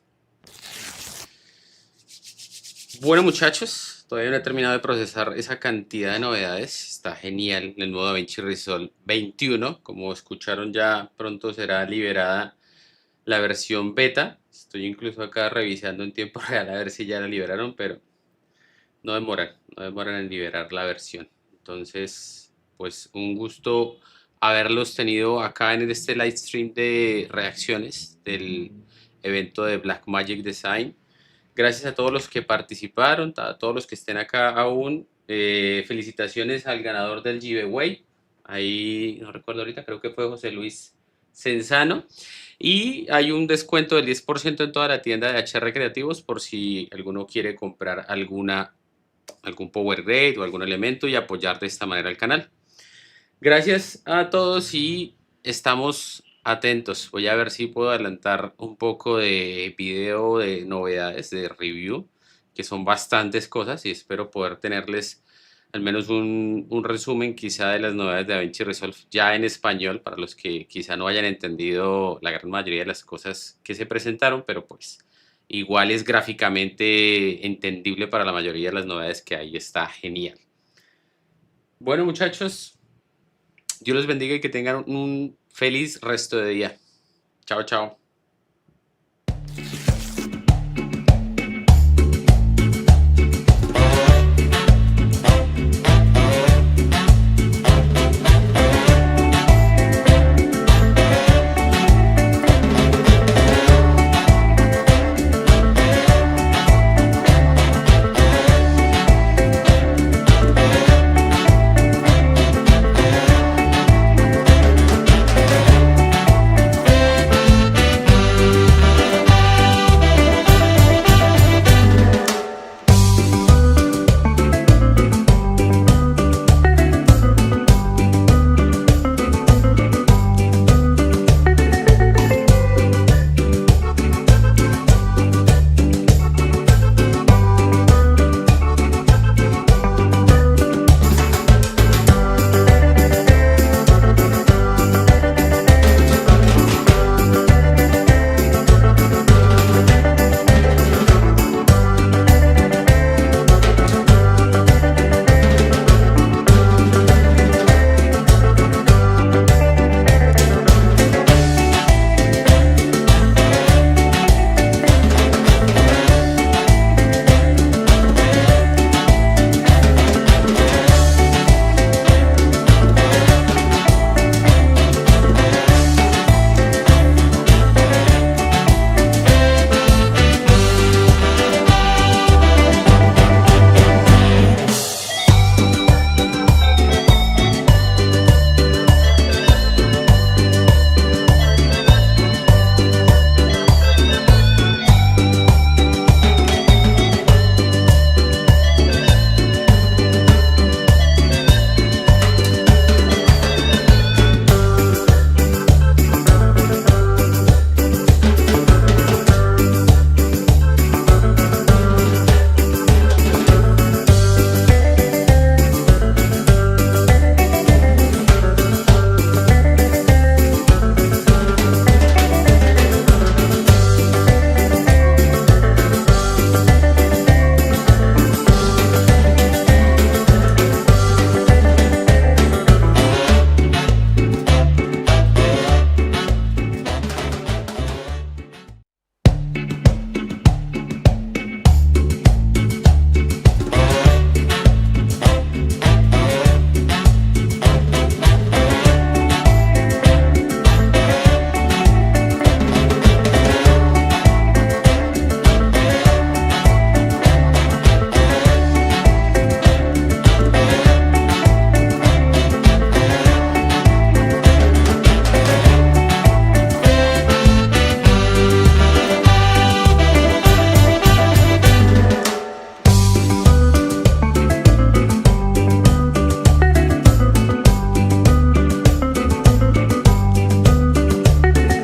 Bueno, muchachos, todavía no he terminado de procesar esa cantidad de novedades. Está genial el nuevo DaVinci Resolve 21. Como escucharon, ya pronto será liberada la versión beta. Estoy incluso acá revisando en tiempo real a ver si ya la liberaron, pero no demoran en liberar la versión. Entonces, pues un gusto haberlos tenido acá en este live stream de reacciones del evento de Blackmagic Design. Gracias a todos los que participaron, a todos los que estén acá aún. Felicitaciones al ganador del giveaway. Ahí, no recuerdo ahorita, creo que fue José Luis Senzano. Y hay un descuento del 10% en toda la tienda de HR Creativos por si alguno quiere comprar algún Power Grade o algún elemento y apoyar de esta manera el canal. Gracias a todos y estamos atentos. Voy a ver si puedo adelantar un poco de video de novedades, de review, que son bastantes cosas y espero poder tenerles al menos un resumen quizá de las novedades de DaVinci Resolve ya en español para los que quizá no hayan entendido la gran mayoría de las cosas que se presentaron, pero pues igual es gráficamente entendible para la mayoría de las novedades que hay. Está genial. Bueno, muchachos, Dios los bendiga y que tengan un feliz resto de día. Chao, chao.